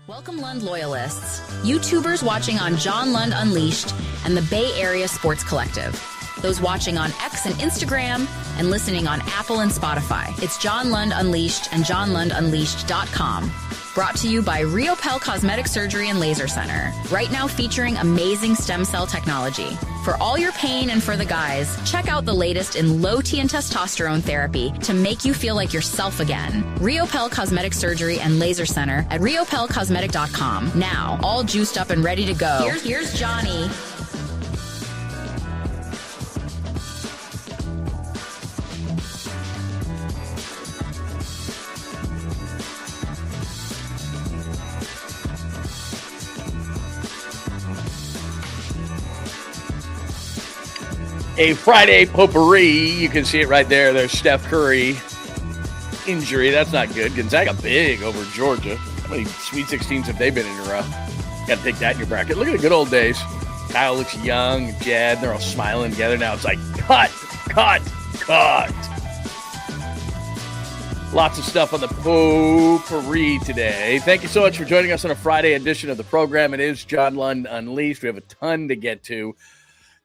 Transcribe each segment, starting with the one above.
Welcome, Lund loyalists, YouTubers watching on John Lund Unleashed and the Bay Area Sports Collective, those watching on X and Instagram and listening on Apple and Spotify. It's John Lund Unleashed and JohnLundUnleashed.com. Brought to you by Riopel Cosmetic Surgery and Laser Center. Right now featuring amazing stem cell technology. For all your pain and for the guys, check out the latest in low T and testosterone therapy to make you feel like yourself again. Riopel Cosmetic Surgery and Laser Center at riopelcosmetic.com. Now, all juiced up and ready to go. Here's Johnny. A Friday potpourri. You can see it right there. There's Steph Curry injury. That's not good. Gonzaga big over Georgia. How many Sweet 16s have they been in a row? Got to take that in your bracket. Look at the good old days. Kyle looks young. Jed, they're all smiling together. Now it's like, cut. Lots of stuff on the potpourri today. Thank you so much for joining us on a Friday edition of the program. It is John Lund Unleashed. We have a ton to get to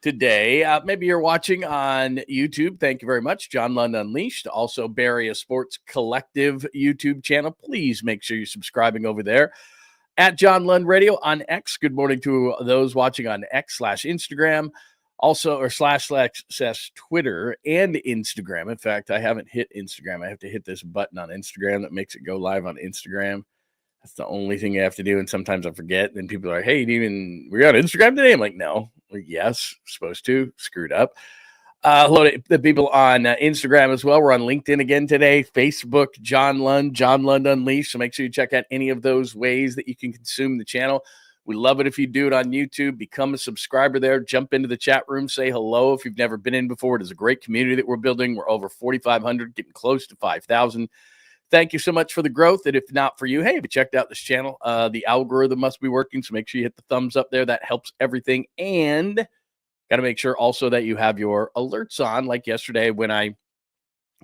today. Maybe you're watching on YouTube. Thank you very much. John Lund Unleashed. Also, Bay Area Sports Collective YouTube channel. Please make sure you're subscribing over there. At John Lund Radio on X. Good morning to those watching on X/Instagram. Also, or slash Twitter and Instagram. In fact, I haven't hit Instagram. I have to hit this button on Instagram that makes it go live on Instagram. That's the only thing you have to do. And sometimes I forget. And people are like, hey, were you on Instagram today? I'm like, no. Yes, supposed to. Screwed up. Hello to the people on Instagram as well. We're on LinkedIn again today. Facebook, John Lund Unleashed. So make sure you check out any of those ways that you can consume the channel. We love it if you do it on YouTube. Become a subscriber there. Jump into the chat room. Say hello if you've never been in before. It is a great community that we're building. We're over 4,500, getting close to 5,000. Thank you so much for the growth. And if not for you, hey, have you checked out this channel? The algorithm must be working, so make sure you hit the thumbs up there. That helps everything. And got to make sure also that you have your alerts on, like yesterday when I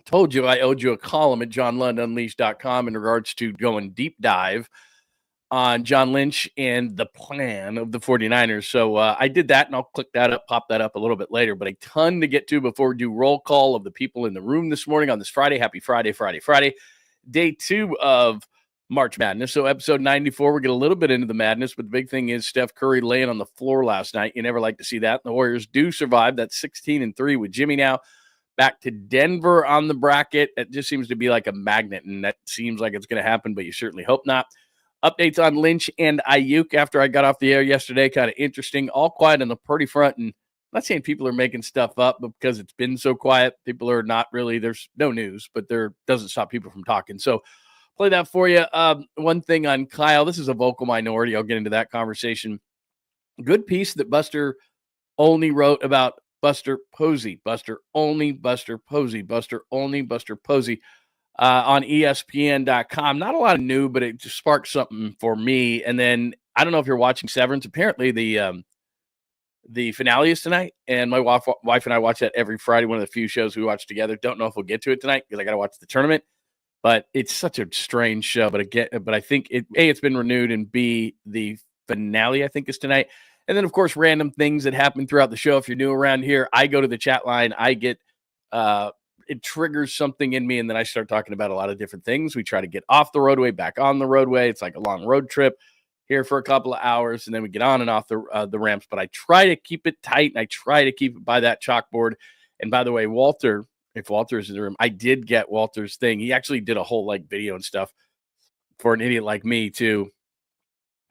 told you I owed you a column at johnlundunleashed.com in regards to going deep dive on John Lynch and the plan of the 49ers. So I did that, and I'll click that up, pop that up a little bit later. But a ton to get to before we do roll call of the people in the room this morning on this Friday. Happy Friday. Day 2 of March Madness. So episode 94, we get a little bit into the madness, but the big thing is Steph Curry laying on the floor last night. You never like to see that. The Warriors do survive. That's 16-3 with Jimmy now. Back to Denver on the bracket. It just seems to be like a magnet, and that seems like it's going to happen, but you certainly hope not. Updates on Lynch and Aiyuk after I got off the air yesterday. Kind of interesting. All quiet on the Purdy front, and I'm not saying people are making stuff up, but because it's been so quiet, people are not really, there's no news, but there doesn't stop people from talking. So play that for you. One thing on Kyle, this is a vocal minority. I'll get into that conversation. Good piece that Buster Olney wrote about Buster Posey. Buster Posey on ESPN.com. Not a lot of new, but it just sparked something for me. And then I don't know if you're watching Severance. Apparently the finale is tonight, and my wife and I watch that every Friday, one of the few shows we watch together. Don't know if we'll get to it tonight because I got to watch the tournament, but it's such a strange show. But I think it's been renewed, and B, the finale I think is tonight. And then of course, random things that happen throughout the show. If you're new around here, I go to the chat line, I get, it triggers something in me, and then I start talking about a lot of different things. We try to get off the roadway, back on the roadway. It's like a long road trip. Here for a couple of hours, and then we get on and off the ramps. But I try to keep it tight, and I try to keep it by that chalkboard. And by the way, Walter, if Walter is in the room, I did get Walter's thing. He actually did a whole video and stuff for an idiot like me to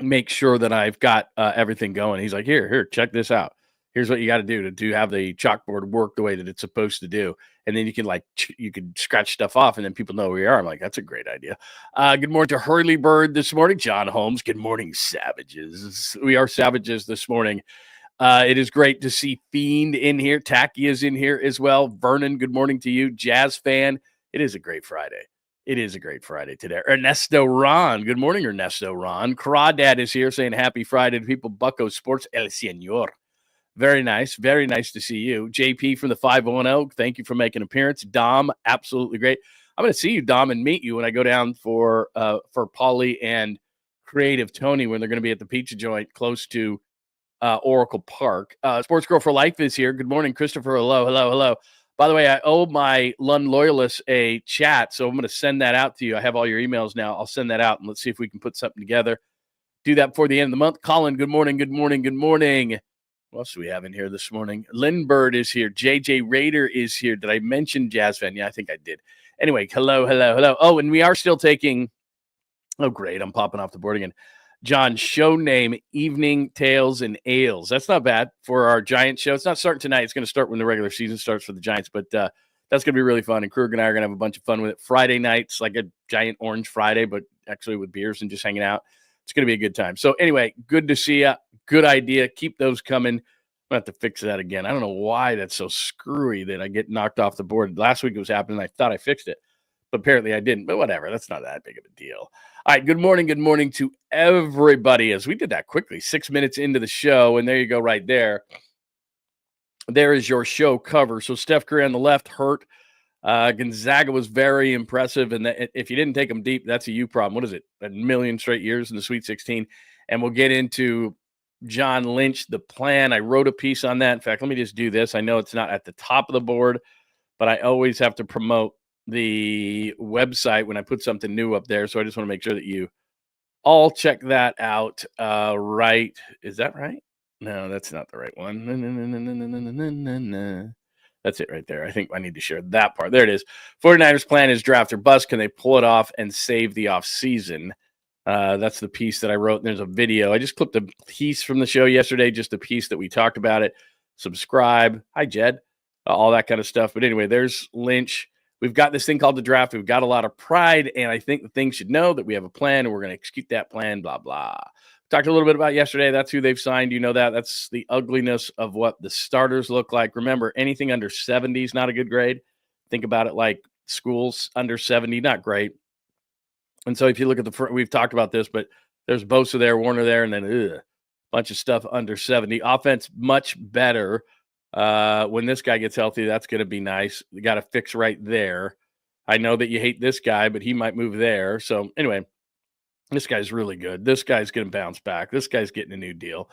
make sure that I've got everything going. He's like, here, check this out. Here's what you got to do to have the chalkboard work the way that it's supposed to do. And then you can you can scratch stuff off, and then people know where you are. I'm like, that's a great idea. Good morning to Hurley Bird this morning. John Holmes. Good morning, Savages. We are Savages this morning. It is great to see Fiend in here. Tacky is in here as well. Vernon, good morning to you. Jazz fan. It is a great Friday. It is a great Friday today. Ernesto Ron. Good morning, Ernesto Ron. Crawdad is here saying happy Friday to people. Bucko Sports. El Señor. Very nice. Very nice to see you. JP from the 510. Thank you for making an appearance. Dom, absolutely great. I'm going to see you, Dom, and meet you when I go down for Pauly and Creative Tony when they're going to be at the pizza joint close to Oracle Park. Sports Girl for Life is here. Good morning, Christopher. Hello, hello, hello. By the way, I owe my Lund loyalists a chat, so I'm going to send that out to you. I have all your emails now. I'll send that out, and let's see if we can put something together. Do that before the end of the month. Colin, good morning, good morning, good morning. What else do we have in here this morning? Lindbergh is here. JJ Rader is here. Did I mention Jazz Fan? Yeah, I think I did. Anyway, hello, hello, hello. Oh, and we are still taking – oh, great. I'm popping off the board again. John, show name, Evening Tales and Ales. That's not bad for our Giants show. It's not starting tonight. It's going to start when the regular season starts for the Giants, but that's going to be really fun. And Krug and I are going to have a bunch of fun with it. Friday nights, like a giant orange Friday, but actually with beers and just hanging out. It's going to be a good time. So anyway, good to see you. Good idea. Keep those coming. I'm going to have to fix that again. I don't know why that's so screwy that I get knocked off the board. Last week it was happening. I thought I fixed it, but apparently I didn't. But whatever. That's not that big of a deal. All right, good morning to everybody. As we did that quickly, 6 minutes into the show, and there you go right there. There is your show cover. So Steph Curry on the left hurt. Gonzaga was very impressive, and if you didn't take them deep, that's a you problem. What is it? A million straight years in the Sweet 16. And we'll get into John Lynch, the plan. I wrote a piece on that. In fact, let me just do this. I know it's not at the top of the board, but I always have to promote the website when I put something new up there. So I just want to make sure that you all check that out. Right. Is that right? No, that's not the right one. That's it right there. I think I need to share that part. There it is. 49ers plan is draft or bust. Can they pull it off and save the offseason? That's the piece that I wrote. And there's a video. I just clipped a piece from the show yesterday, just a piece that we talked about it. Subscribe. Hi, Jed. All that kind of stuff. But anyway, there's Lynch. We've got this thing called the draft. We've got a lot of pride, and I think the thing should know that we have a plan, and we're going to execute that plan, blah, blah. Talked a little bit about yesterday. That's who they've signed. You know that. That's the ugliness of what the starters look like. Remember, anything under 70 is not a good grade. Think about it like schools under 70, not great. And so if you look at we've talked about this, but there's Bosa there, Warner there, and then a bunch of stuff under 70. Offense, much better. When this guy gets healthy, that's going to be nice. We got to fix right there. I know that you hate this guy, but he might move there. So anyway, this guy's really good. This guy's going to bounce back. This guy's getting a new deal.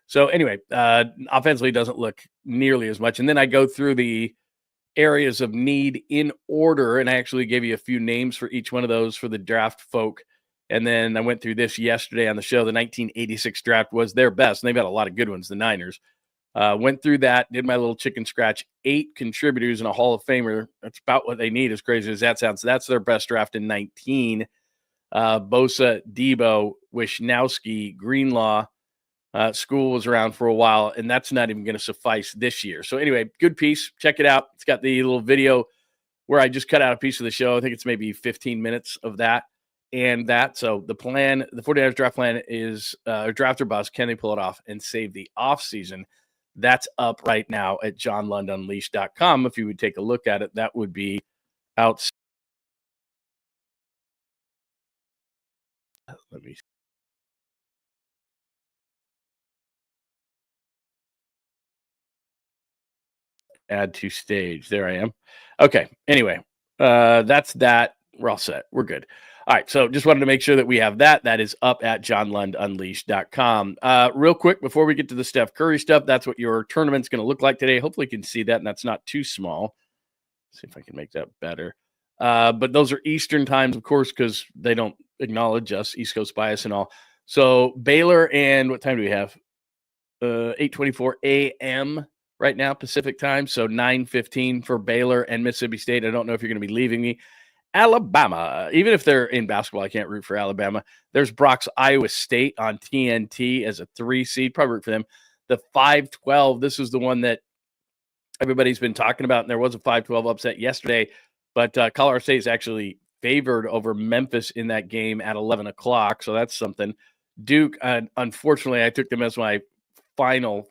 So anyway, offensively doesn't look nearly as much. And then I go through the areas of need in order, and I actually gave you a few names for each one of those for the draft folk. And then I went through this yesterday on the show. The 1986 draft was their best, and they've got a lot of good ones, the Niners. Went through that, did my little chicken scratch, 8 contributors and a Hall of Famer. That's about what they need, as crazy as that sounds. That's their best draft in 19. Bosa, Debo, Wishnowsky, Greenlaw. School was around for a while, and that's not even going to suffice this year. So anyway, good piece. Check it out. It's got the little video where I just cut out a piece of the show. I think it's maybe 15 minutes of that and that. So the plan, the 49ers draft plan is draft or bust. Can they pull it off and save the offseason? That's up right now at johnlundunleashed.com. If you would take a look at it, that would be outside. Let me add to stage. There I am. Okay. Anyway, that's that. We're all set. We're good. All right. So just wanted to make sure that we have that. That is up at johnlundunleashed.com. Real quick, before we get to the Steph Curry stuff, that's what your tournament's going to look like today. Hopefully you can see that, and that's not too small. Let's see if I can make that better. But those are Eastern times, of course, because they don't acknowledge us, East Coast bias and all. So Baylor and what time do we have? 8:24 a.m. right now, Pacific time. So 9:15 for Baylor and Mississippi State. I don't know if you're going to be leaving me. Alabama, even if they're in basketball, I can't root for Alabama. There's Brock's Iowa State on TNT as a 3 seed. Probably root for them. The 5-12, this is the one that everybody's been talking about, and there was a 5-12 upset yesterday, but Colorado State is actually favored over Memphis in that game at 11 o'clock, so that's something. Duke, unfortunately, I took them as my final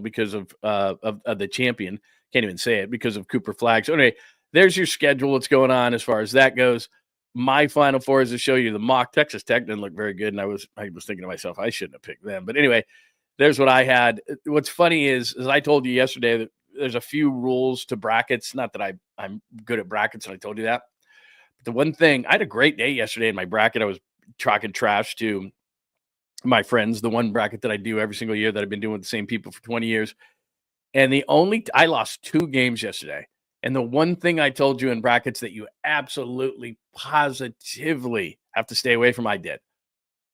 because of the champion. Can't even say it because of Cooper Flagg. So anyway, there's your schedule. What's going on as far as that goes. My Final Four is to show you the mock. Texas Tech didn't look very good, and I was thinking to myself, I shouldn't have picked them. But anyway, there's what I had. What's funny is, as I told you yesterday, that there's a few rules to brackets. Not that I'm good at brackets, and I told you that. But the one thing, I had a great day yesterday in my bracket. I was talking trash to my friends, the one bracket that I do every single year that I've been doing with the same people for 20 years. And I lost 2 games yesterday. And the one thing I told you in brackets that you absolutely positively have to stay away from, I did.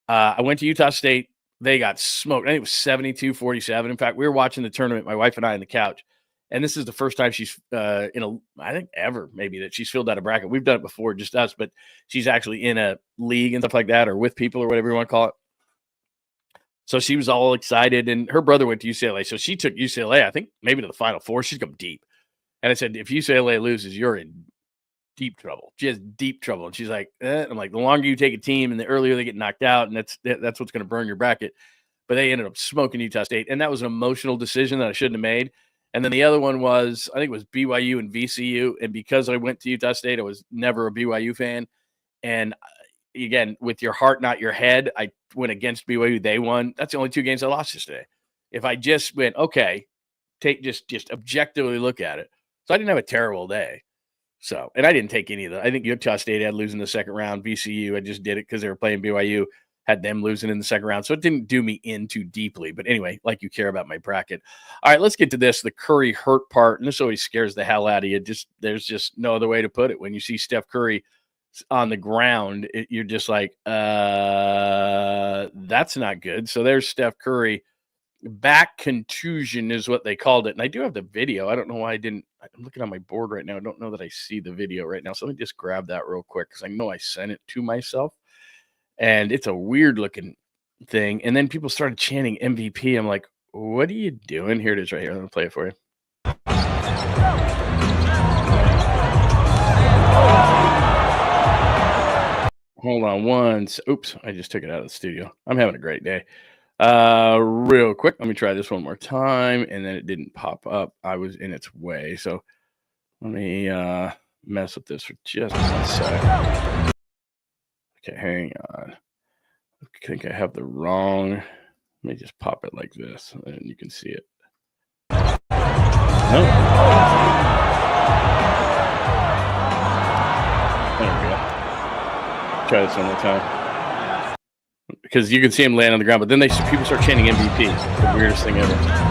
I went to Utah State. They got smoked. I think it was 72-47. In fact, we were watching the tournament, my wife and I, on the couch. And this is the first time she's I think ever maybe that she's filled out a bracket. We've done it before, just us, but she's actually in a league and stuff like that, or with people or whatever you want to call it. So she was all excited, and her brother went to UCLA. So she took UCLA, I think, maybe to the Final Four. She's come deep. And I said, if UCLA loses, you're in deep trouble, just deep trouble. And she's like, I'm like, the longer you take a team and the earlier they get knocked out, and that's what's going to burn your bracket. But they ended up smoking Utah State, and that was an emotional decision that I shouldn't have made. And then the other one was, I think it was BYU and VCU. And because I went to Utah State, I was never a BYU fan. And again, with your heart, not your head, I went against BYU. They won. That's the only 2 games I lost yesterday. If I just went, okay, just objectively look at it. So I didn't have a terrible day. So, and I didn't take any of them. I think Utah State had losing the second round. VCU, I just did it because they were playing BYU, had them losing in the second round. So it didn't do me in too deeply. But anyway, like you care about my bracket. All right, let's get to this, the Curry hurt part. And this always scares the hell out of you. There's just no other way to put it. When you see Steph Curry on the ground, you're just like, that's not good. So there's Steph Curry. Back contusion is what they called it. And I do have the video. I don't know why I'm looking on my board right now. I don't know that I see the video right now. So let me just grab that real quick because I know I sent it to myself. And it's a weird looking thing. And then people started chanting MVP. I'm like, what are you doing? Here it is right here. I'm going to play it for you. Hold on once. Oops, I just took it out of the studio. I'm having a great day. Real quick, let me try this one more time, and then it didn't pop up. I was in its way, so let me mess with this for just 1 sec. Okay, hang on. I think I have the wrong. Let me just pop it like this, and you can see it. No. There we go. Try this one more time. Because you can see him land on the ground, but then people start chanting MVP. It's the weirdest thing ever.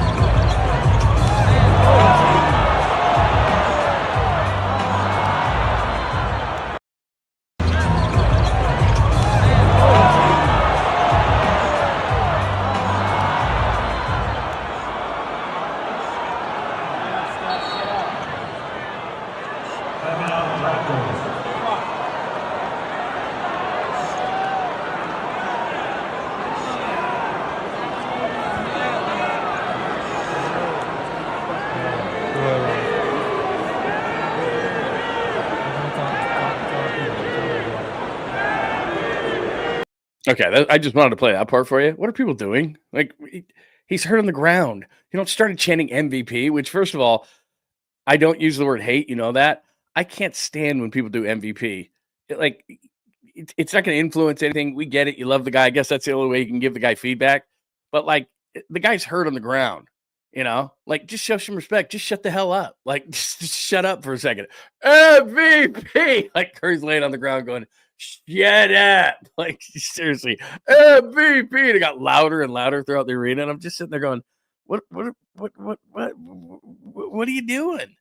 Okay, I just wanted to play that part for you. What are people doing? Like, he's hurt on the ground. You don't start chanting MVP, which, first of all, I don't use the word hate. You know that. I can't stand when people do MVP. It's not going to influence anything. We get it. You love the guy. I guess that's the only way you can give the guy feedback. But, like, the guy's hurt on the ground. You know? Like, just show some respect. Just shut the hell up. Like, just shut up for a second. MVP! Like, Curry's laying on the ground going, shut up. Like, seriously. MVP! And it got louder and louder throughout the arena. And I'm just sitting there going, what are you doing?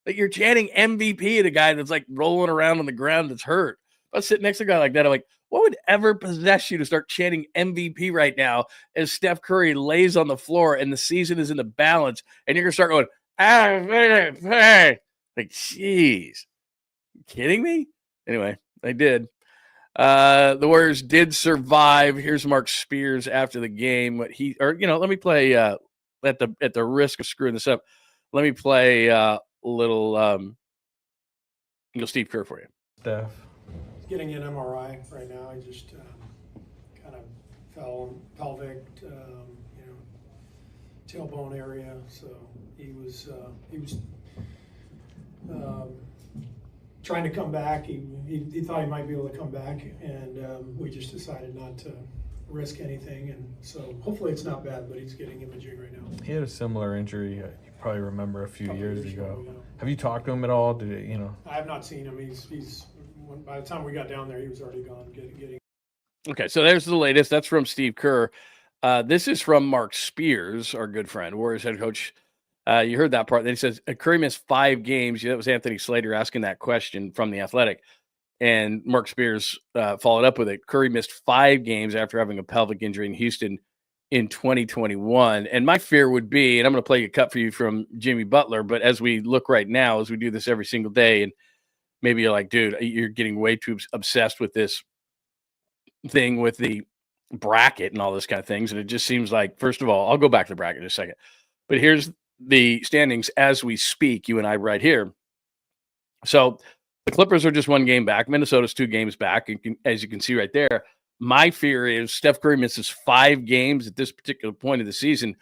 Like, you're chanting MVP at a guy that's, like, rolling around on the ground that's hurt. If I sit next to a guy like that, I'm like, what would ever possess you to start chanting MVP right now as Steph Curry lays on the floor and the season is in the balance and you're going to start going, MVP? Like, jeez. You kidding me? Anyway, they did. The Warriors did survive. Here's Mark Spears after the game. Let me play, at the risk of screwing this up, let me play a little Steve Kerr for you. Steph. Getting an MRI right now. I just kind of fell pelvic, tailbone area. So he was trying to come back. He thought he might be able to come back, and we just decided not to risk anything. And so hopefully it's not bad, but he's getting imaging right now. He had a similar injury. You probably remember a few years ago. Have you talked to him at all? I have not seen him. He's by the time we got down there, he was already gone. Getting. Okay, so there's the latest. That's from Steve Kerr. This is from Mark Spears, our good friend, Warriors head coach. You heard that part. Then he says Curry missed 5 games. That was Anthony Slater asking that question from The Athletic. And Mark Spears followed up with it. Curry missed 5 games after having a pelvic injury in Houston in 2021. And my fear would be, and I'm going to play a cut for you from Jimmy Butler, but as we look right now, as we do this every single day, and maybe you're like, dude, you're getting way too obsessed with this thing with the bracket and all this kind of things. And it just seems like, first of all, I'll go back to the bracket in a second. But here's the standings as we speak, you and I right here. So the Clippers are just 1 game back. Minnesota's 2 games back, as you can see right there. My fear is Steph Curry misses 5 games at this particular point of the season.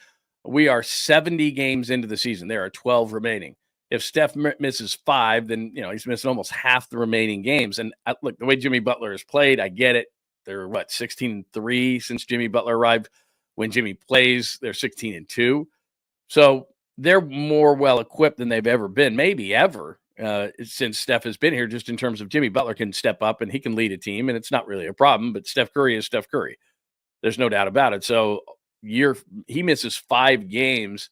We are 70 games into the season. There are 12 remaining. If Steph misses 5, then he's missing almost half the remaining games. And look, the way Jimmy Butler has played, I get it. They're 16-3 since Jimmy Butler arrived. When Jimmy plays, they're 16-2. So they're more well equipped than they've ever been, maybe ever. Since Steph has been here, just in terms of Jimmy Butler can step up and he can lead a team, and it's not really a problem, but Steph Curry is Steph Curry. There's no doubt about it. So he misses 5 games,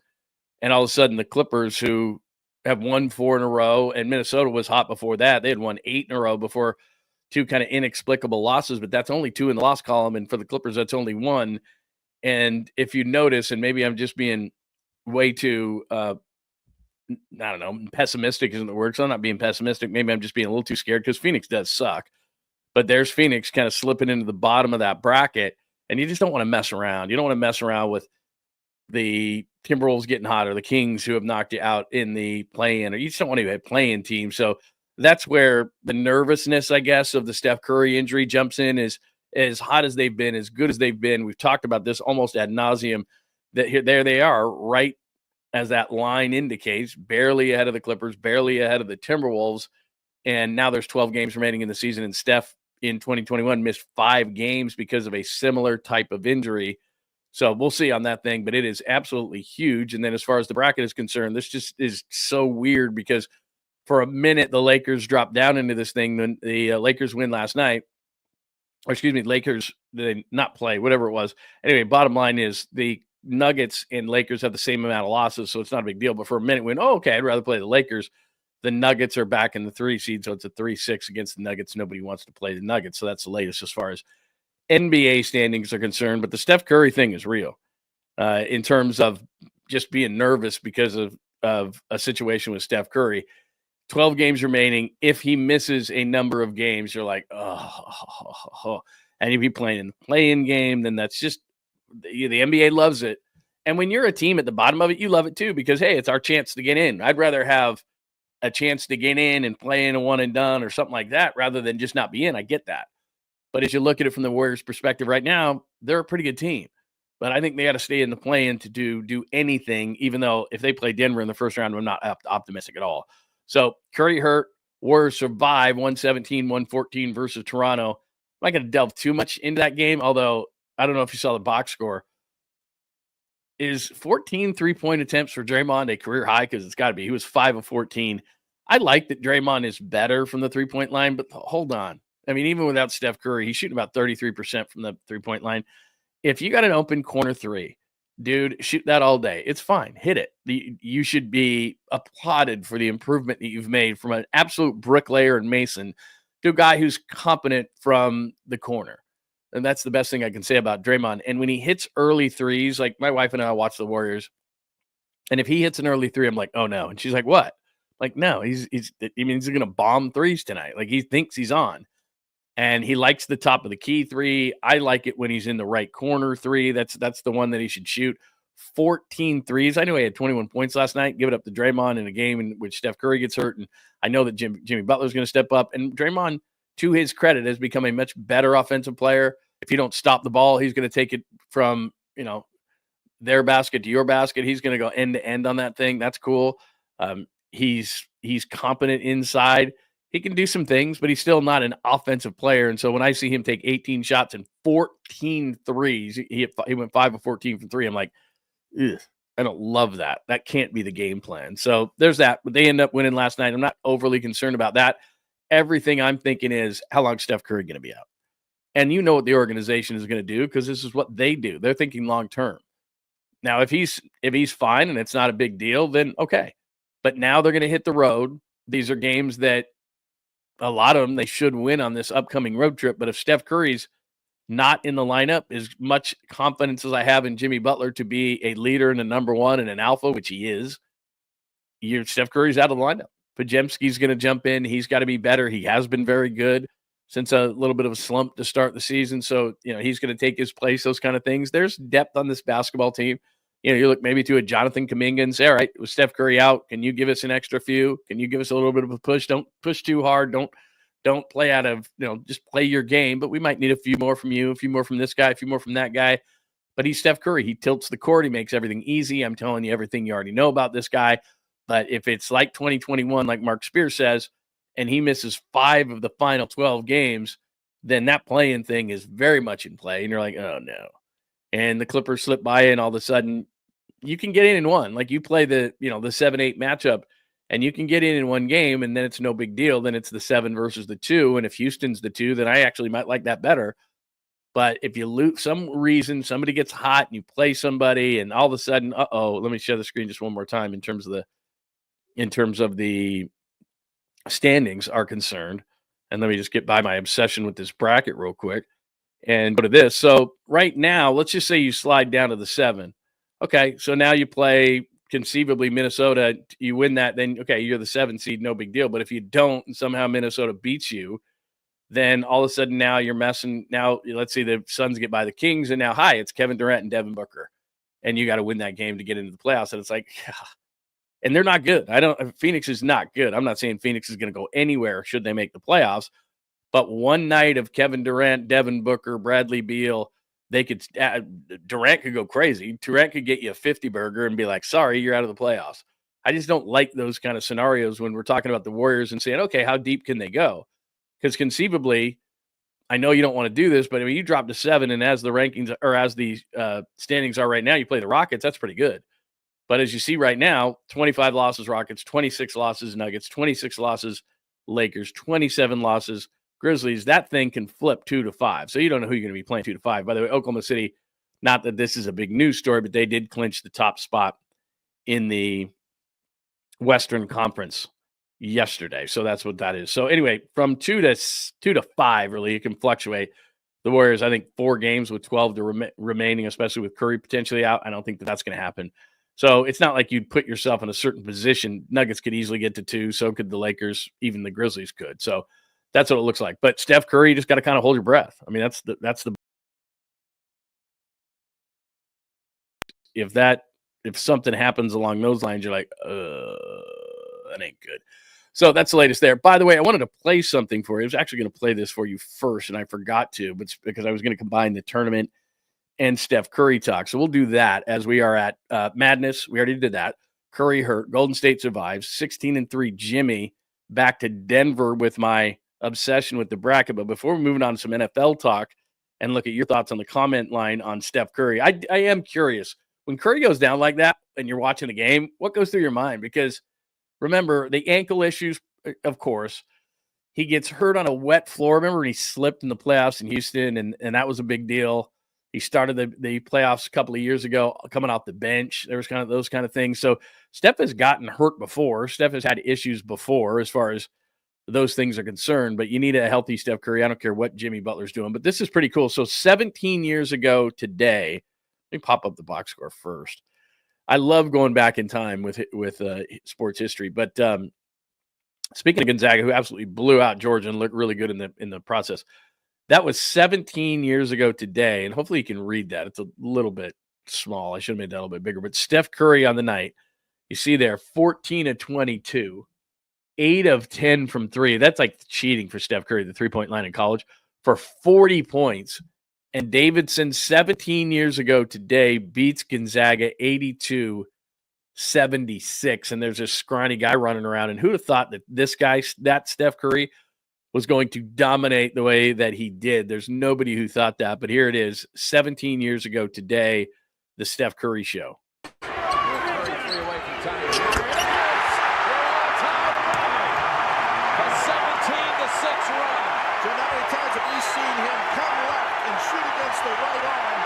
and all of a sudden the Clippers, who have won 4 in a row, and Minnesota was hot before that. They had won 8 in a row before 2 kind of inexplicable losses, but that's only 2 in the loss column, and for the Clippers, that's only 1. And if you notice, and maybe I'm just being way too I don't know, pessimistic isn't the word. So I'm not being pessimistic. Maybe I'm just being a little too scared because Phoenix does suck. But there's Phoenix kind of slipping into the bottom of that bracket, and you just don't want to mess around. You don't want to mess around with the Timberwolves getting hot or the Kings who have knocked you out in the play-in, or you just don't want to have a play-in team. So that's where the nervousness, I guess, of the Steph Curry injury jumps in. Is as hot as they've been, as good as they've been. We've talked about this almost ad nauseum. That there they are, right as that line indicates, barely ahead of the Clippers, barely ahead of the Timberwolves. And now there's 12 games remaining in the season. And Steph in 2021 missed 5 games because of a similar type of injury. So we'll see on that thing, but it is absolutely huge. And then as far as the bracket is concerned, this just is so weird because for a minute, the Lakers dropped down into this thing. When the Lakers win last night, or excuse me, Lakers did not play, whatever it was. Anyway, bottom line is the Nuggets and Lakers have the same amount of losses, so it's not a big deal. But for a minute, okay, I'd rather play the Lakers. The Nuggets are back in the 3 seed, so it's a 3-6 against the Nuggets. Nobody wants to play the Nuggets, so that's the latest as far as NBA standings are concerned. But the Steph Curry thing is real in terms of just being nervous because of a situation with Steph Curry. 12 games remaining. If he misses a number of games, you're like, oh. And if he's playing in the play-in game, then that's just the NBA loves it. And when you're a team at the bottom of it, you love it too because, hey, it's our chance to get in. I'd rather have a chance to get in and play in a one and done or something like that rather than just not be in. I get that. But as you look at it from the Warriors' perspective right now, they're a pretty good team. But I think they got to stay in the play-in to do anything, even though if they play Denver in the first round, I'm not optimistic at all. So Curry hurt. Warriors survive 117-114 versus Toronto. I'm not going to delve too much into that game, although I don't know if you saw the box score. Is 14 3-point attempts for Draymond a career high? Because it's got to be. He was 5 of 14. I like that Draymond is better from the 3-point line, but hold on. I mean, even without Steph Curry, he's shooting about 33% from the 3-point line. If you got an open corner 3, dude, shoot that all day. It's fine. Hit it. You should be applauded for the improvement that you've made from an absolute bricklayer and mason to a guy who's competent from the corner. And that's the best thing I can say about Draymond. And when he hits early threes, like my wife and I watch the Warriors, and if he hits an early 3, I'm like, oh no. And she's like, what? Like, no, he's going to bomb threes tonight. Like he thinks he's on. And he likes the top of the key 3. I like it when he's in the right corner 3. That's the one that he should shoot. 14 threes. I know he had 21 points last night. Give it up to Draymond in a game in which Steph Curry gets hurt. And I know that Jimmy Butler's going to step up. And Draymond, to his credit, has become a much better offensive player. If you don't stop the ball, he's going to take it from, their basket to your basket. He's going to go end to end on that thing. That's cool. He's competent inside. He can do some things, but he's still not an offensive player. And so when I see him take 18 shots and 14 threes, he went 5 of 14 from 3. I'm like, ugh, I don't love that. That can't be the game plan. So there's that. But they end up winning last night. I'm not overly concerned about that. Everything I'm thinking is, how long is Steph Curry going to be out? And you know what the organization is going to do because this is what they do. They're thinking long term. Now, if he's fine and it's not a big deal, then okay. But now they're going to hit the road. These are games that a lot of them they should win on this upcoming road trip. But if Steph Curry's not in the lineup, as much confidence as I have in Jimmy Butler to be a leader and a number one and an alpha, which he is, Steph Curry's out of the lineup. Podziemski's going to jump in. He's got to be better. He has been very good since a little bit of a slump to start the season. So, he's going to take his place, those kind of things. There's depth on this basketball team. You look maybe to a Jonathan Kuminga and say, all right, with Steph Curry out, can you give us an extra few? Can you give us a little bit of a push? Don't push too hard. Don't play out of, just play your game. But we might need a few more from you, a few more from this guy, a few more from that guy. But he's Steph Curry. He tilts the court. He makes everything easy. I'm telling you everything you already know about this guy. But if it's like 2021, like Mark Spears says, and he misses 5 of the final 12 games, then that playing thing is very much in play. And you're like, oh, no. And the Clippers slip by, and all of a sudden, you can get in one. Like you play the 7-8 matchup, and you can get in one game, and then it's no big deal. Then it's the 7 versus the 2. And if Houston's the 2, then I actually might like that better. But if you lose some reason, somebody gets hot and you play somebody, and all of a sudden, let me share the screen just one more time in terms of the standings are concerned. And let me just get by my obsession with this bracket real quick and go to this. So right now, let's just say you slide down to the 7. Okay, so now you play conceivably Minnesota. You win that, then, okay, you're the 7 seed, no big deal. But if you don't and somehow Minnesota beats you, then all of a sudden now you're messing. Now, let's say the Suns get by the Kings, and now, it's Kevin Durant and Devin Booker. And you got to win that game to get into the playoffs. And it's like, and they're not good. Phoenix is not good. I'm not saying Phoenix is going to go anywhere should they make the playoffs. But one night of Kevin Durant, Devin Booker, Bradley Beal, Durant could go crazy. Durant could get you a 50 burger and be like, sorry, you're out of the playoffs. I just don't like those kind of scenarios when we're talking about the Warriors and saying, okay, how deep can they go? Because conceivably, I know you don't want to do this, but I mean, you drop to 7, and as the rankings or as the standings are right now, you play the Rockets. That's pretty good. But as you see right now, 25 losses Rockets, 26 losses Nuggets, 26 losses Lakers, 27 losses Grizzlies. That thing can flip 2-5. So you don't know who you're going to be playing 2-5. By the way, Oklahoma City, not that this is a big news story, but they did clinch the top spot in the Western Conference yesterday. So that's what that is. So anyway, from 2 to 5, really, it can fluctuate. The Warriors, I think 4 games with 12 to remaining, especially with Curry potentially out. I don't think that's going to happen. So it's not like you'd put yourself in a certain position. Nuggets could easily get to 2. So could the Lakers. Even the Grizzlies could. So that's what it looks like. But Steph Curry, you just got to kind of hold your breath. I mean, that's the if something happens along those lines, you're like, that ain't good. So that's the latest there. By the way, I wanted to play something for you. I was actually going to play this for you first, and I forgot to, but because I was going to combine the tournament and Steph Curry talk. So we'll do that as we are at Madness. We already did that. Curry hurt. Golden State survives. 16-3 Jimmy back to Denver with my obsession with the bracket. But before we're moving on to some NFL talk and look at your thoughts on the comment line on Steph Curry, I am curious. When Curry goes down like that and you're watching the game, what goes through your mind? Because remember, the ankle issues, of course. He gets hurt on a wet floor. Remember when he slipped in the playoffs in Houston, and that was a big deal. He started the playoffs a couple of years ago coming off the bench. There was kind of those kind of things. So Steph has gotten hurt before. Steph has had issues before as far as those things are concerned. But you need a healthy Steph Curry. I don't care what Jimmy Butler's doing. But this is pretty cool. So 17 years ago today, let me pop up the box score first. I love going back in time with sports history. But speaking of Gonzaga, who absolutely blew out Georgia and looked really good in the process, that was 17 years ago today, and hopefully you can read that. It's a little bit small. I should have made that a little bit bigger. But Steph Curry on the night, you see there, 14 of 22, 8 of 10 from 3. That's like cheating for Steph Curry, the three-point line in college, for 40 points. And Davidson, 17 years ago today, beats Gonzaga 82-76. And there's this scrawny guy running around. And who'd have thought that this guy, that Steph Curry, was going to dominate the way that he did? There's nobody who thought that. But here it is, 17 years ago today, the Steph Curry Show. Tonight, times have you seen him come the right arm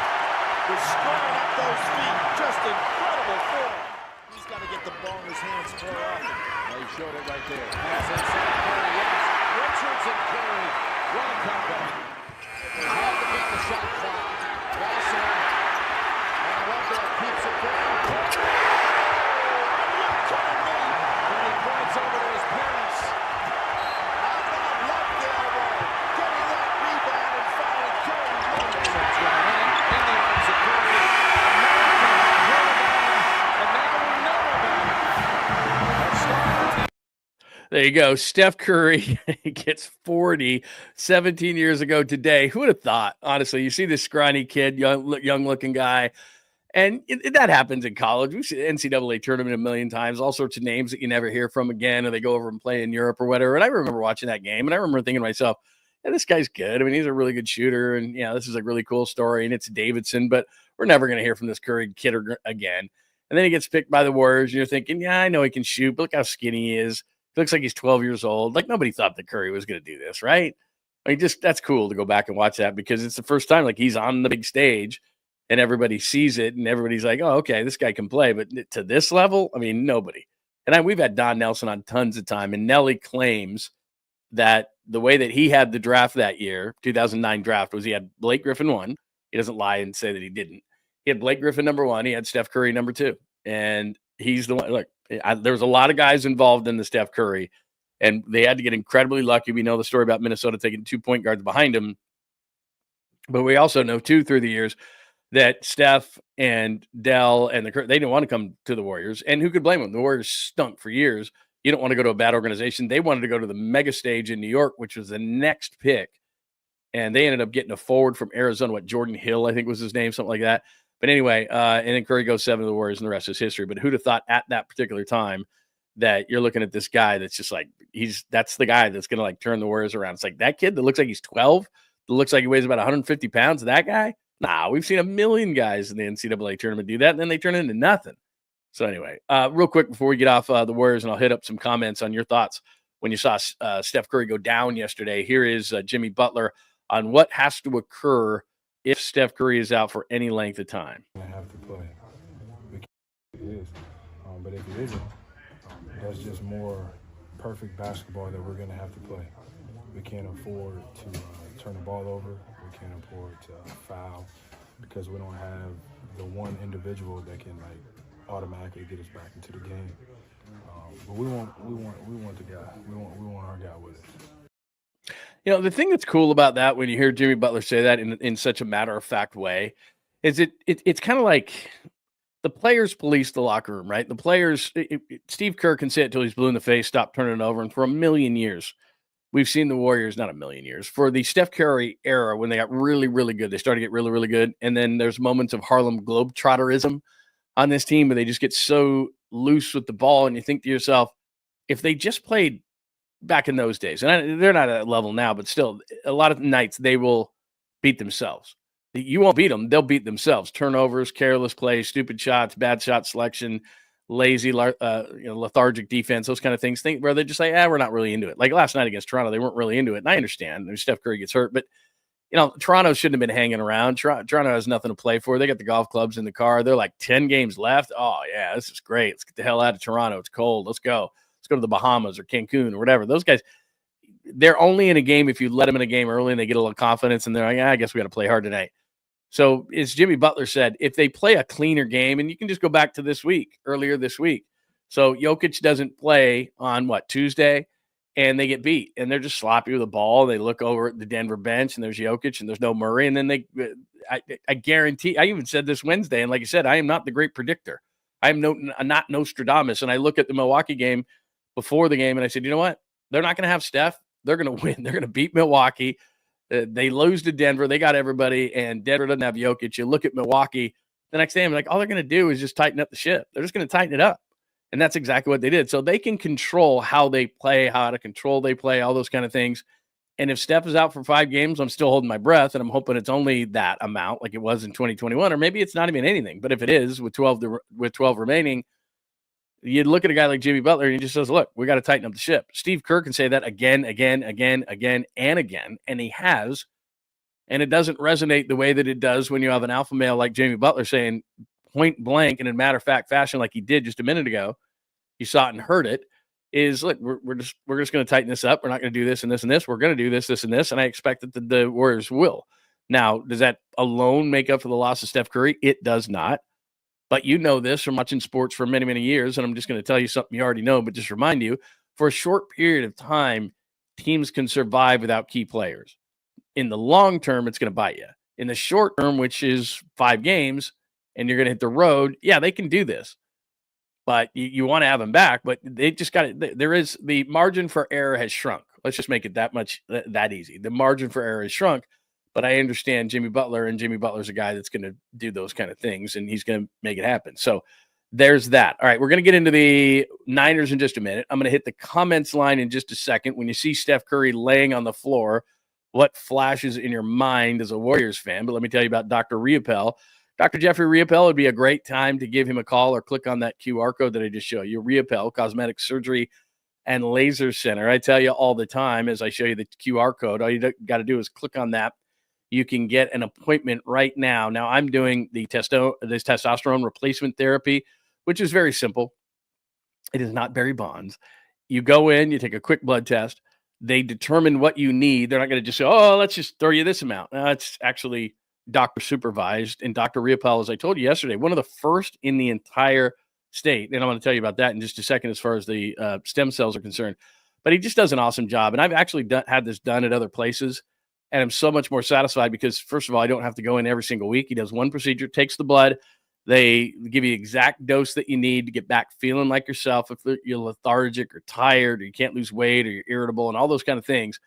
was squaring up those feet. Just incredible form. He's got to get the ball in his hands more often. Well, he showed it right there. Pass inside Curry. Richards and Curry. What a comeback. Had to get the shot clock. Vassar. And Wendell keeps it down. Oh, are you kidding me? And he points over to his parents. How about left the elbow? Getting that rebound and fouling Curry. Richards going in the arms of Curry. And now we know about it. There you go. Steph Curry gets 40 17 years ago today. Who would have thought? Honestly, you see this scrawny kid, young looking guy, and that happens in college. We've seen NCAA tournament a million times, all sorts of names that you never hear from again, or they go over and play in Europe or whatever. And I remember watching that game, and I remember thinking to myself, yeah, this guy's good. I mean, he's a really good shooter, and this is a really cool story, and it's Davidson, but we're never going to hear from this Curry kid again. And then he gets picked by the Warriors, and you're thinking, yeah, I know he can shoot, but look how skinny he is. He looks like he's 12 years old. Like, nobody thought that Curry was going to do this, right? I mean, that's cool to go back and watch that because it's the first time, like, he's on the big stage and everybody sees it and everybody's like, oh, okay, this guy can play. But to this level, I mean, nobody. And we've had Don Nelson on tons of time, and Nelly claims that the way that he had the draft that year, 2009 draft, was he had Blake Griffin 1. He doesn't lie and say that he didn't. He had Blake Griffin number 1. He had Steph Curry number 2. And he's the one. Look, there was a lot of guys involved in the Steph Curry, and they had to get incredibly lucky. We know the story about Minnesota taking 2 point guards behind him. But we also know, too, through the years, that Steph and Dell and they didn't want to come to the Warriors. And who could blame them? The Warriors stunk for years. You don't want to go to a bad organization. They wanted to go to the mega stage in New York, which was the next pick. And they ended up getting a forward from Arizona, Jordan Hill, I think was his name, something like that. But anyway, and then Curry goes 7 to the Warriors, and the rest is history. But who'd have thought at that particular time that you're looking at this guy that's just like, that's the guy that's going to like turn the Warriors around. It's like that kid that looks like he's 12, that looks like he weighs about 150 pounds, that guy? Nah, we've seen a million guys in the NCAA tournament do that, and then they turn into nothing. So anyway, real quick before we get off the Warriors, and I'll hit up some comments on your thoughts when you saw Steph Curry go down yesterday. Here is Jimmy Butler on what has to occur if Steph Curry is out for any length of time. I have to play. It is. But if it isn't, that's just more perfect basketball that we're going to have to play. We can't afford to turn the ball over. We can't afford to foul because we don't have the one individual that can like automatically get us back into the game. But we want the guy. We want our guy with us. The thing that's cool about that when you hear Jimmy Butler say that in such a matter-of-fact way is it's kind of like the players police the locker room, right? The players, Steve Kerr can say it till he's blue in the face, stop turning it over. And for a million years, we've seen the Warriors, not a million years, for the Steph Curry era when they got really, really good. They started to get really, really good. And then there's moments of Harlem Globetrotterism on this team where they just get so loose with the ball. And you think to yourself, if they just played back in those days, and they're not at that level now, but still, a lot of nights they will beat themselves. You won't beat them; they'll beat themselves. Turnovers, careless plays, stupid shots, bad shot selection, lazy, lethargic defense, those kind of things. Where they just say, we're not really into it. Like last night against Toronto, they weren't really into it, and I understand. Steph Curry gets hurt, but Toronto shouldn't have been hanging around. Toronto has nothing to play for. They got the golf clubs in the car. They're like 10 games left. Oh yeah, this is great. Let's get the hell out of Toronto. It's cold. Let's go. Let's go to the Bahamas or Cancun or whatever. Those guys, they're only in a game if you let them in a game early and they get a little confidence and they're like, I guess we got to play hard tonight. So as Jimmy Butler said, if they play a cleaner game, and you can just go back to earlier this week. So Jokic doesn't play on Tuesday, and they get beat, and they're just sloppy with the ball. They look over at the Denver bench, and there's Jokic, and there's no Murray, and then I guarantee. I even said this Wednesday, and like I said, I am not the great predictor. I'm not Nostradamus, and I look at the Milwaukee game before the game, and I said, you know what? They're not going to have Steph. They're going to win. They're going to beat Milwaukee. They lose to Denver. They got everybody, and Denver doesn't have Jokic. You look at Milwaukee the next day, I'm like, all they're going to do is just tighten up the ship. They're just going to tighten it up. And that's exactly what they did. So they can control how they play, how to control they play, all those kind of things. And if Steph is out for 5 games, I'm still holding my breath, and I'm hoping it's only that amount like it was in 2021, or maybe it's not even anything. But if it is with 12 remaining, you look at a guy like Jimmy Butler and he just says, look, we got to tighten up the ship. Steve Kerr can say that again, and again. And he has And it doesn't resonate the way that it does when you have an alpha male like Jamie Butler saying point blank, and in matter-of-fact fashion like he did just a minute ago, you saw it and heard it, is, look, we're just going to tighten this up. We're not going to do this and this and this. We're going to do this, this, and this. And I expect that the Warriors will. Now, does that alone make up for the loss of Steph Curry? It does not. But you know this from watching sports for many, many years, and I'm just going to tell you something you already know, but just remind you, for a short period of time, teams can survive without key players. In the long term, it's going to bite you. In the short term, which is 5 games, and you're going to hit the road, yeah, they can do this. But you want to have them back, but they just got it. There is the margin for error has shrunk. Let's just make it that easy. The margin for error has shrunk, but I understand Jimmy Butler, and Jimmy Butler's a guy that's going to do those kind of things, and he's going to make it happen. So there's that. All right, we're going to get into the Niners in just a minute. I'm going to hit the comments line in just a second. When you see Steph Curry laying on the floor, what flashes in your mind as a Warriors fan? But let me tell you about Dr. Riopel. Dr. Jeffrey Riopel would be a great time to give him a call or click on that QR code that I just showed you. Riopel, Cosmetic Surgery and Laser Center. I tell you all the time as I show you the QR code, all you got to do is click on that. You can get an appointment right now. Now, I'm doing this testosterone replacement therapy, which is very simple. It is not Barry Bonds. You go in, you take a quick blood test. They determine what you need. They're not going to just say, oh, let's just throw you this amount. No, it's actually doctor supervised. And Dr. Riopel, as I told you yesterday, one of the first in the entire state. And I'm going to tell you about that in just a second as far as the stem cells are concerned. But he just does an awesome job. And I've actually had this done at other places. And I'm so much more satisfied because, first of all, I don't have to go in every single week. He does one procedure, takes the blood. They give you the exact dose that you need to get back feeling like yourself. If you're lethargic or tired or you can't lose weight or you're irritable and all those kind of things,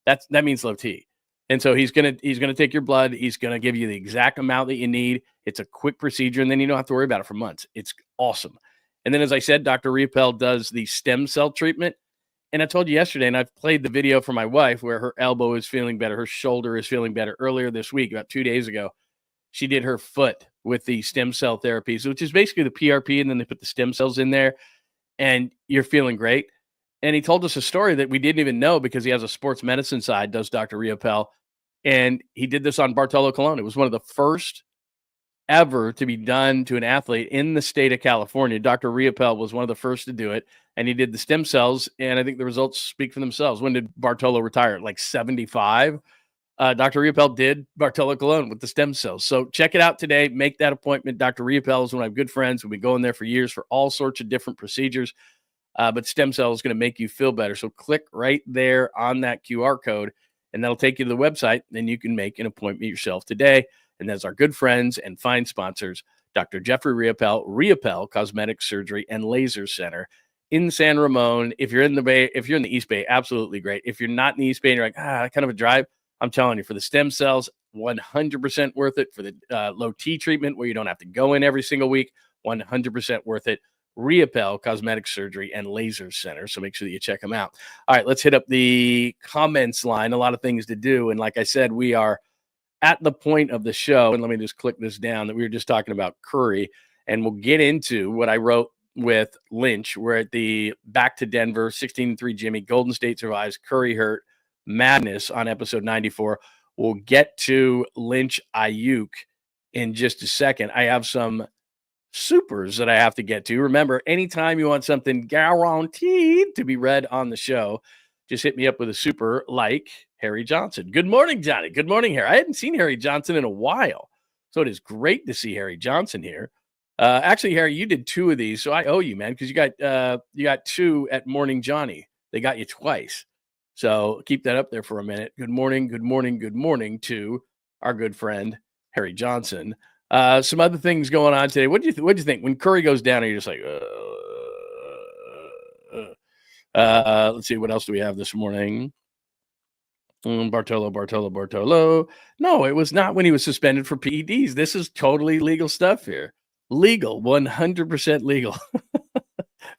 that means low T. And so he's gonna take your blood. He's gonna give you the exact amount that you need. It's a quick procedure, and then you don't have to worry about it for months. It's awesome. And then, as I said, Dr. Riopel does the stem cell treatment. And I told you yesterday, and I've played the video for my wife where her elbow is feeling better, her shoulder is feeling better. Earlier this week, about 2 days ago, she did her foot with the stem cell therapies, which is basically the PRP, and then they put the stem cells in there, and you're feeling great. And he told us a story that we didn't even know because he has a sports medicine side, does Dr. Riopel. And he did this on Bartolo Colon. It was one of the first ever to be done to an athlete in the state of California. Dr. Riopel was one of the first to do it, and he did the stem cells, and I think the results speak for themselves. When did Bartolo retire? Like 75? Dr. Riopel did Bartolo Colon with the stem cells. So check it out today. Make that appointment. Dr. Riopel is one of my good friends. We've been going there for years for all sorts of different procedures, but stem cells is going to make you feel better. So click right there on that QR code, and that'll take you to the website. Then you can make an appointment yourself today. And that's our good friends and fine sponsors, Dr. Jeffrey Riopel, Riopel Cosmetic Surgery and Laser Center in San Ramon. If you're in the Bay, if you're in the East Bay, absolutely great. If you're not in the East Bay and you're like, kind of a drive, I'm telling you, for the stem cells, 100% worth it. For the low T treatment where you don't have to go in every single week, 100% worth it. Riopel Cosmetic Surgery and Laser Center. So make sure that you check them out. All right, let's hit up the comments line. A lot of things to do. And like I said, we are at the point of the show. And let me just click this down that we were just talking about Curry. And we'll get into what I wrote with Lynch. We're at the back to Denver, 16-3 Jimmy. Golden State survives. Curry hurt. Madness on episode 94. We'll get to Lynch Aiyuk in just a second. I have some supers that I have to get to. Remember, anytime you want something guaranteed to be read on the show, just hit me up with a super like Harry Johnson. Good morning, Johnny. Good morning, Harry. I hadn't seen Harry Johnson in a while, so it is great to see Harry Johnson here. Actually, Harry, you did 2 of these, so I owe you, man, because you got 2 at Morning Johnny. They got you twice. So keep that up there for a minute. Good morning, good morning, good morning to our good friend, Harry Johnson. Some other things going on today. What do you think? When Curry goes down, are you just like, let's see, what else do we have this morning? Bartolo. No, it was not when he was suspended for PEDs. This is totally legal stuff here. Legal, 100% legal.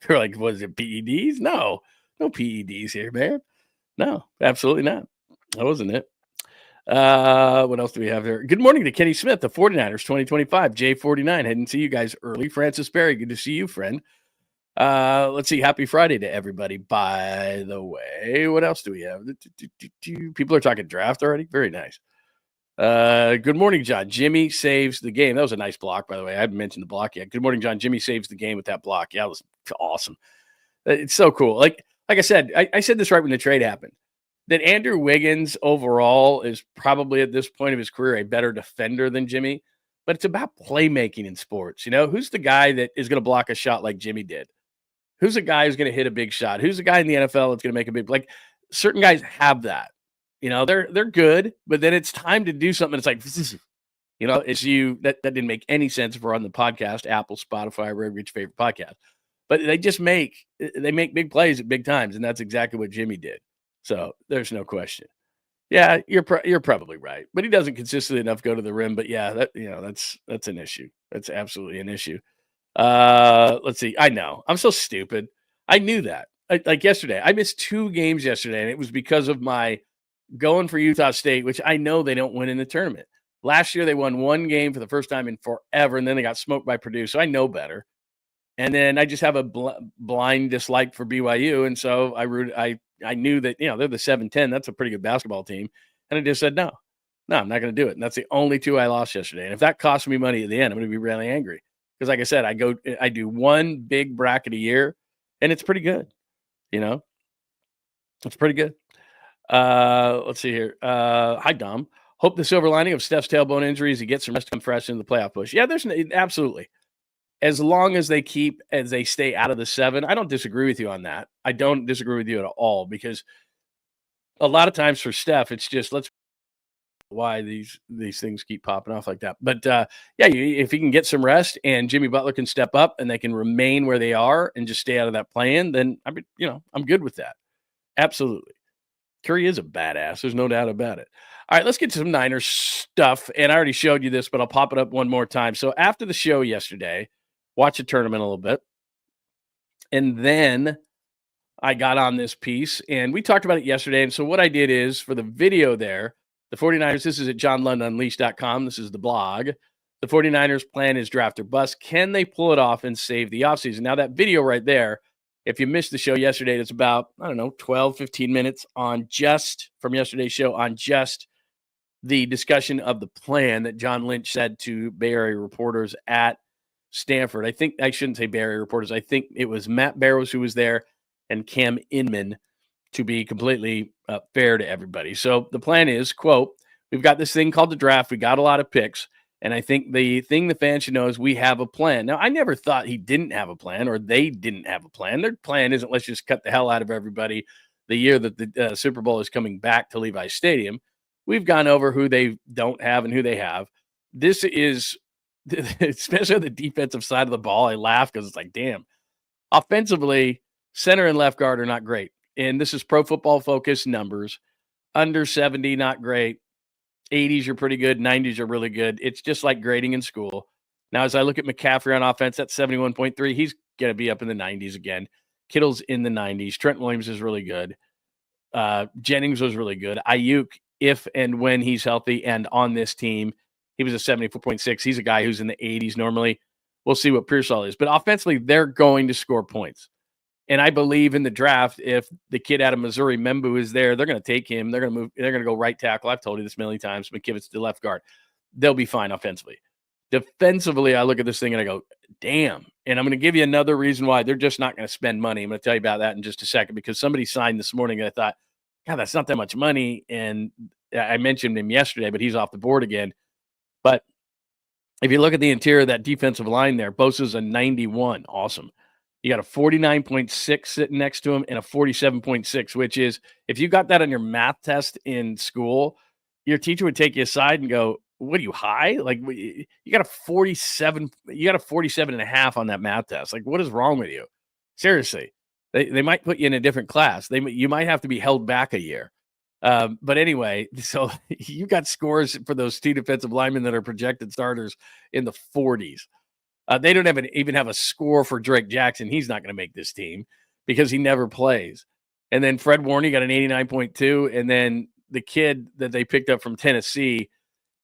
They're like, was it PEDs? No PEDs here, man. No, absolutely not. That wasn't it. What else do we have here? Good morning to Kenny Smith, the 49ers 2025, J49. Hadn't see you guys early. Francis Berry, good to see you, friend. Let's see. Happy Friday to everybody, by the way. What else do we have? People are talking draft already. Very nice. Good morning, John. Jimmy saves the game. That was a nice block, by the way. I haven't mentioned the block yet. Good morning, John. Jimmy saves the game with that block. Yeah, it was awesome. It's so cool. Like I said, I said this right when the trade happened, that Andrew Wiggins overall is probably at this point of his career a better defender than Jimmy, but it's about playmaking in sports. Who's the guy that is going to block a shot like Jimmy did? Who's a guy who's going to hit a big shot? Who's the guy in the NFL that's going to make a big, like certain guys have that. They're good, but then it's time to do something. It's like, it's you that didn't make any sense if we're on the podcast, Apple, Spotify, wherever your favorite podcast. But they make big plays at big times, and that's exactly what Jimmy did. So there's no question. Yeah, you're probably right, but he doesn't consistently enough go to the rim. But yeah, that's an issue. That's absolutely an issue. Let's see. I know I'm so stupid. I knew that. Like yesterday, I missed 2 games yesterday, and it was because of my going for Utah State, which I know they don't win in the tournament. Last year, they won 1 game for the first time in forever, and then they got smoked by Purdue. So I know better. And then I just have a blind dislike for BYU. And so I knew that, they're the 7-10. That's a pretty good basketball team. And I just said, no, I'm not going to do it. And that's the only 2 I lost yesterday. And if that cost me money at the end, I'm going to be really angry. Because like I said, I do 1 big bracket a year, and it's pretty good. It's pretty good. Let's see here. Hi, Dom. Hope the silver lining of Steph's tailbone injury is he gets some rest to come fresh in the playoff push. Yeah, there's absolutely. As long as they stay out of the 7, I don't disagree with you on that. I don't disagree with you at all, because a lot of times for Steph, it's just why these things keep popping off like that. But if he can get some rest and Jimmy Butler can step up and they can remain where they are and just stay out of that play-in, then I'm good with that. Absolutely. Curry is a badass. There's no doubt about it. All right, let's get to some Niners stuff. And I already showed you this, but I'll pop it up one more time. So after the show yesterday, watch the tournament a little bit. And then I got on this piece, and we talked about it yesterday. And so what I did is, for the video there, the 49ers, this is at johnlundunleashed.com. This is the blog. The 49ers plan is draft or bust. Can they pull it off and save the offseason? Now, that video right there, if you missed the show yesterday, it's about, 12, 15 minutes from yesterday's show on just the discussion of the plan that John Lynch said to Bay Area reporters at Stanford. I shouldn't say Bay Area reporters. I think it was Matt Barrows who was there and Cam Inman, to be completely fair to everybody. So the plan is, quote, we've got this thing called the draft. We got a lot of picks. And I think the thing the fans should know is we have a plan. Now, I never thought he didn't have a plan or they didn't have a plan. Their plan isn't let's just cut the hell out of everybody the year that the Super Bowl is coming back to Levi's Stadium. We've gone over who they don't have and who they have. This is, especially on the defensive side of the ball, I laugh because it's like, damn. Offensively, center and left guard are not great. And this is Pro Football Focus numbers. Under 70, not great. 80s are pretty good. 90s are really good. It's just like grading in school. Now, as I look at McCaffrey on offense, that's 71.3. He's going to be up in the 90s again. Kittle's in the 90s. Trent Williams is really good. Jennings was really good. Aiyuk, if and when he's healthy and on this team, he was a 74.6. He's a guy who's in the 80s normally. We'll see what Pearsall is. But offensively, they're going to score points. And I believe in the draft, if the kid out of Missouri, Membu, is there, they're going to take him. They're going to move. They're going to go right tackle. I've told you this a million times. McKivitz to left guard. They'll be fine offensively. Defensively, I look at this thing and I go, damn. And I'm going to give you another reason why they're just not going to spend money. I'm going to tell you about that in just a second, because somebody signed this morning and I thought, God, that's not that much money. And I mentioned him yesterday, but he's off the board again. But if you look at the interior of that defensive line there, Bosa's a 91. Awesome. You got a 49.6 sitting next to him and a 47.6, which is, if you got that on your math test in school, your teacher would take you aside and go, what are you, high? Like, you got a 47, you got a 47 and a half on that math test. Like, what is wrong with you? Seriously, they might put you in a different class. You might have to be held back a year. But anyway, so you got scores for those 2 defensive linemen that are projected starters in the 40s. They don't even have a score for Drake Jackson. He's not going to make this team because he never plays. And then Fred Warney got an 89.2. And then the kid that they picked up from Tennessee,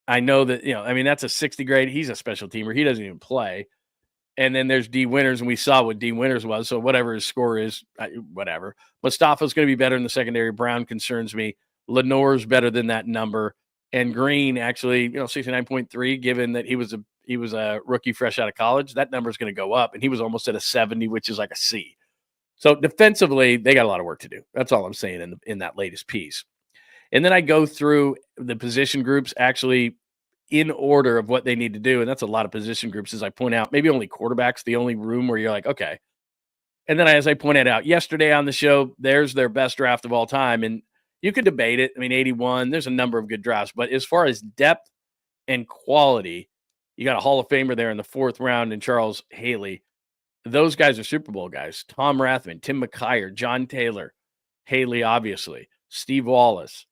I know that, that's a 60 grade. He's a special teamer. He doesn't even play. And then there's D Winters, and we saw what D Winters was. So whatever his score is, whatever. Mustafa's going to be better in the secondary. Brown concerns me. Lenore's better than that number. And Green actually, 69.3, given that he was a rookie fresh out of college, that number is going to go up. And he was almost at a 70, which is like a C. So defensively, they got a lot of work to do. That's all I'm saying in that latest piece. And then I go through the position groups actually in order of what they need to do. And that's a lot of position groups, as I point out. Maybe only quarterback's the only room where you're like, okay. And then as I pointed out yesterday on the show, there's their best draft of all time. And you could debate it. I mean, 81, there's a number of good drafts. But as far as depth and quality, you got a Hall of Famer there in the 4th round and Charles Haley. Those guys are Super Bowl guys. Tom Rathman, Tim McKyer, John Taylor, Haley, obviously, Steve Wallace,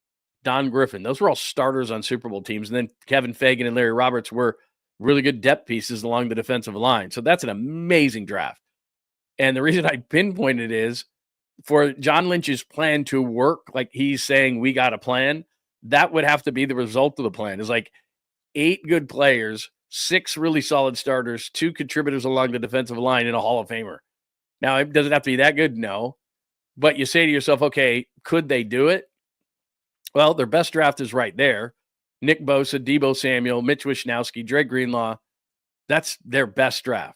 Don Griffin. Those were all starters on Super Bowl teams. And then Kevin Fagan and Larry Roberts were really good depth pieces along the defensive line. So that's an amazing draft. And the reason I pinpointed is for John Lynch's plan to work, like he's saying we got a plan, that would have to be the result of the plan. Is like 8 good players, 6 really solid starters, 2 contributors along the defensive line, and a Hall of Famer. Now, does it have to be that good? No. But you say to yourself, okay, could they do it? Well, their best draft is right there. Nick Bosa, Deebo Samuel, Mitch Wishnowsky, Dre Greenlaw. That's their best draft.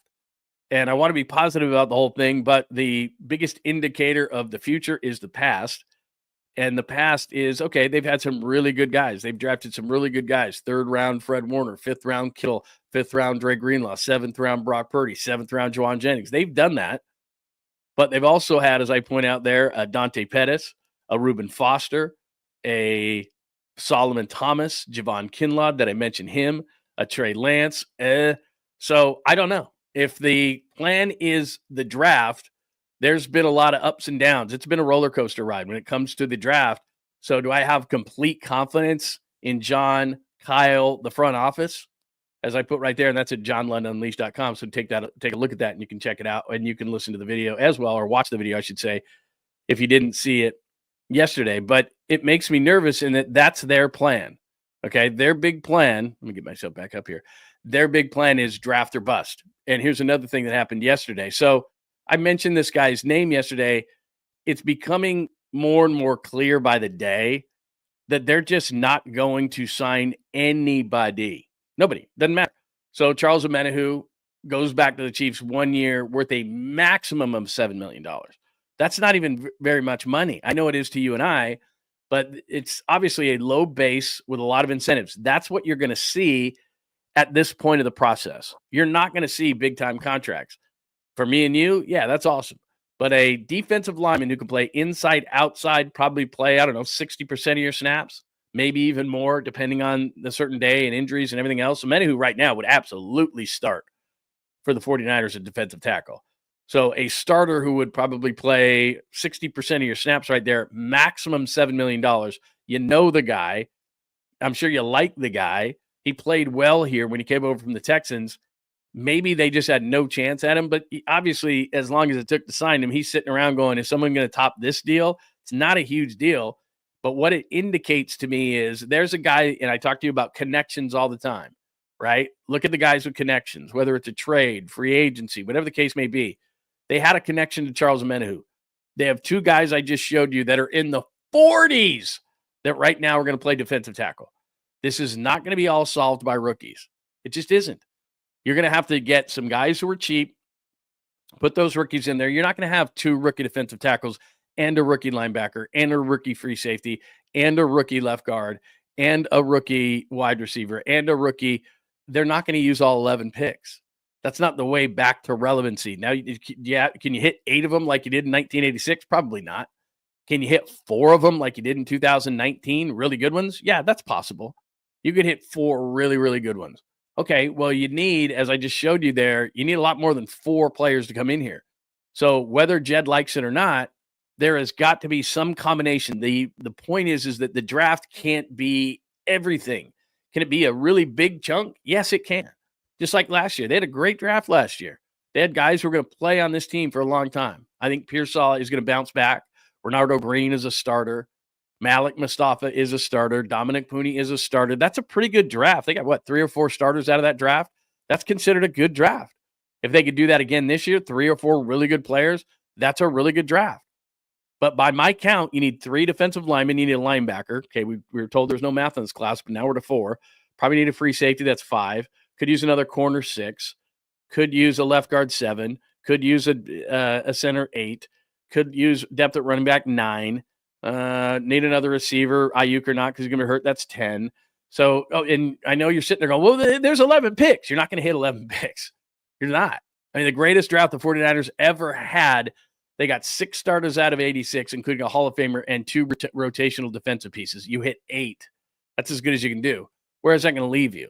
And I want to be positive about the whole thing, but the biggest indicator of the future is the past. And the past is, okay, they've had some really good guys. They've drafted some really good guys. 3rd round, Fred Warner. 5th round, Kittle. 5th round, Dre Greenlaw. 7th round, Brock Purdy. 7th round, Juwan Jennings. They've done that. But they've also had, as I point out there, a Dante Pettis, a Reuben Foster, a Solomon Thomas, Javon Kinlaw, that I mentioned him, a Trey Lance. So I don't know. If the plan is the draft, there's been a lot of ups and downs. It's been a roller coaster ride when it comes to the draft. So do I have complete confidence in John, Kyle, the front office? As I put right there, and that's at johnlundunleashed.com. So take a look at that, and you can check it out, and you can listen to the video as well, or watch the video, I should say, if you didn't see it yesterday. But it makes me nervous in that that's their plan. Okay, their big plan. Let me get myself back up here. Their big plan is draft or bust. And here's another thing that happened yesterday. So I mentioned this guy's name yesterday. It's becoming more and more clear by the day that they're just not going to sign anybody. Nobody. Doesn't matter. So Charles Omenihu goes back to the Chiefs 1 year worth a maximum of $7 million. That's not even very much money. I know it is to you and I, but it's obviously a low base with a lot of incentives. That's what you're going to see at this point of the process. You're not going to see big-time contracts. For me and you, yeah, that's awesome. But a defensive lineman who can play inside, outside, probably play, 60% of your snaps, maybe even more, depending on the certain day and injuries and everything else. Many who right now would absolutely start for the 49ers at defensive tackle. So a starter who would probably play 60% of your snaps right there, maximum $7 million. You know the guy. I'm sure you like the guy. He played well here when he came over from the Texans. Maybe they just had no chance at him, but obviously, as long as it took to sign him, he's sitting around going, is someone going to top this deal? It's not a huge deal, but what it indicates to me is there's a guy, and I talk to you about connections all the time, right? Look at the guys with connections, whether it's a trade, free agency, whatever the case may be. They had a connection to Charles Omenihu. They have 2 guys I just showed you that are in the 40s that right now are going to play defensive tackle. This is not going to be all solved by rookies. It just isn't. You're going to have to get some guys who are cheap, put those rookies in there. You're not going to have 2 rookie defensive tackles and a rookie linebacker and a rookie free safety and a rookie left guard and a rookie wide receiver and a rookie. They're not going to use all 11 picks. That's not the way back to relevancy. Now, yeah, can you hit 8 of them like you did in 1986? Probably not. Can you hit 4 of them like you did in 2019? Really good ones? Yeah, that's possible. You could hit 4 really, really good ones. Okay, well, you need, as I just showed you there, you need a lot more than 4 players to come in here. So whether Jed likes it or not, there has got to be some combination. The point is that the draft can't be everything. Can it be a really big chunk? Yes, it can. Just like last year. They had a great draft last year. They had guys who were going to play on this team for a long time. I think Pearsall is going to bounce back. Renardo Green is a starter. Malik Mustafa is a starter. Dominic Pooney is a starter. That's a pretty good draft. They got, 3 or 4 starters out of that draft? That's considered a good draft. If they could do that again this year, 3 or 4 really good players, that's a really good draft. But by my count, you need 3 defensive linemen. You need a linebacker. Okay, we were told there's no math in this class, but now we're to 4. Probably need a free safety. That's 5. Could use another corner 6. Could use a left guard 7. Could use a center 8. Could use depth at running back 9. Need another receiver, Aiyuk or not, because he's going to be hurt. That's 10. So, and I know you're sitting there going, well, there's 11 picks. You're not going to hit 11 picks. You're not. I mean, the greatest draft the 49ers ever had, they got 6 starters out of 86, including a Hall of Famer and 2 rotational defensive pieces. You hit 8. That's as good as you can do. Where is that going to leave you?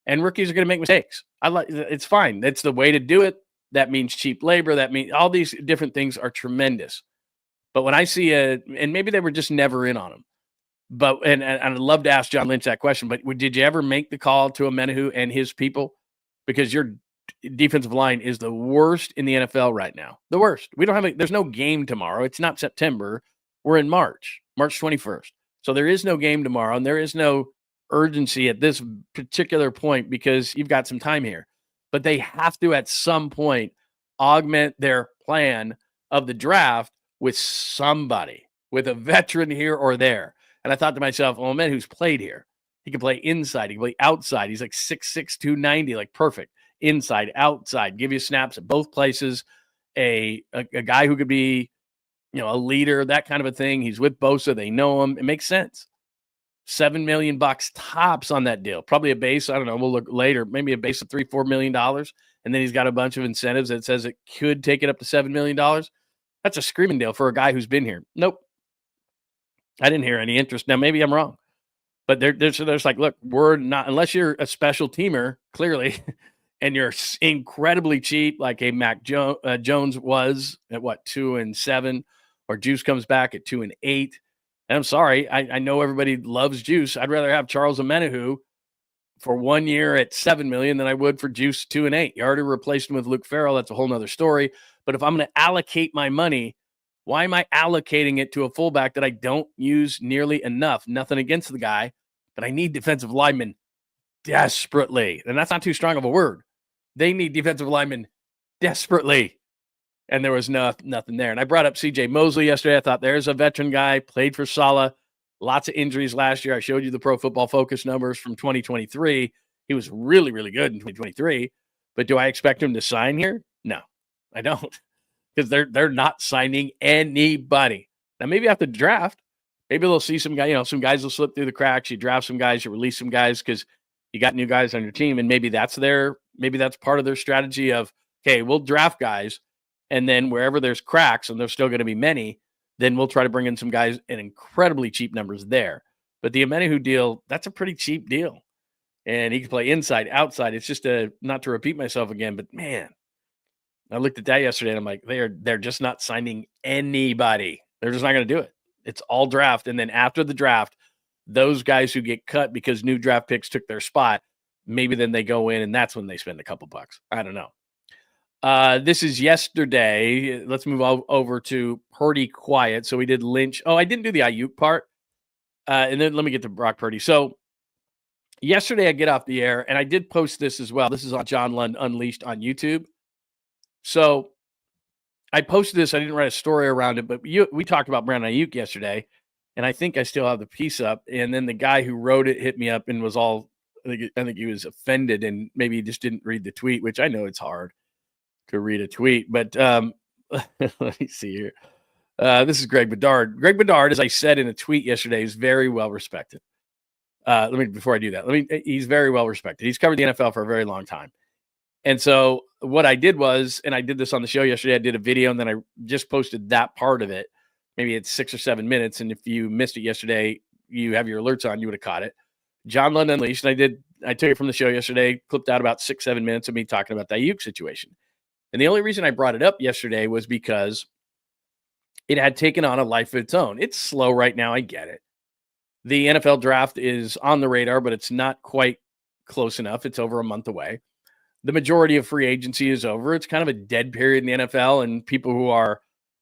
And rookies are going to make mistakes. It's fine. That's the way to do it. That means cheap labor. That means all these different things are tremendous. But when I see and maybe they were just never in on him. But and I'd love to ask John Lynch that question. But did you ever make the call to Amenahu and his people? Because your defensive line is the worst in the NFL right now. The worst. We don't have there's no game tomorrow. It's not September. We're in March 21st. So there is no game tomorrow, and there is no urgency at this particular point because you've got some time here. But they have to, at some point, augment their plan of the draft with somebody, with a veteran here or there. And I thought to myself, oh, man, who's played here? He can play inside. He can play outside. He's like 6'6", 290, like perfect. Inside, outside, give you snaps at both places. A guy who could be, a leader, that kind of a thing. He's with Bosa. They know him. It makes sense. $7 million tops on that deal. Probably a base. I don't know. We'll look later. Maybe a base of $3-4 million. And then he's got a bunch of incentives that says it could take it up to $7 million. That's a screaming deal for a guy who's been here. Nope. I didn't hear any interest. Now, maybe I'm wrong. But there's like, look, we're not, unless you're a special teamer, clearly, and you're incredibly cheap, like a Mac Jones was at 2-7, or Juice comes back at 2-8. And I'm sorry, I know everybody loves Juice. I'd rather have Charles Amenahu for 1 year at $7 million than I would for Juice 2-8. You already replaced him with Luke Farrell. That's a whole nother story. But if I'm going to allocate my money, why am I allocating it to a fullback that I don't use nearly enough? Nothing against the guy, but I need defensive linemen desperately. And that's not too strong of a word. They need defensive linemen desperately. And there was nothing there. And I brought up C.J. Mosley yesterday. I thought there's a veteran guy, played for Saleh, lots of injuries last year. I showed you the Pro Football Focus numbers from 2023. He was really, really good in 2023. But do I expect him to sign here? No, I don't. Because they're not signing anybody. Now, maybe after the draft, maybe they'll see some guy, some guys will slip through the cracks. You draft some guys, you release some guys because you got new guys on your team. And maybe that's part of their strategy of, okay, we'll draft guys. And then wherever there's cracks, and there's still going to be many, then we'll try to bring in some guys in incredibly cheap numbers there. But the Amenahu deal, that's a pretty cheap deal. And he can play inside, outside. It's just not to repeat myself again, but man, I looked at that yesterday and I'm like, they're just not signing anybody. They're just not going to do it. It's all draft. And then after the draft, those guys who get cut because new draft picks took their spot, maybe then they go in and that's when they spend a couple bucks. I don't know. This is yesterday. Let's move over to Purdy quiet. So we did Lynch. Oh, I didn't do the Aiyuk part. And then let me get to Brock Purdy. So yesterday I get off the air and I did post this as well. This is on John Lund Unleashed on YouTube. So I posted this. I didn't write a story around it, but we talked about Brandon Aiyuk yesterday, and I think I still have the piece up. And then the guy who wrote it hit me up and was all, I think he was offended, and maybe he just didn't read the tweet, which I know it's hard to read a tweet. But let me see here. This is Greg Bedard. Greg Bedard, as I said in a tweet yesterday, is very well respected. Before I do that, he's very well respected. He's covered the NFL for a very long time. And so what I did was, and I did this on the show yesterday, I did a video and then I just posted that part of it. Maybe it's 6 or 7 minutes. And if you missed it yesterday, you have your alerts on, you would have caught it. John Lund Unleashed. And I took it from the show yesterday, clipped out about 6-7 minutes of me talking about the Aiyuk situation. And the only reason I brought it up yesterday was because it had taken on a life of its own. It's slow right now. I get it. The NFL draft is on the radar, but it's not quite close enough. It's over a month away. The majority of free agency is over. It's kind of a dead period in the NFL, and people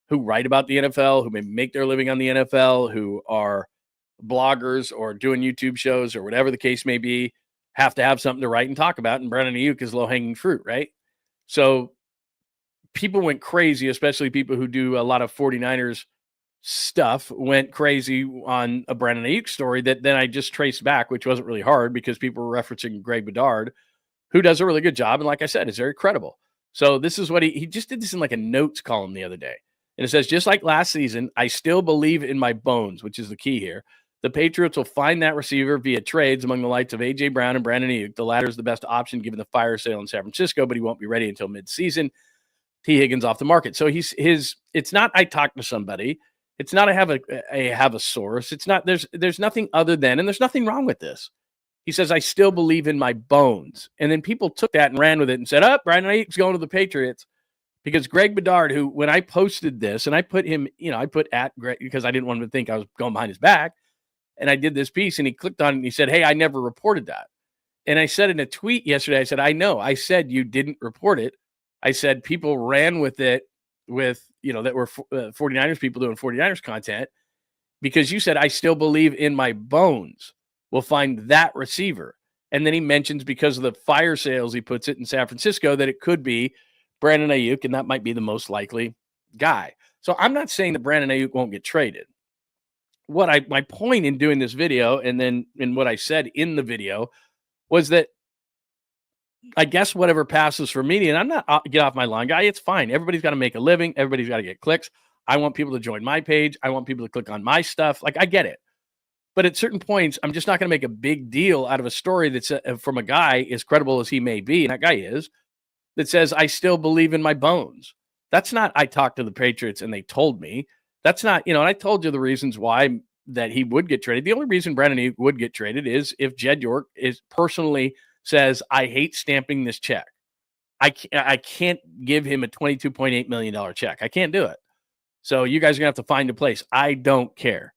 who write about the NFL, who may make their living on the NFL, who are bloggers or doing YouTube shows or whatever the case may be, have to have something to write and talk about. And Brandon Aiyuk is low-hanging fruit, right? So people went crazy, especially people who do a lot of 49ers stuff went crazy on a Brandon Aiyuk story that then I just traced back, which wasn't really hard because people were referencing Greg Bedard, who does a really good job. And like I said, is very credible. So this is what he just did this in like a notes column the other day. And it says, just like last season, I still believe in my bones, which is the key here. The Patriots will find that receiver via trades among the likes of A.J. Brown and Brandon Aiyuk. The latter is the best option given the fire sale in San Francisco, but he won't be ready until midseason. T. Higgins off the market. So it's not I talked to somebody. It's not I have a source. It's not there's nothing other than, and there's nothing wrong with this. He says, I still believe in my bones. And then people took that and ran with it and said, Brandon Aiyuk's going to the Patriots. Because Greg Bedard, who, when I posted this, and I put him, I put at Greg because I didn't want him to think I was going behind his back. And I did this piece and he clicked on it and he said, hey, I never reported that. And I said in a tweet yesterday, I said, I know. I said you didn't report it. I said people ran with it with, that were 49ers people doing 49ers content because you said, I still believe in my bones. We'll find that receiver. And then he mentions because of the fire sales, he puts it in San Francisco, that it could be Brandon Aiyuk, and that might be the most likely guy. So I'm not saying that Brandon Aiyuk won't get traded. My point in doing this video and then in what I said in the video was that I guess whatever passes for media, and I'm not get off my lawn guy, it's fine. Everybody's got to make a living. Everybody's got to get clicks. I want people to join my page. I want people to click on my stuff. Like, I get it. But at certain points, I'm just not going to make a big deal out of a story that's from a guy as credible as he may be, and that guy is, that says, I still believe in my bones. That's not, I talked to the Patriots and they told me. That's not, and I told you the reasons why that he would get traded. The only reason Brandon Aiyuk would get traded is if Jed York personally says, I hate stamping this check. I can't give him a $22.8 million check. I can't do it. So you guys are going to have to find a place. I don't care.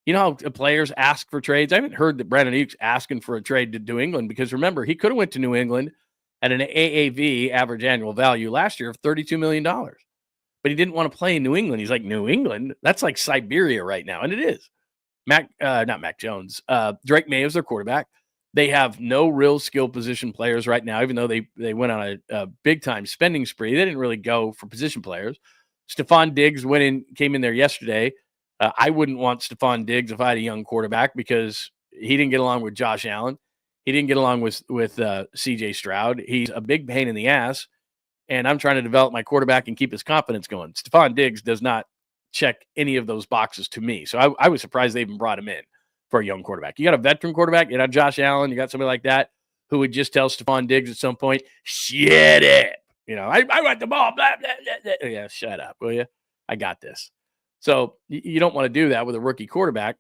You know how players ask for trades? I haven't heard that Brandon Aiyuk's asking for a trade to New England because remember, he could have went to New England at an AAV, average annual value, last year of $32 million. But he didn't want to play in New England. He's like, New England? That's like Siberia right now. And it is. Not Mac Jones. Drake May is their quarterback. They have no real skill position players right now, even though they went on a big-time spending spree. They didn't really go for position players. Stephon Diggs came in there yesterday. I wouldn't want Stephon Diggs if I had a young quarterback because he didn't get along with Josh Allen. He didn't get along with C.J. Stroud. He's a big pain in the ass, and I'm trying to develop my quarterback and keep his confidence going. Stephon Diggs does not check any of those boxes to me, so I was surprised they even brought him in for a young quarterback. You got a veteran quarterback, Josh Allen, you got somebody like that who would just tell Stephon Diggs at some point, shut it. I want the ball, blah, blah, blah, blah. Yeah, shut up, will you? I got this. So you don't want to do that with a rookie quarterback.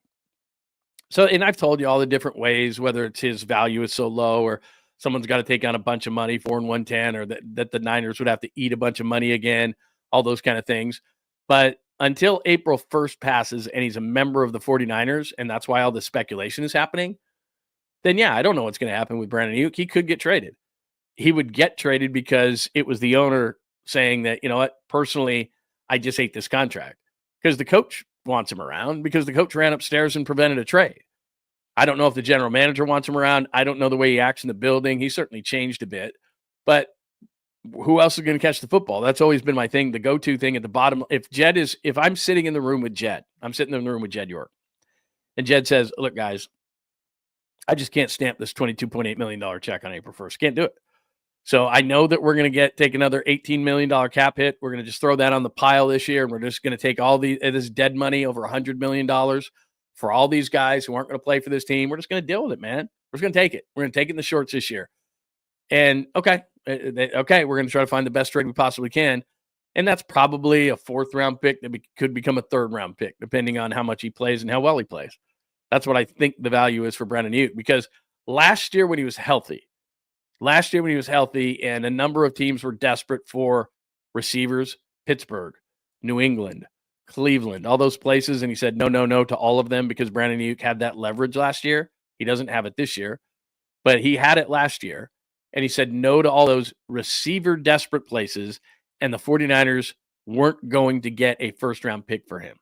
So, and I've told you all the different ways, whether it's his value is so low or someone's got to take on a bunch of money, 4 and 110, or that the Niners would have to eat a bunch of money again, all those kind of things. But until April 1st passes and he's a member of the 49ers, and that's why all the speculation is happening, then yeah, I don't know what's going to happen with Brandon Aiyuk. He could get traded. He would get traded because it was the owner saying that, personally, I just hate this contract. Because the coach wants him around, because the coach ran upstairs and prevented a trade. I don't know if the general manager wants him around. I don't know the way he acts in the building. He certainly changed a bit. But who else is going to catch the football? That's always been my thing, the go-to thing at the bottom. If I'm sitting in the room with Jed, I'm sitting in the room with Jed York, and Jed says, look, guys, I just can't stamp this $22.8 million check on April 1st. Can't do it. So I know that we're going to take another $18 million cap hit. We're going to just throw that on the pile this year, and we're just going to take all this dead money, over $100 million, for all these guys who aren't going to play for this team. We're just going to deal with it, man. We're just going to take it. We're going to take it in the shorts this year. And okay, we're going to try to find the best trade we possibly can. And that's probably a 4th-round pick that could become a 3rd-round pick, depending on how much he plays and how well he plays. That's what I think the value is for Brandon Aiyuk, because last year when he was healthy, and a number of teams were desperate for receivers, Pittsburgh, New England, Cleveland, all those places, and he said no to all of them because Brandon Aiyuk had that leverage last year. He doesn't have it this year, but he had it last year, and he said no to all those receiver desperate places, and the 49ers weren't going to get a 1st-round pick for him.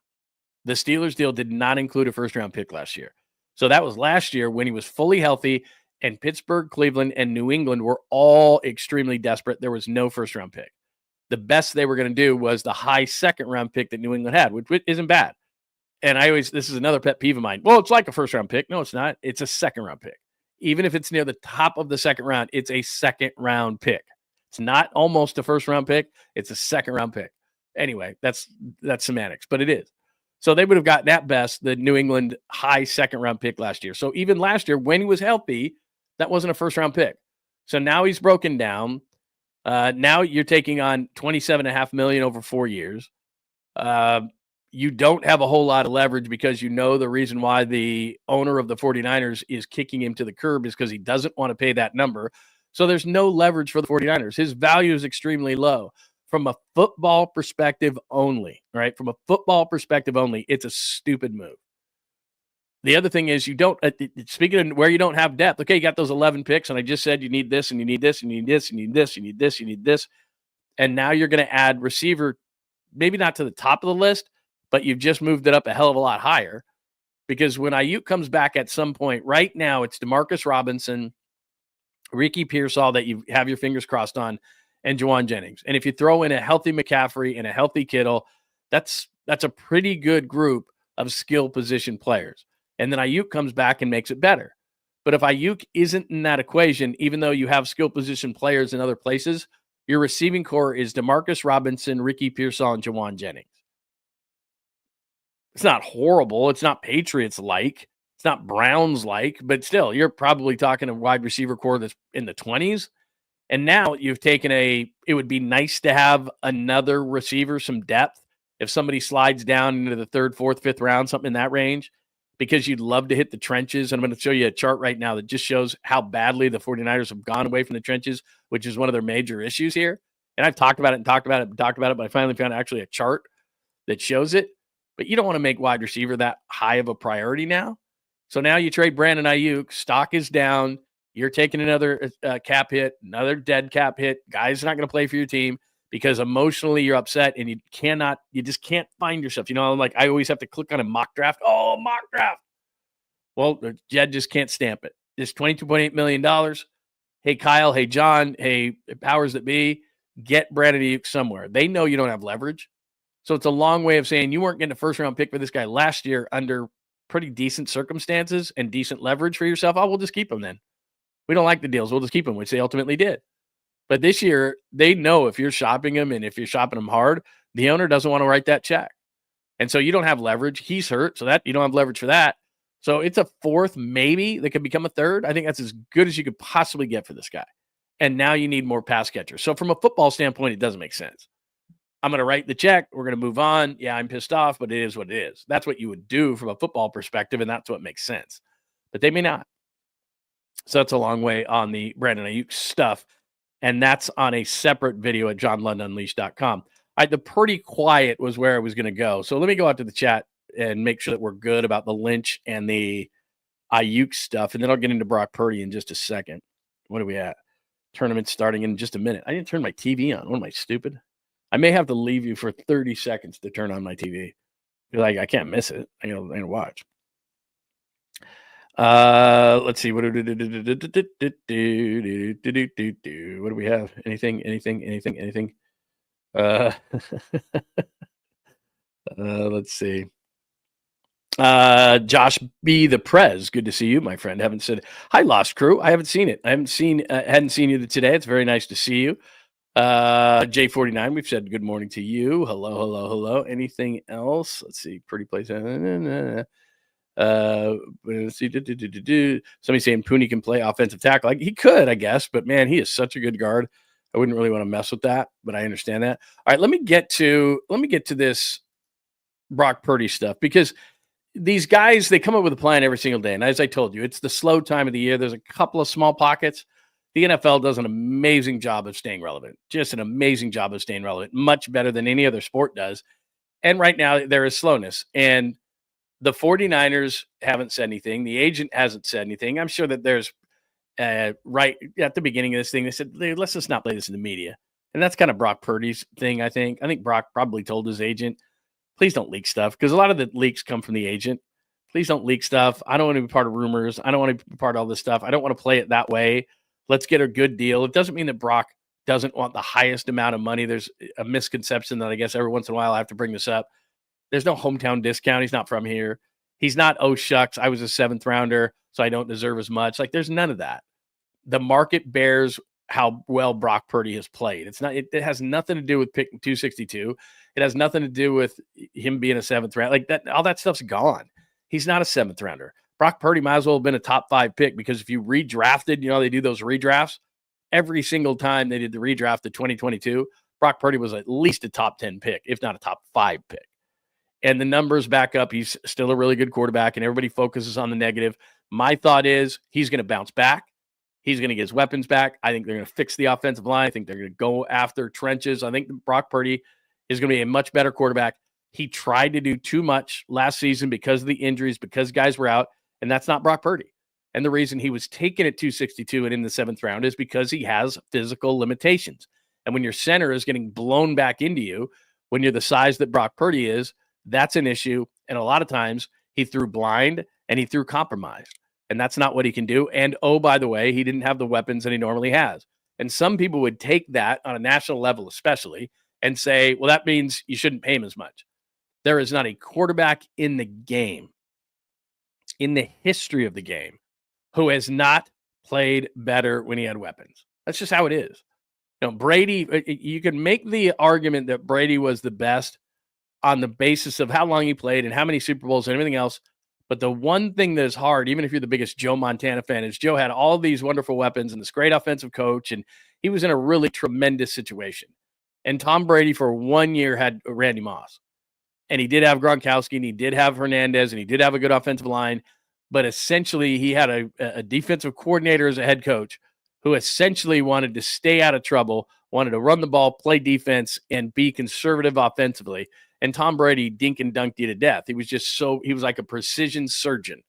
The Steelers deal did not include a 1st-round pick last year. So that was last year when he was fully healthy, and Pittsburgh, Cleveland, and New England were all extremely desperate. There was no 1st-round pick. The best they were going to do was the high 2nd-round pick that New England had, which isn't bad. and this is another pet peeve of mine. Well, it's like a first round pick. No, it's not. It's a second round pick. Even if it's near the top of the second round, it's a second round pick. It's not almost a first round pick. It's a second round pick. Anyway, that's semantics, but it is. So they would have gotten at best the New England high second round pick last year. So even last year, when he was healthy, that wasn't a first round pick. So now he's broken down. Now you're taking on $27.5 million over 4 years. You don't have a whole lot of leverage because you know the reason why the owner of the 49ers is kicking him to the curb is because he doesn't want to pay that number. So there's no leverage for the 49ers. His value is extremely low. From a football perspective only, right? From a football perspective only, it's a stupid move. The other thing is you don't, speaking of where you don't have depth, okay, you got those 11 picks, and I just said you need this, and you need this, and you need this, and you need this, you need this, you need this. And now you're going to add receiver, maybe not to the top of the list, but you've just moved it up a hell of a lot higher. Because when Aiyuk comes back at some point, right now it's DeMarcus Robinson, Ricky Pearsall that you have your fingers crossed on, and Juwan Jennings. And if you throw in a healthy McCaffrey and a healthy Kittle, that's a pretty good group of skill position players. And then Aiyuk comes back and makes it better. But if Aiyuk isn't in that equation, even though you have skill position players in other places, your receiving core is DeMarcus Robinson, Ricky Pearsall, and Juwan Jennings. It's not horrible. It's not Patriots-like. It's not Browns-like. But still, you're probably talking a wide receiver core that's in the 20s. And now you've taken it would be nice to have another receiver, some depth, if somebody slides down into the 3rd, 4th, 5th round, something in that range, because you'd love to hit the trenches. And I'm going to show you a chart right now that just shows how badly the 49ers have gone away from the trenches, which is one of their major issues here. And I've talked about it, but I finally found actually a chart that shows it. But you don't want to make wide receiver that high of a priority now. So now you trade Brandon Aiyuk, stock is down. You're taking another cap hit, another dead cap hit. Guy's not going to play for your team because emotionally you're upset and you just can't find yourself. You know, I always have to click on a mock draft. Oh, mock draft. Well, Jed just can't stamp it. It's $22.8 million. Hey, Kyle. Hey, John. Hey, powers that be. Get Brandon Aiyuk somewhere. They know you don't have leverage. So it's a long way of saying you weren't getting a first-round pick for this guy last year under pretty decent circumstances and decent leverage for yourself. Oh, we'll just keep him then. We don't like the deals. We'll just keep them, which they ultimately did. But this year, they know if you're shopping them and if you're shopping them hard, the owner doesn't want to write that check. And so you don't have leverage. He's hurt, so that you don't have leverage for that. So it's a 4th, maybe, that could become a 3rd. I think that's as good as you could possibly get for this guy. And now you need more pass catchers. So from a football standpoint, it doesn't make sense. I'm going to write the check. We're going to move on. Yeah, I'm pissed off, but it is what it is. That's what you would do from a football perspective, and that's what makes sense. But they may not. So that's a long way on the Brandon Aiyuk stuff. And that's on a separate video at johnlundunleashed.com. The pretty quiet was where I was going to go. So let me go out to the chat and make sure that we're good about the Lynch and the Aiyuk stuff. And then I'll get into Brock Purdy in just a second. What are we at? Tournament starting in just a minute. I didn't turn my TV on. What am I, stupid? I may have to leave you for 30 seconds to turn on my TV. You're like, I can't miss it. I gotta watch. Let's see. What do we have? Anything? Let's see. Josh B. the Prez. Good to see you, my friend. Haven't said hi, Lost Crew. I haven't seen it. Hadn't seen you today. It's very nice to see you. J49, we've said good morning to you. Hello. Anything else? Let's see. Pretty place. Let's see. Somebody saying Pooney can play offensive tackle. Like, he could, I guess, but man, he is such a good guard. I wouldn't really want to mess with that, but I understand that. All right, let me get to this Brock Purdy stuff, because these guys, they come up with a plan every single day. And as I told you, it's the slow time of the year. There's a couple of small pockets. The NFL does an amazing job of staying relevant, just an amazing job of staying relevant, much better than any other sport does. And right now there is slowness, and the 49ers haven't said anything. The agent hasn't said anything. I'm sure that there's right at the beginning of this thing, they said, let's just not play this in the media. And that's kind of Brock Purdy's thing, I think. I think Brock probably told his agent, please don't leak stuff, because a lot of the leaks come from the agent. Please don't leak stuff. I don't want to be part of rumors. I don't want to be part of all this stuff. I don't want to play it that way. Let's get a good deal. It doesn't mean that Brock doesn't want the highest amount of money. There's a misconception that I guess every once in a while I have to bring this up. There's no hometown discount. He's not from here. He's not, oh, shucks, I was a 7th rounder, so I don't deserve as much. Like, there's none of that. The market bears how well Brock Purdy has played. It has nothing to do with picking 262. It has nothing to do with him being a 7th round. Like, that, all that stuff's gone. He's not a 7th rounder. Brock Purdy might as well have been a top 5 pick, because if you redrafted, they do those redrafts. Every single time they did the redraft of 2022, Brock Purdy was at least a top 10 pick, if not a top 5 pick. And the numbers back up. He's still a really good quarterback, and everybody focuses on the negative. My thought is he's going to bounce back. He's going to get his weapons back. I think they're going to fix the offensive line. I think they're going to go after trenches. I think Brock Purdy is going to be a much better quarterback. He tried to do too much last season because of the injuries, because guys were out, and that's not Brock Purdy. And the reason he was taken at 262 and in the 7th round is because he has physical limitations. And when your center is getting blown back into you, when you're the size that Brock Purdy is, that's an issue. And a lot of times he threw blind and he threw compromised. And that's not what he can do. And, oh, by the way, he didn't have the weapons that he normally has. And some people would take that on a national level especially and say, well, that means you shouldn't pay him as much. There is not a quarterback in the game, in the history of the game, who has not played better when he had weapons. That's just how it is. Brady, you can make the argument that Brady was the best on the basis of how long he played and how many Super Bowls and everything else. But the one thing that is hard, even if you're the biggest Joe Montana fan, is Joe had all these wonderful weapons and this great offensive coach, and he was in a really tremendous situation. And Tom Brady for 1 year had Randy Moss. And he did have Gronkowski, and he did have Hernandez, and he did have a good offensive line. But essentially, he had a defensive coordinator as a head coach who essentially wanted to stay out of trouble, wanted to run the ball, play defense, and be conservative offensively. And Tom Brady dink and dunked you to death. He was like a precision surgeon,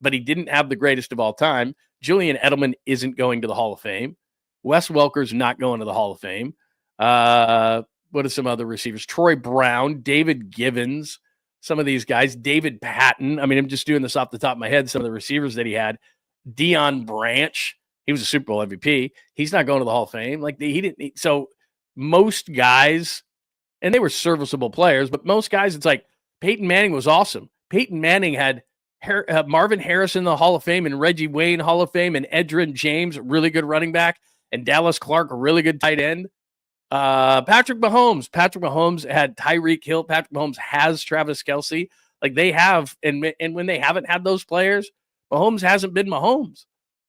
but he didn't have the greatest of all time. Julian Edelman isn't going to the Hall of Fame. Wes Welker's not going to the Hall of Fame. What are some other receivers? Troy Brown, David Givens, some of these guys, David Patton. I mean, I'm just doing this off the top of my head. Some of the receivers that he had, Deion Branch, he was a Super Bowl MVP. He's not going to the Hall of Fame. Like he didn't. So most guys, and they were serviceable players, but most guys, it's like Peyton Manning was awesome. Peyton Manning had Marvin Harrison in the Hall of Fame, and Reggie Wayne Hall of Fame, and Edgerrin James, really good running back, and Dallas Clark, a really good tight end. Patrick Mahomes had Tyreek Hill. Patrick Mahomes has Travis Kelce. Like they have, and when they haven't had those players, Mahomes hasn't been Mahomes.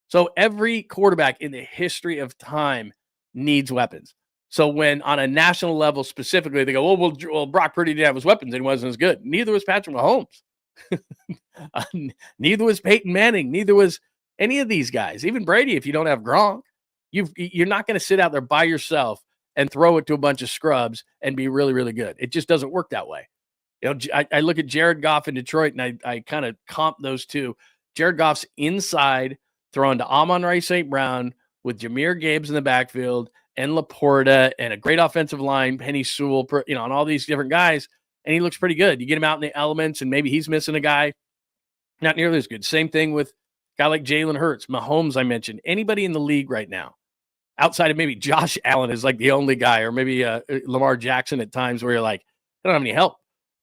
So every quarterback in the history of time needs weapons. So when on a national level specifically, they go, well, Brock Purdy didn't have his weapons and he wasn't as good. Neither was Patrick Mahomes. Neither was Peyton Manning. Neither was any of these guys. Even Brady, if you don't have Gronk, you're not going to sit out there by yourself and throw it to a bunch of scrubs and be really, really good. It just doesn't work that way. I look at Jared Goff in Detroit, and I kind of comp those two. Jared Goff's inside, throwing to Amon-Ra St. Brown with Jahmyr Gibbs in the backfield and Laporta and a great offensive line, Penny Sewell, and all these different guys, and he looks pretty good. You get him out in the elements, and maybe he's missing a guy, not nearly as good. Same thing with a guy like Jalen Hurts, Mahomes I mentioned. Anybody in the league right now, outside of maybe Josh Allen is like the only guy, or maybe Lamar Jackson at times where you're like, I don't have any help.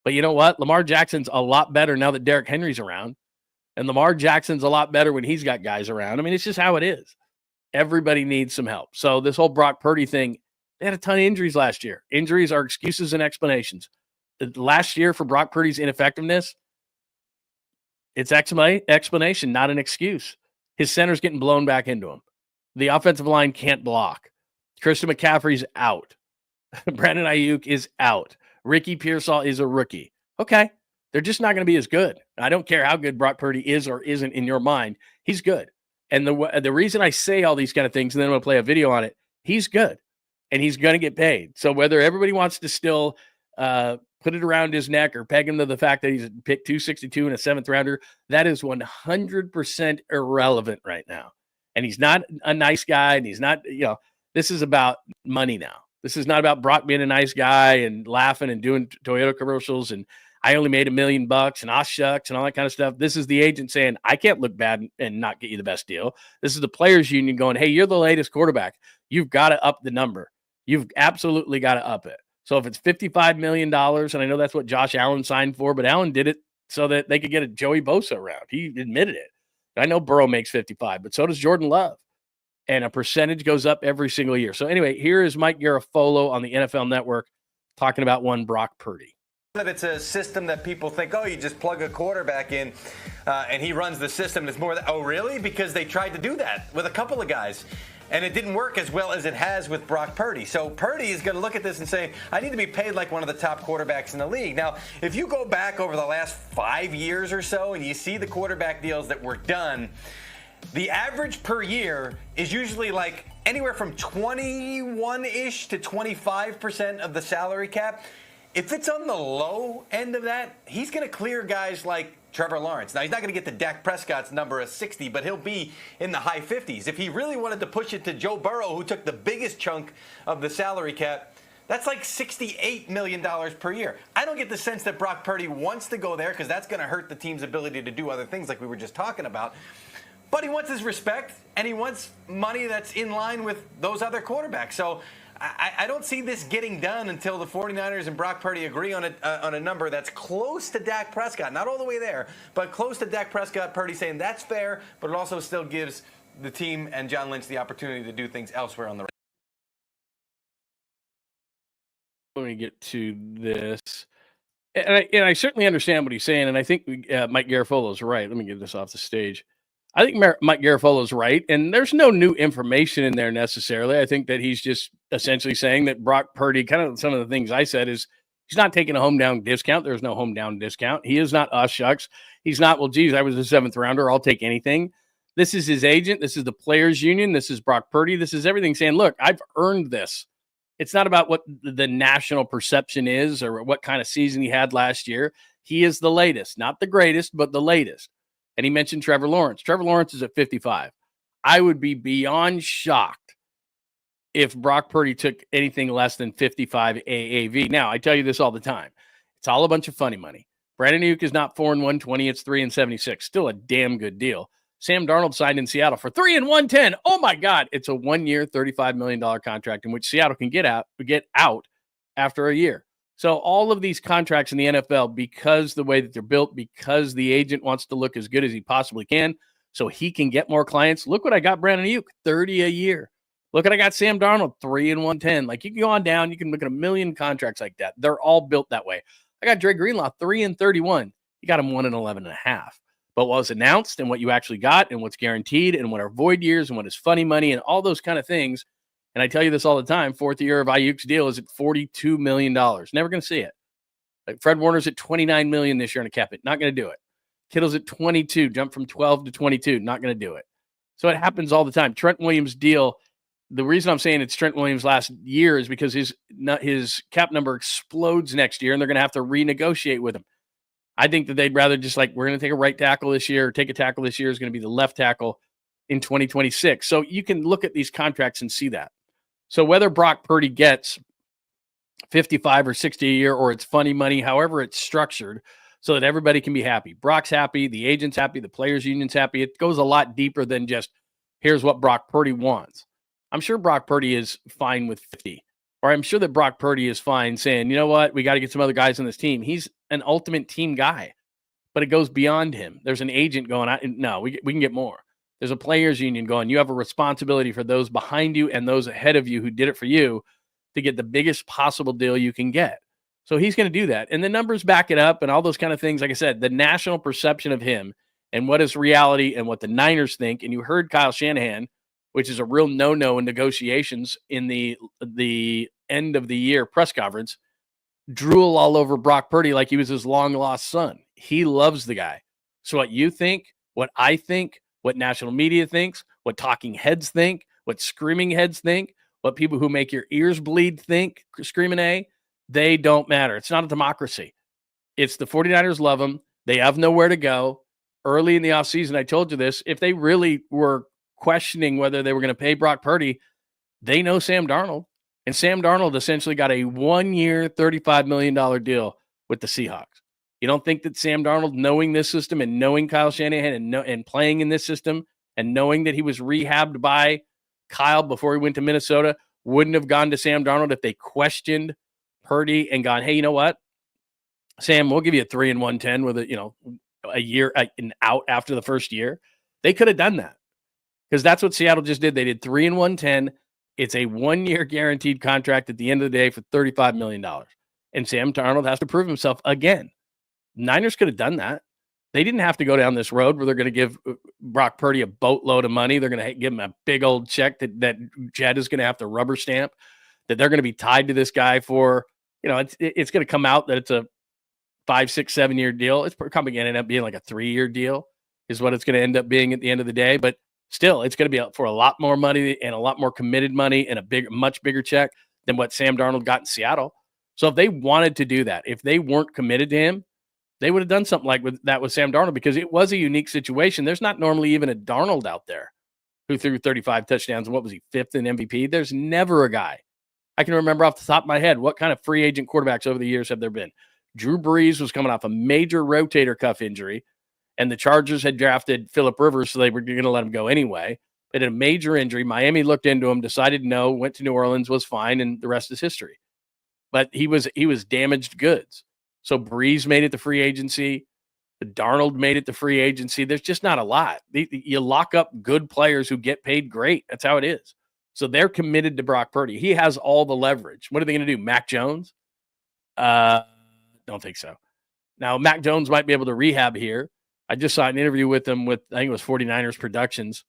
But you know what? Lamar Jackson's a lot better now that Derrick Henry's around. And Lamar Jackson's a lot better when he's got guys around. I mean, it's just how it is. Everybody needs some help. So this whole Brock Purdy thing, they had a ton of injuries last year. Injuries are excuses and explanations. Last year for Brock Purdy's ineffectiveness, it's explanation, not an excuse. His center's getting blown back into him. The offensive line can't block. Christian McCaffrey's out. Brandon Aiyuk is out. Ricky Pearsall is a rookie. Okay. They're just not going to be as good. I don't care how good Brock Purdy is or isn't in your mind. He's good. And the reason I say all these kind of things, and then I'm going to play a video on it, he's good. And he's going to get paid. So whether everybody wants to still put it around his neck or peg him to the fact that he's picked 262 and a 7th rounder, that is 100% irrelevant right now. And he's not a nice guy. And he's not, this is about money now. This is not about Brock being a nice guy and laughing and doing Toyota commercials and I only made $1 million and shucks and all that kind of stuff. This is the agent saying, I can't look bad and not get you the best deal. This is the players union going, hey, you're the latest quarterback. You've got to up the number. You've absolutely got to up it. So if it's $55 million, and I know that's what Josh Allen signed for, but Allen did it so that they could get a Joey Bosa around. He admitted it. I know Burrow makes 55, but so does Jordan Love. And a percentage goes up every single year. So anyway, here is Mike Garafolo on the NFL Network talking about one Brock Purdy. That it's a system that people think, oh, you just plug a quarterback in and he runs the system. It's more that, oh, really? Because they tried to do that with a couple of guys. And it didn't work as well as it has with Brock Purdy. So Purdy is going to look at this and say, I need to be paid like one of the top quarterbacks in the league. Now, if you go back over the last 5 years or so and you see the quarterback deals that were done, the average per year is usually like anywhere from 21-ish to 25% of the salary cap. If it's on the low end of that, he's going to clear guys like Trevor Lawrence. Now, he's not going to get to Dak Prescott's number of 60, but he'll be in the high 50s. If he really wanted to push it to Joe Burrow, who took the biggest chunk of the salary cap, that's like $68 million per year. I don't get the sense that Brock Purdy wants to go there because that's going to hurt the team's ability to do other things like we were just talking about. But he wants his respect, and he wants money that's in line with those other quarterbacks. So I don't see this getting done until the 49ers and Brock Purdy agree on a number that's close to Dak Prescott. Not all the way there, but close to Dak Prescott. Purdy saying that's fair, but it also still gives the team and John Lynch the opportunity to do things elsewhere on the. Let me get to this. And I certainly understand what he's saying, and I think Mike Garafolo is right. Let me get this off the stage. I think Mike Garafolo is right, and there's no new information in there necessarily. I think that he's just essentially saying that Brock Purdy, kind of some of the things I said, is he's not taking a home down discount. There's no home down discount. He is not shucks. He's not, well, geez, I was a seventh rounder. I'll take anything. This is his agent. This is the players union. This is Brock Purdy. This is everything saying, look, I've earned this. It's not about what the national perception is or what kind of season he had last year. He is the latest, not the greatest, but the latest. And he mentioned Trevor Lawrence. Trevor Lawrence is at 55. I would be beyond shocked if Brock Purdy took anything less than 55 AAV. Now, I tell you this all the time. It's all a bunch of funny money. Brandon Aiyuk is not 4-120. It's 3-76. Still a damn good deal. Sam Darnold signed in Seattle for 3-110. Oh, my God. It's a 1-year, $35 million contract in which Seattle can get out after a year. So all of these contracts in the NFL, because the way that they're built, because the agent wants to look as good as he possibly can so he can get more clients. Look what I got Brandon Aiyuk, 30 a year. Look what I got Sam Darnold, 3-110. Like, you can go on down. You can look at a million contracts like that. They're all built that way. I got Dre Greenlaw, 3-31. You got him 1-11.5. But what was announced and what you actually got and what's guaranteed and what are void years and what is funny money and all those kind of things. And I tell you this all the time, fourth year of Aiyuk's deal is at $42 million. Never going to see it. Like Fred Warner's at $29 million this year on a cap it. Not going to do it. Kittle's at 22, jumped from 12 to 22. Not going to do it. So it happens all the time. Trent Williams' deal, the reason I'm saying it's Trent Williams' last year is because his cap number explodes next year, and they're going to have to renegotiate with him. I think that they'd rather just we're going to take a right tackle this year, or take a tackle this year is going to be the left tackle in 2026. So you can look at these contracts and see that. So whether Brock Purdy gets 55 or 60 a year, or it's funny money, however it's structured, so that everybody can be happy. Brock's happy, the agent's happy, the players union's happy. It goes a lot deeper than just here's what Brock Purdy wants. I'm sure Brock Purdy is fine with 50, or I'm sure that Brock Purdy is fine saying, you know what, we got to get some other guys on this team. He's an ultimate team guy, but it goes beyond him. There's an agent going, no, we can get more. There's a players union going, you have a responsibility for those behind you and those ahead of you who did it for you to get the biggest possible deal you can get. So he's going to do that. And the numbers back it up and all those kind of things. Like I said, the national perception of him and what is reality and what the Niners think. And you heard Kyle Shanahan, which is a real no-no in negotiations in the end of the year press conference, drool all over Brock Purdy like he was his long-lost son. He loves the guy. So what you think, what I think, what national media thinks, what talking heads think, what screaming heads think, what people who make your ears bleed think, screaming A, they don't matter. It's not a democracy. It's the 49ers love him. They have nowhere to go. Early in the offseason, I told you this, if they really were questioning whether they were going to pay Brock Purdy, they know Sam Darnold. And Sam Darnold essentially got a 1-year, $35 million deal with the Seahawks. You don't think that Sam Darnold, knowing this system and knowing Kyle Shanahan and playing in this system and knowing that he was rehabbed by Kyle before he went to Minnesota, wouldn't have gone to Sam Darnold if they questioned Purdy and gone, hey, you know what, Sam, we'll give you a 3 and 110 with a year an out after the first year, they could have done that, because that's what Seattle just did. They did 3 and 110. It's a 1-year guaranteed contract at the end of the day for $35 million. And Sam Darnold has to prove himself again. Niners could have done that. They didn't have to go down this road where they're going to give Brock Purdy a boatload of money. They're going to give him a big old check that Jed is going to have to rubber stamp, that they're going to be tied to this guy for, it's going to come out that it's a 5, 6, 7-year deal. It's probably going to end up being like a 3-year deal is what it's going to end up being at the end of the day. But still, it's going to be for a lot more money and a lot more committed money and much bigger check than what Sam Darnold got in Seattle. So if they wanted to do that, if they weren't committed to him, they would have done something like that with Sam Darnold, because it was a unique situation. There's not normally even a Darnold out there who threw 35 touchdowns. And what was he, 5th in MVP? There's never a guy. I can remember off the top of my head, what kind of free agent quarterbacks over the years have there been? Drew Brees was coming off a major rotator cuff injury, and the Chargers had drafted Phillip Rivers, so they were going to let him go anyway. But a major injury, Miami looked into him, decided no, went to New Orleans, was fine, and the rest is history. But he was damaged goods. So Brees made it to free agency. Darnold made it to free agency. There's just not a lot. You lock up good players who get paid great. That's how it is. So they're committed to Brock Purdy. He has all the leverage. What are they going to do? Mac Jones? Don't think so. Now, Mac Jones might be able to rehab here. I just saw an interview with him with, I think it was 49ers Productions.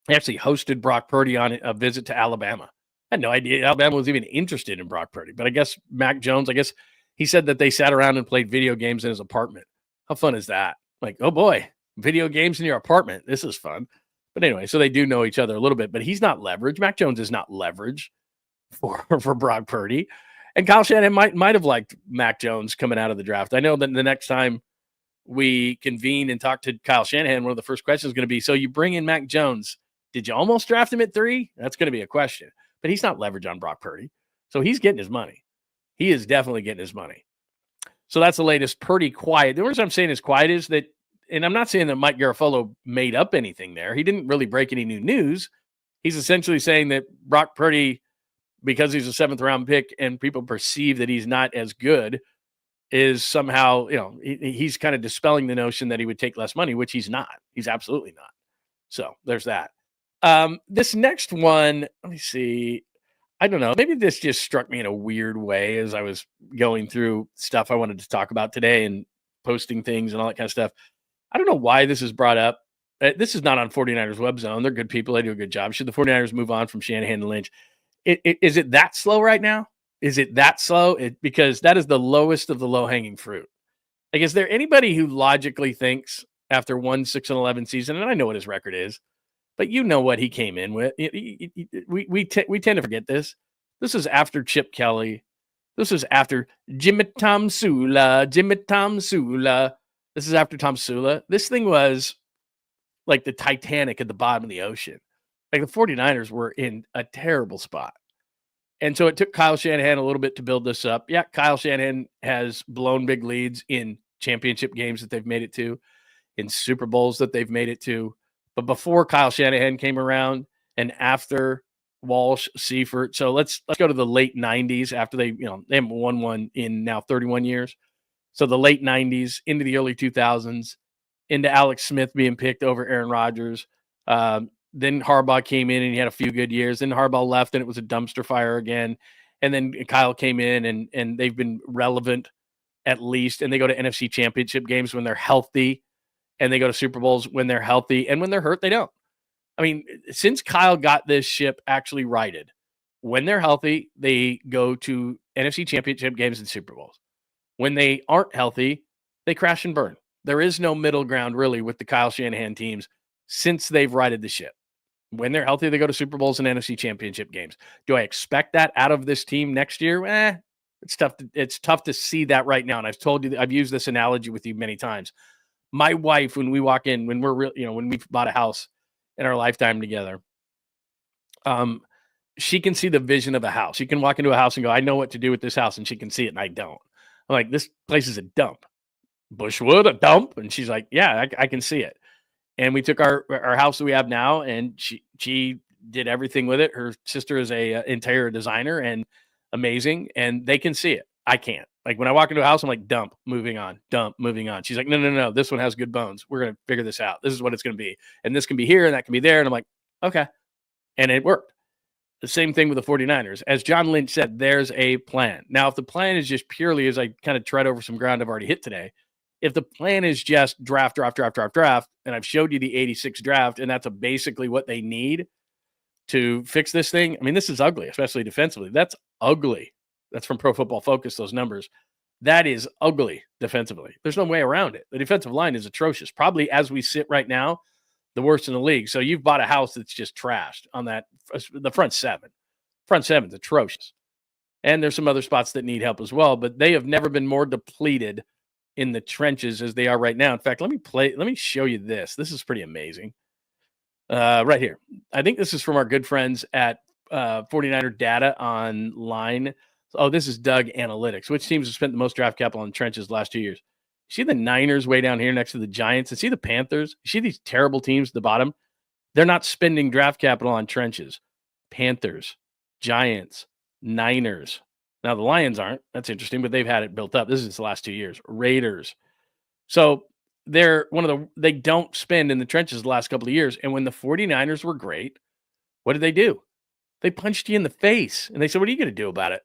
He actually hosted Brock Purdy on a visit to Alabama. I had no idea Alabama was even interested in Brock Purdy. But I guess Mac Jones, he said that they sat around and played video games in his apartment. How fun is that? Like, oh boy, video games in your apartment. This is fun. But anyway, so they do know each other a little bit, but he's not leverage. Mac Jones is not leverage for Brock Purdy. And Kyle Shanahan might have liked Mac Jones coming out of the draft. I know that the next time we convene and talk to Kyle Shanahan, one of the first questions is going to be, so you bring in Mac Jones. Did you almost draft him at 3? That's going to be a question. But he's not leverage on Brock Purdy. So he's getting his money. He is definitely getting his money. So that's the latest. Purdy quiet. The reason I'm saying is quiet is that, and I'm not saying that Mike Garafolo made up anything there. He didn't really break any new news. He's essentially saying that Brock Purdy, because he's a 7th round pick and people perceive that he's not as good, is somehow, he's kind of dispelling the notion that he would take less money, which he's not. He's absolutely not. So there's that. This next one, let me see. I don't know. Maybe this just struck me in a weird way as I was going through stuff I wanted to talk about today and posting things and all that kind of stuff. I don't know why this is brought up. This is not on 49ers Web Zone. They're good people. They do a good job. Should the 49ers move on from Shanahan and Lynch? Is it that slow right now? Is it that slow? Because that is the lowest of the low-hanging fruit. Like, is there anybody who logically thinks after one 6-11 season, and I know what his record is, but you know what he came in with. We tend to forget this. This is after Chip Kelly. This is after Jimmy Tomsula. This is after Tomsula. This thing was like the Titanic at the bottom of the ocean. Like, the 49ers were in a terrible spot. And so it took Kyle Shanahan a little bit to build this up. Yeah, Kyle Shanahan has blown big leads in championship games that they've made it to, in Super Bowls that they've made it to. But before Kyle Shanahan came around and after Walsh, Seifert, so let's go to the late 90s after they haven't won one in now 31 years. So the late 90s into the early 2000s, into Alex Smith being picked over Aaron Rodgers. Then Harbaugh came in and he had a few good years. Then Harbaugh left and it was a dumpster fire again. And then Kyle came in and they've been relevant at least. And they go to NFC championship games when they're healthy. And they go to Super Bowls when they're healthy. And when they're hurt, they don't. I mean, since Kyle got this ship actually righted, when they're healthy, they go to NFC championship games and Super Bowls. When they aren't healthy, they crash and burn. There is no middle ground really with the Kyle Shanahan teams since they've righted the ship. When they're healthy, they go to Super Bowls and NFC championship games. Do I expect that out of this team next year? It's tough to see that right now. And I've told you, I've used this analogy with you many times. My wife, when we walk in, when when we've bought a house in our lifetime together, she can see the vision of a house. She can walk into a house and go, I know what to do with this house. And she can see it and I don't. I'm like, this place is a dump. Bushwood, a dump? And she's like, yeah, I can see it. And we took our house that we have now and she did everything with it. Her sister is a interior designer and amazing, and they can see it. I can't. Like when I walk into a house, I'm like, dump, moving on, dump, moving on. She's like, no. This one has good bones. We're going to figure this out. This is what it's going to be. And this can be here and that can be there. And I'm like, okay. And it worked. The same thing with the 49ers. As John Lynch said, there's a plan. Now, if the plan is just purely, as I kind of tread over some ground I've already hit today, if the plan is just draft, and I've showed you the 86 draft, and that's basically what they need to fix this thing. I mean, this is ugly, especially defensively. That's ugly. That's from Pro Football Focus, those numbers. That is ugly defensively. There's no way around it. The defensive line is atrocious. Probably as we sit right now, the worst in the league. So you've bought a house that's just trashed on that, the front seven. Front seven's atrocious. And there's some other spots that need help as well, but they have never been more depleted in the trenches as they are right now. In fact, let me show you this. This is pretty amazing. Right here. I think this is from our good friends at 49er Data Online. Oh, this is Doug Analytics. Which teams have spent the most draft capital on trenches the last 2 years? See the Niners way down here next to the Giants, and see the Panthers? You see these terrible teams at the bottom? They're not spending draft capital on trenches. Panthers, Giants, Niners. Now the Lions aren't. That's interesting, but they've had it built up. This is the last 2 years. Raiders. So they don't spend in the trenches the last couple of years. And when the 49ers were great, what did they do? They punched you in the face, and they said, what are you going to do about it?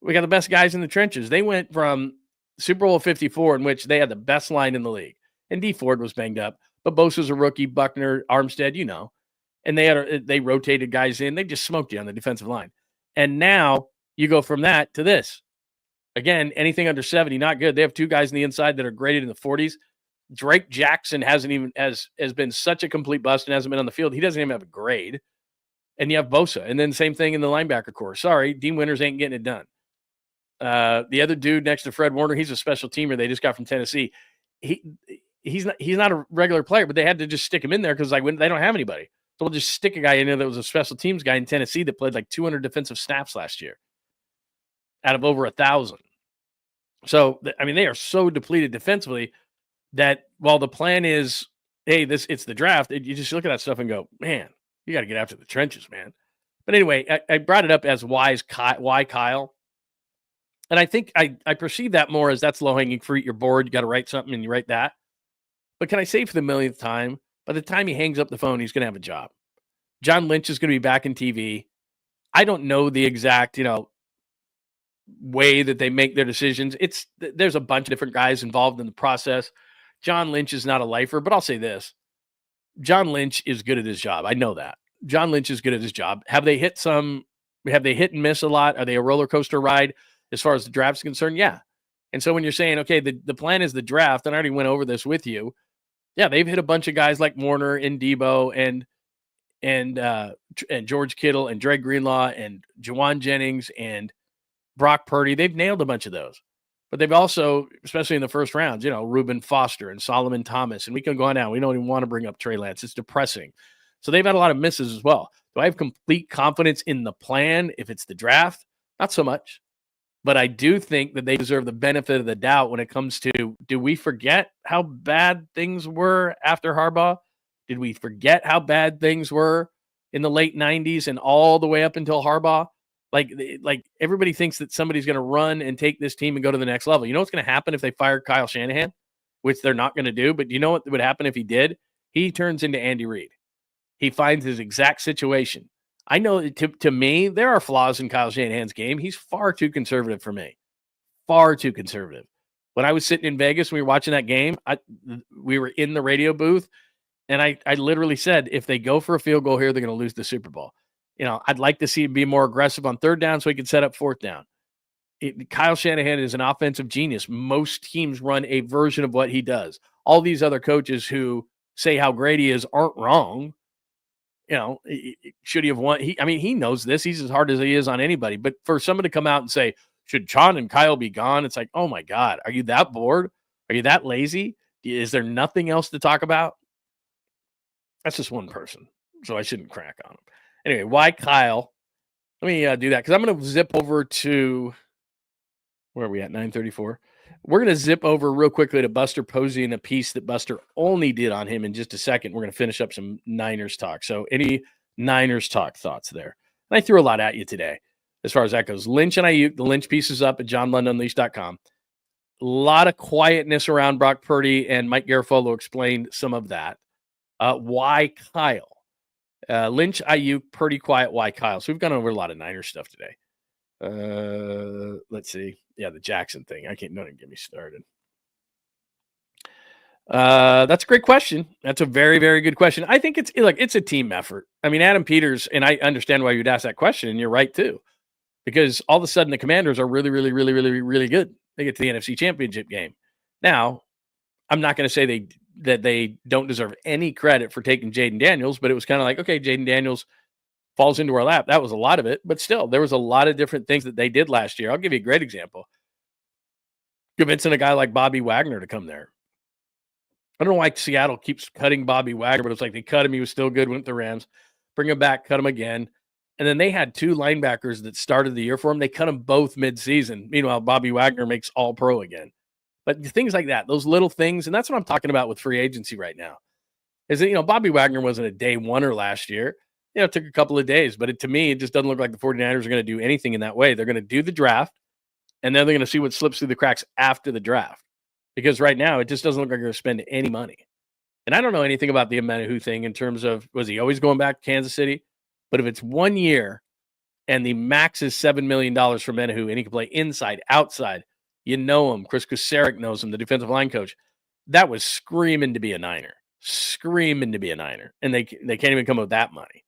We got the best guys in the trenches. They went from Super Bowl 54, in which they had the best line in the league. And D Ford was banged up, but Bosa's a rookie, Buckner, Armstead, and they rotated guys in. They just smoked you on the defensive line. And now you go from that to this. Again, anything under 70, not good. They have two guys on the inside that are graded in the 40s. Drake Jackson has been such a complete bust and hasn't been on the field. He doesn't even have a grade. And you have Bosa. And then same thing in the linebacker core. Sorry, Dean Winters ain't getting it done. The other dude next to Fred Warner, he's a special teamer they just got from Tennessee. He's not a regular player, but they had to just stick him in there because they don't have anybody. So we'll just stick a guy in there that was a special teams guy in Tennessee that played like 200 defensive snaps last year out of over 1,000. So, I mean, they are so depleted defensively that while the plan is, hey, it's the draft, you just look at that stuff and go, man, you got to get after the trenches, man. But anyway, I brought it up as why Kyle. And I think I perceive that more as that's low-hanging fruit. You're bored, you got to write something, and you write that. But can I say for the millionth time, by the time he hangs up the phone, he's going to have a job. John Lynch is going to be back in TV. I don't know the exact, way that they make their decisions. There's a bunch of different guys involved in the process. John Lynch is not a lifer, but I'll say this. John Lynch is good at his job. I know that. John Lynch is good at his job. Have they hit and miss a lot? Are they a roller coaster ride as far as the draft is concerned? Yeah. And so when you're saying, okay, the plan is the draft, and I already went over this with you. Yeah, they've hit a bunch of guys like Warner and Debo and George Kittle and Dre Greenlaw and Juwan Jennings and Brock Purdy. They've nailed a bunch of those. But they've also, especially in the first rounds, Reuben Foster and Solomon Thomas. And we can go on now. We don't even want to bring up Trey Lance. It's depressing. So they've had a lot of misses as well. Do I have complete confidence in the plan if it's the draft? Not so much. But I do think that they deserve the benefit of the doubt when it comes to, do we forget how bad things were after Harbaugh? Did we forget how bad things were in the late 90s and all the way up until Harbaugh? Like everybody thinks that somebody's going to run and take this team and go to the next level. You know what's going to happen if they fire Kyle Shanahan? Which they're not going to do. But you know what would happen if he did? He turns into Andy Reid. He finds his exact situation. I know to me, there are flaws in Kyle Shanahan's game. He's far too conservative for me. Far too conservative. When I was sitting in Vegas, we were watching that game. We were in the radio booth, and I literally said, if they go for a field goal here, they're going to lose the Super Bowl. I'd like to see him be more aggressive on third down so he can set up fourth down. Kyle Shanahan is an offensive genius. Most teams run a version of what he does. All these other coaches who say how great he is aren't wrong. Should he have won? He knows this. He's as hard as he is on anybody. But for someone to come out and say, should John and Kyle be gone? It's like, oh my God, are you that bored? Are you that lazy? Is there nothing else to talk about? That's just one person, so I shouldn't crack on him. Anyway, why Kyle? Let me do that because I'm going to zip over to, where are we at, 9:34? We're going to zip over real quickly to Buster Posey and a piece that Buster only did on him in just a second. We're going to finish up some Niners talk. So any Niners talk thoughts there? And I threw a lot at you today. as far as that goes. Lynch and Aiyuk, the Lynch piece is up at johnlundunleashed.com. A lot of quietness around Brock Purdy, and Mike Garafolo explained some of that. Why Kyle? Lynch, Aiyuk, Purdy, quiet. Why Kyle? So we've gone over a lot of Niners stuff today. Let's see. Yeah, the Jackson thing. Don't get me started. That's a great question. That's a very, very good question. I think it's a team effort. I mean, Adam Peters, and I understand why you'd ask that question, and you're right too, because all of a sudden the Commanders are really, really, really, really, really good. They get to the NFC Championship game. Now, I'm not going to say that they don't deserve any credit for taking Jaden Daniels, but it was kind of like, okay, Jaden Daniels falls into our lap. That was a lot of it, but still, there was a lot of different things that they did last year. I'll give you a great example. Convincing a guy like Bobby Wagner to come there. I don't know why Seattle keeps cutting Bobby Wagner, but it's like they cut him. He was still good, went to the Rams. Bring him back, cut him again. And then they had two linebackers that started the year for him. They cut them both midseason. Meanwhile, Bobby Wagner makes all-pro again. But things like that, those little things, and that's what I'm talking about with free agency right now, is that, Bobby Wagner wasn't a day oneer last year. It took a couple of days, but to me, it just doesn't look like the 49ers are going to do anything in that way. They're going to do the draft, and then they're going to see what slips through the cracks after the draft. Because right now, it just doesn't look like they're going to spend any money. And I don't know anything about the Menahu thing in terms of, was he always going back to Kansas City? But if it's 1 year and the max is $7 million for Menahu and he can play inside, outside, you know him. Chris Kuceric knows him, the defensive line coach. That was screaming to be a Niner. Screaming to be a Niner. And they can't even come up with that money.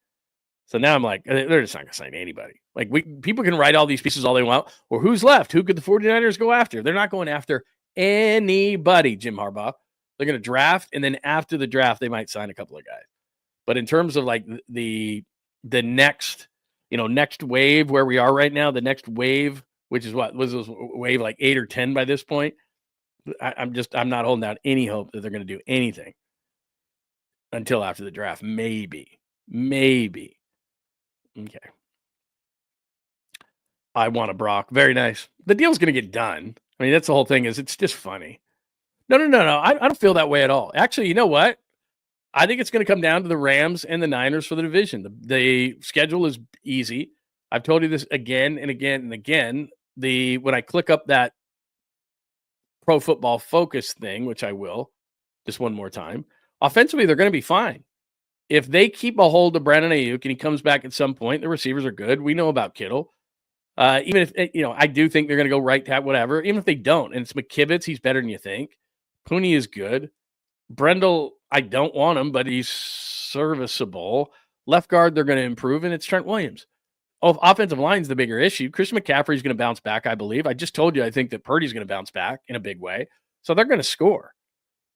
So now I'm like, they're just not going to sign anybody. Like, people can write all these pieces all they want. Or who's left? Who could the 49ers go after? They're not going after anybody, Jim Harbaugh. They're going to draft, and then after the draft, they might sign a couple of guys. But in terms of like the next, next wave where we are right now, the next wave, which is what was this wave like 8 or 10 by this point? I'm not holding out any hope that they're going to do anything until after the draft. Maybe. Okay. I want a Brock. Very nice. The deal's going to get done. I mean, that's the whole thing. It's just funny. No. I don't feel that way at all. Actually, you know what? I think it's going to come down to the Rams and the Niners for the division. The schedule is easy. I've told you this again and again and again. When I click up that Pro Football Focus thing, which I will, just one more time, offensively, they're going to be fine. If they keep a hold of Brandon Aiyuk and he comes back at some point, the receivers are good. We know about Kittle. Even if, I do think they're going to go right tap, whatever. Even if they don't, and it's McKivitz, he's better than you think. Pooney is good. Brendel, I don't want him, but he's serviceable. Left guard, they're going to improve, and it's Trent Williams. Offensive line's the bigger issue. Christian McCaffrey's going to bounce back, I believe. I just told you I think that Purdy's going to bounce back in a big way. So they're going to score.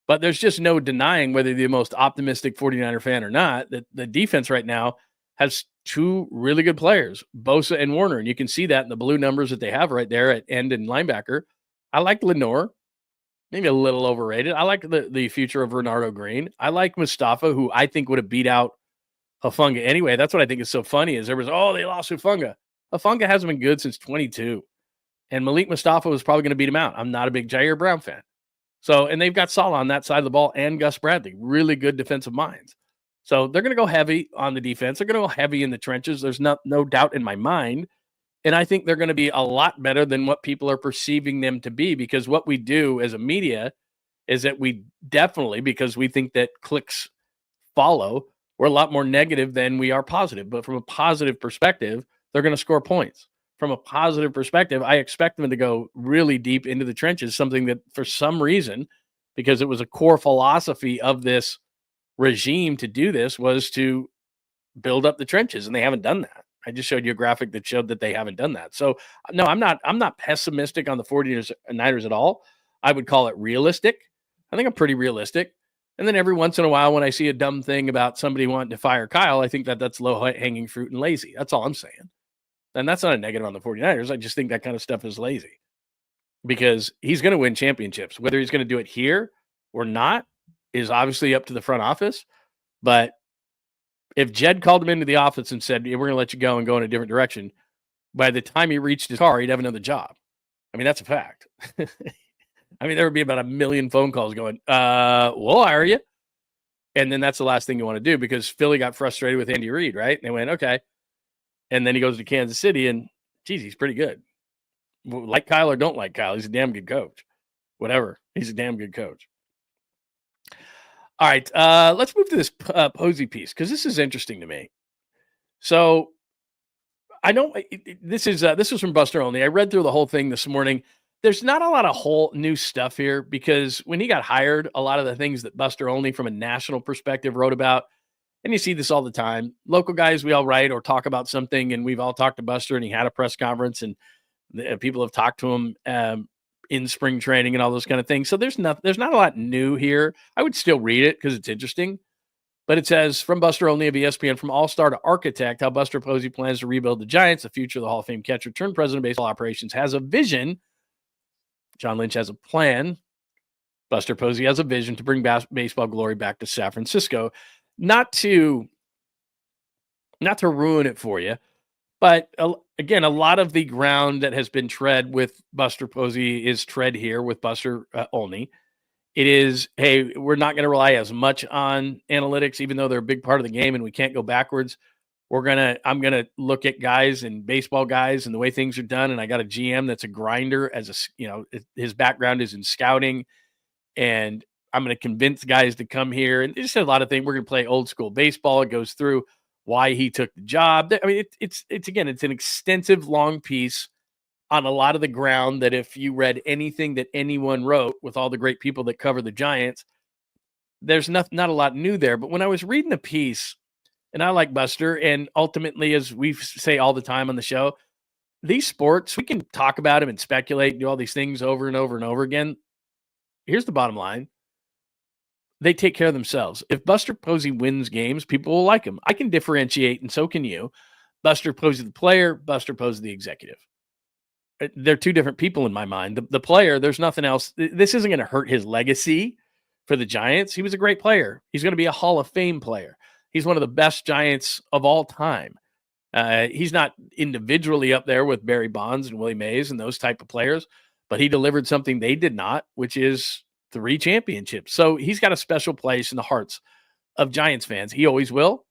But there's just no denying, whether you're the most optimistic 49er fan or not, that the defense right now has two really good players, Bosa and Warner. And you can see that in the blue numbers that they have right there at end and linebacker. I like Lenore. Maybe a little overrated. I like the future of Renardo Green. I like Mustafa, who I think would have beat out Hufanga anyway. That's what I think is so funny is they lost Hufanga. Hufanga hasn't been good since 22. And Malik Mustafa was probably going to beat him out. I'm not a big Jair Brown fan. So, and they've got Salah on that side of the ball and Gus Bradley, really good defensive minds. So they're going to go heavy on the defense. They're going to go heavy in the trenches. There's no doubt in my mind. And I think they're going to be a lot better than what people are perceiving them to be, because what we do as a media is that we definitely, because we think that clicks follow, we're a lot more negative than we are positive. But from a positive perspective, they're going to score points. From a positive perspective, I expect them to go really deep into the trenches, something that for some reason, because it was a core philosophy of this regime to do this, was to build up the trenches, and they haven't done that. I just showed you a graphic that showed that they haven't done that. So no, I'm not pessimistic on the 49ers at all. I would call it realistic. I think I'm pretty realistic. And then every once in a while, when I see a dumb thing about somebody wanting to fire Kyle, I think that's low-hanging fruit and lazy. That's all I'm saying. And that's not a negative on the 49ers. I just think that kind of stuff is lazy, because he's going to win championships. Whether he's going to do it here or not is obviously up to the front office. But if Jed called him into the office and said, we're going to let you go and go in a different direction, by the time he reached his car, he'd have another job. I mean, that's a fact. I mean, there would be about 1 million phone calls going, we'll hire you. And then that's the last thing you want to do, because Philly got frustrated with Andy Reid, right? And they went, okay. And then he goes to Kansas City, and geez, he's pretty good. Like Kyle or don't like Kyle, he's a damn good coach. Whatever, he's a damn good coach. All right, let's move to this Posey piece because this is interesting to me. So I don't. This was from Buster Only. I read through the whole thing this morning. There's not a lot of whole new stuff here because when he got hired, a lot of the things that Buster Only from a national perspective wrote about, and you see this all the time. Local guys, we all write or talk about something, and we've all talked to Buster, and he had a press conference, and people have talked to him in spring training and all those kind of things. So there's not a lot new here. I would still read it because it's interesting. But it says, from Buster Only of ESPN, from all-star to architect, how Buster Posey plans to rebuild the Giants, the future of the Hall of Fame catcher turned president of baseball operations, has a vision. John Lynch has a plan. Buster Posey has a vision to bring baseball glory back to San Francisco. Not to ruin it for you, but again, a lot of the ground that has been tread with Buster Posey is tread here with Buster Olney. It is, hey, we're not going to rely as much on analytics, even though they're a big part of the game and we can't go backwards. I'm going to look at guys and baseball guys and the way things are done. And I got a GM that's a grinder his background is in scouting, and I'm going to convince guys to come here. And just a lot of things. We're going to play old school baseball. It goes through why he took the job. I mean, it's an extensive, long piece on a lot of the ground that if you read anything that anyone wrote with all the great people that cover the Giants, there's not a lot new there. But when I was reading the piece, and I like Buster, and ultimately, as we say all the time on the show, these sports, we can talk about them and speculate and do all these things over and over and over again. Here's the bottom line. They take care of themselves. If Buster Posey wins games, people will like him. I can differentiate, and so can you. Buster Posey the player, Buster Posey the executive. They're two different people in my mind. The player, there's nothing else. This isn't going to hurt his legacy for the Giants. He was a great player. He's going to be a Hall of Fame player. He's one of the best Giants of all time. He's not individually up there with Barry Bonds and Willie Mays and those type of players, but he delivered something they did not, which is 3 championships. So he's got a special place in the hearts of Giants fans. He always will,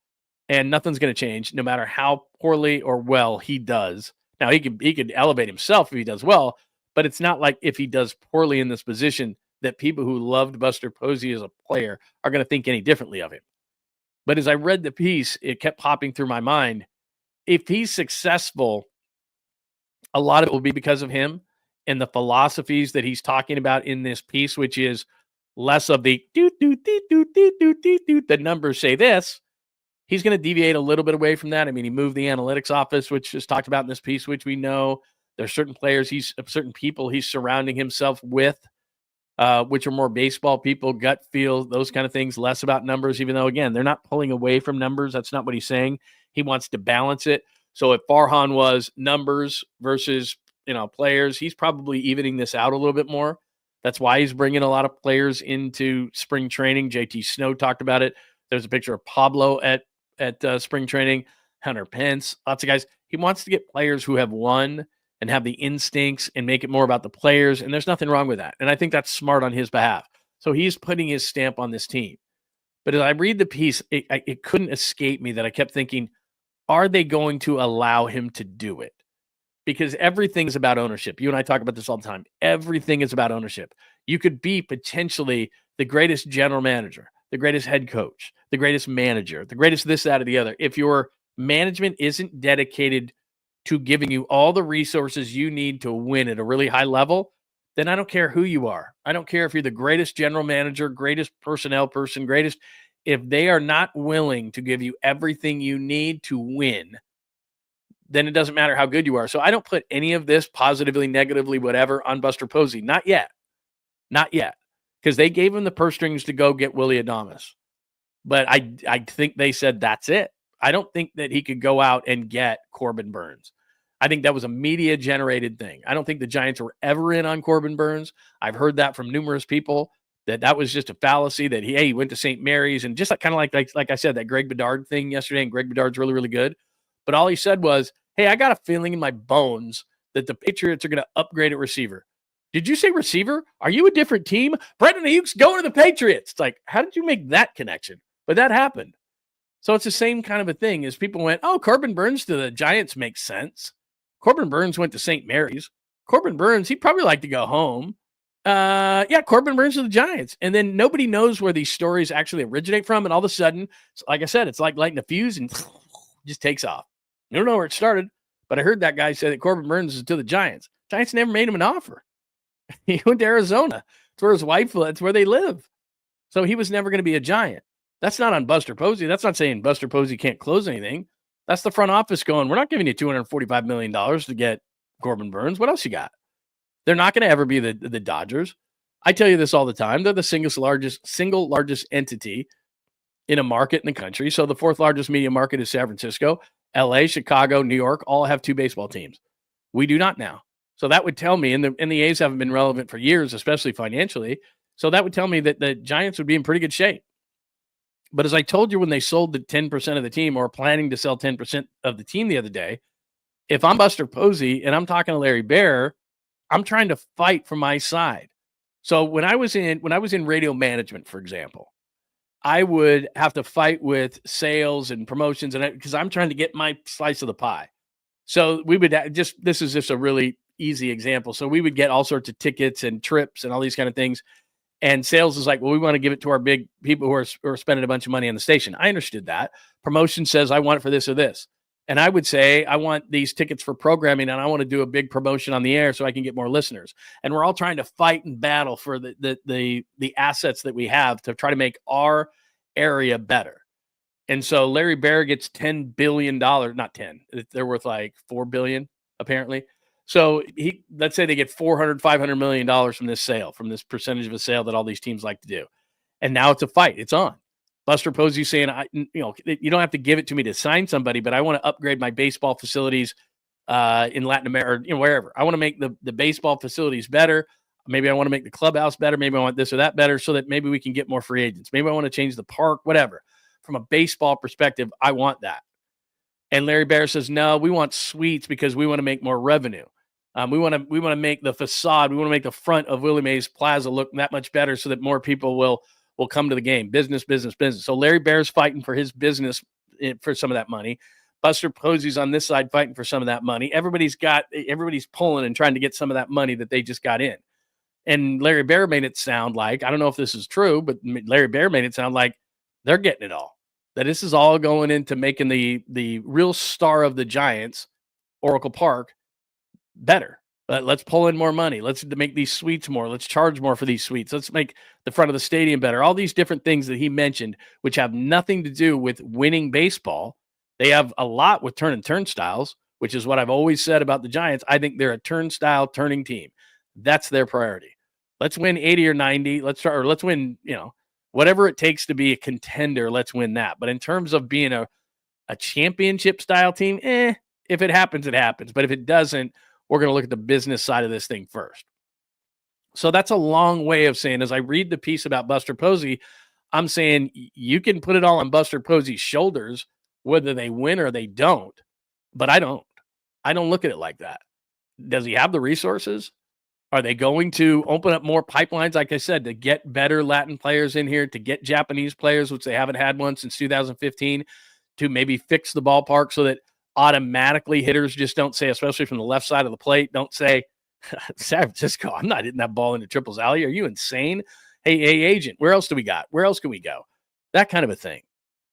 and nothing's going to change no matter how poorly or well he does. Now, he could elevate himself if he does well, but it's not like if he does poorly in this position that people who loved Buster Posey as a player are going to think any differently of him. But as I read the piece, it kept popping through my mind. If he's successful, a lot of it will be because of him and the philosophies that he's talking about in this piece, which is less of the the numbers say this. He's going to deviate a little bit away from that. I mean, he moved the analytics office, which is talked about in this piece, which we know there's certain players, certain people he's surrounding himself with, which are more baseball people, gut feel, those kind of things, less about numbers, even though, again, they're not pulling away from numbers. That's not what he's saying. He wants to balance it. So if Farhan was numbers versus, players, he's probably evening this out a little bit more. That's why he's bringing a lot of players into spring training. JT Snow talked about it. There's a picture of Pablo at spring training, Hunter Pence, lots of guys. He wants to get players who have won and have the instincts and make it more about the players. And there's nothing wrong with that. And I think that's smart on his behalf. So he's putting his stamp on this team. But as I read the piece, it couldn't escape me that I kept thinking, are they going to allow him to do it? Because everything is about ownership. You and I talk about this all the time. Everything is about ownership. You could be potentially the greatest general manager, the greatest head coach, the greatest manager, the greatest this, that, or the other. If your management isn't dedicated to giving you all the resources you need to win at a really high level, then I don't care who you are. I don't care if you're the greatest general manager, greatest personnel person, greatest. If they are not willing to give you everything you need to win, then it doesn't matter how good you are. So I don't put any of this positively, negatively, whatever on Buster Posey. Not yet. Not yet. Because they gave him the purse strings to go get Willie Adames. But I think they said that's it. I don't think that he could go out and get Corbin Burns. I think that was a media-generated thing. I don't think the Giants were ever in on Corbin Burns. I've heard that from numerous people, that was just a fallacy, that he went to St. Mary's, and just kind of like I said, that Greg Bedard thing yesterday, and Greg Bedard's really, really good. But all he said was, hey, I got a feeling in my bones that the Patriots are going to upgrade at receiver. Did you say receiver? Are you a different team? Brendan Aiyuk's going to the Patriots. It's like, how did you make that connection? But that happened. So it's the same kind of a thing as people went, oh, Corbin Burns to the Giants makes sense. Corbin Burns went to St. Mary's. Corbin Burns, he'd probably like to go home. Corbin Burns to the Giants. And then nobody knows where these stories actually originate from. And all of a sudden, like I said, it's like lighting a fuse and just takes off. You don't know where it started, but I heard that guy say that Corbin Burns is to the Giants. Giants never made him an offer. He went to Arizona. It's where his wife lives. It's where they live. So he was never going to be a Giant. That's not on Buster Posey. That's not saying Buster Posey can't close anything. That's the front office going, we're not giving you $245 million to get Corbin Burns. What else you got? They're not going to ever be the Dodgers. I tell you this all the time. They're the single largest entity in a market in the country. So the fourth largest media market is San Francisco. LA, Chicago, New York all have 2 baseball teams. We do not now. So that would tell me, and the A's haven't been relevant for years, especially financially. So that would tell me that the Giants would be in pretty good shape. But as I told you when they sold the 10% of the team or planning to sell 10% of the team the other day, if I'm Buster Posey and I'm talking to Larry Baer, I'm trying to fight for my side. So when I was in radio management, for example, I would have to fight with sales and promotions and because I'm trying to get my slice of the pie. So we would this is just a really easy example. So we would get all sorts of tickets and trips and all these kind of things. And sales is like, well, we want to give it to our big people who are spending a bunch of money on the station. I understood that. Promotion says I want it for this or this. And I would say, I want these tickets for programming and I want to do a big promotion on the air so I can get more listeners. And we're all trying to fight and battle for the assets that we have to try to make our area better. And so Larry Baer gets $10 billion, not 10, they're worth like $4 billion apparently. So let's say they get $400-500 million from this sale, from this percentage of a sale that all these teams like to do. And now it's a fight. It's on. Buster Posey saying, you don't have to give it to me to sign somebody, but I want to upgrade my baseball facilities in Latin America or wherever. I want to make the baseball facilities better. Maybe I want to make the clubhouse better. Maybe I want this or that better so that maybe we can get more free agents. Maybe I want to change the park, whatever. From a baseball perspective, I want that. And Larry Baer says, no, we want suites because we want to make more revenue. We want to make the facade. We want to make the front of Willie Mays Plaza look that much better so that more people will come to the game. Business. So Larry Baer's fighting for his business for some of that money. Buster Posey's on this side fighting for some of that money. Everybody's pulling and trying to get some of that money that they just got in. And Larry Baer made it sound like, I don't know if this is true, but Larry Baer made it sound like they're getting it all. That this is all going into making the real star of the Giants, Oracle Park, better. Let's pull in more money. Let's make these suites more. Let's charge more for these suites. Let's make the front of the stadium better. All these different things that he mentioned, which have nothing to do with winning baseball. They have a lot with turning turnstiles, which is what I've always said about the Giants. I think they're a turnstile turning team. That's their priority. Let's win 80 or 90. Let's win, whatever it takes to be a contender. Let's win that. But in terms of being a championship style team, if it happens, it happens. But if it doesn't, we're going to look at the business side of this thing first. So that's a long way of saying, as I read the piece about Buster Posey, I'm saying you can put it all on Buster Posey's shoulders, whether they win or they don't. But I don't. I don't look at it like that. Does he have the resources? Are they going to open up more pipelines, like I said, to get better Latin players in here, to get Japanese players, which they haven't had one since 2015, to maybe fix the ballpark so that automatically hitters just don't say, especially from the left side of the plate, don't say, San Francisco, I'm not hitting that ball into triples alley. Are you insane? Hey, agent, where else do we got? Where else can we go? That kind of a thing.